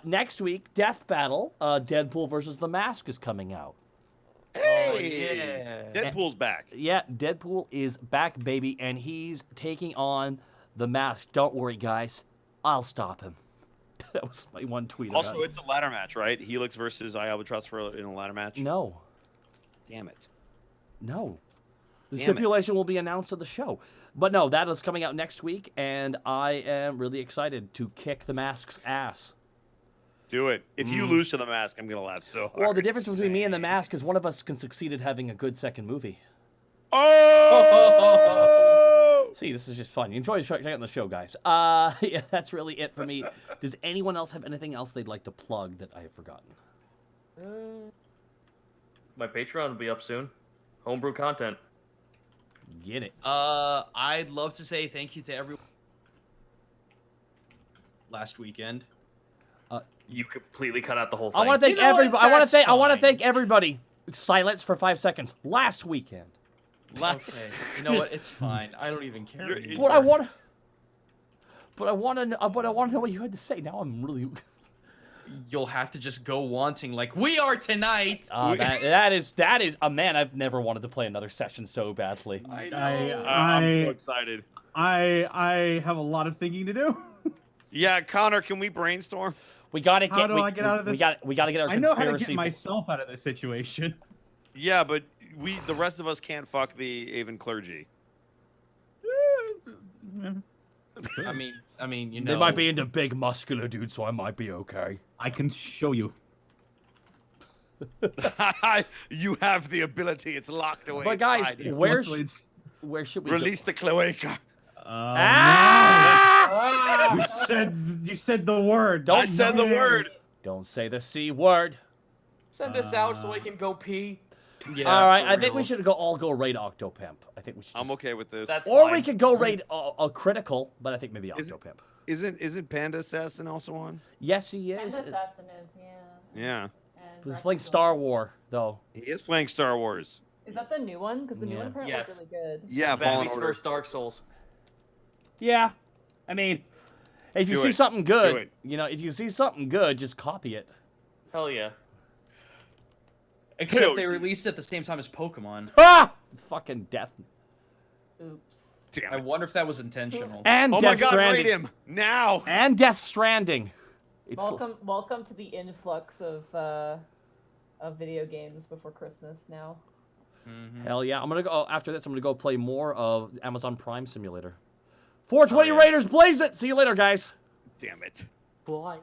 Next week, Death Battle, Deadpool versus The Mask is coming out. Hey, Deadpool's back. Yeah, Deadpool is back, baby, and he's taking on The Mask. Don't worry, guys, I'll stop him. That was my one tweet. Also, it's a ladder match, right? Helix versus I Albatross in a ladder match? No. Damn it. No. The Damn stipulation will be announced at the show. But no, that is coming out next week, and I am really excited to kick The Mask's ass. Do it. If you lose to The Mask, I'm going to laugh so hard. Well, the difference between me and The Mask is one of us can succeed at having a good second movie. Oh! See, this is just fun. You enjoy checking out the show, guys. Yeah, that's really it for me. Does anyone else have anything else they'd like to plug that I have forgotten? My Patreon will be up soon. Homebrew content. Get it. I'd love to say thank you to everyone last weekend. You completely cut out the whole thing. I want to thank everybody. I want to thank everybody. Silence for 5 seconds. Last weekend. Okay, you know what? It's fine. I don't even care. But I want to. But I want to know what you had to say. Now I'm really. You'll have to just go wanting like we are tonight. That is a man. I've never wanted to play another session so badly. I know. I'm so excited. I have a lot of thinking to do. Yeah, Connor, can we brainstorm? We gotta get. How do I get out of this? We gotta get our I know how to conspiracy. get myself out of this situation. Yeah, but the rest of us can't fuck the Avon clergy. I mean, you know. They might be into big muscular dudes, so I might be okay. I can show you. You have the ability. It's locked away. But guys, inside you. where should we Release the cloaca. You said the word. I said the word. Don't say the C word. Send us out so I can go pee. Yeah, All right, for I think we real. should all go raid Octopimp. I think we should. I'm okay with this. That's Or fine. we could go raid a critical, but I think maybe Is it- Octopimp. Isn't Panda Assassin also on? Yes, he is. Assassin is, yeah. Yeah. He's playing Star Wars though. He is playing Star Wars. Is that the new one? Because the new one apparently Yes. was really good. Yeah, Fallen Batman's Order. first Dark Souls. Yeah, I mean, if you Do see it. something Do good, it. if you see something good, just copy it. Hell yeah. Except they released it at the same time as Pokemon. Ah! Fucking death. Oops. Damn I it. wonder if that was intentional. And Oh my Death God! Stranding. Raid him now. And Death Stranding. It's Welcome to the influx of video games before Christmas now. hell yeah. I'm gonna go after this. I'm gonna go play more of Amazon Prime Simulator. 420 Raiders, blaze it. See you later, guys. Damn it. Boy.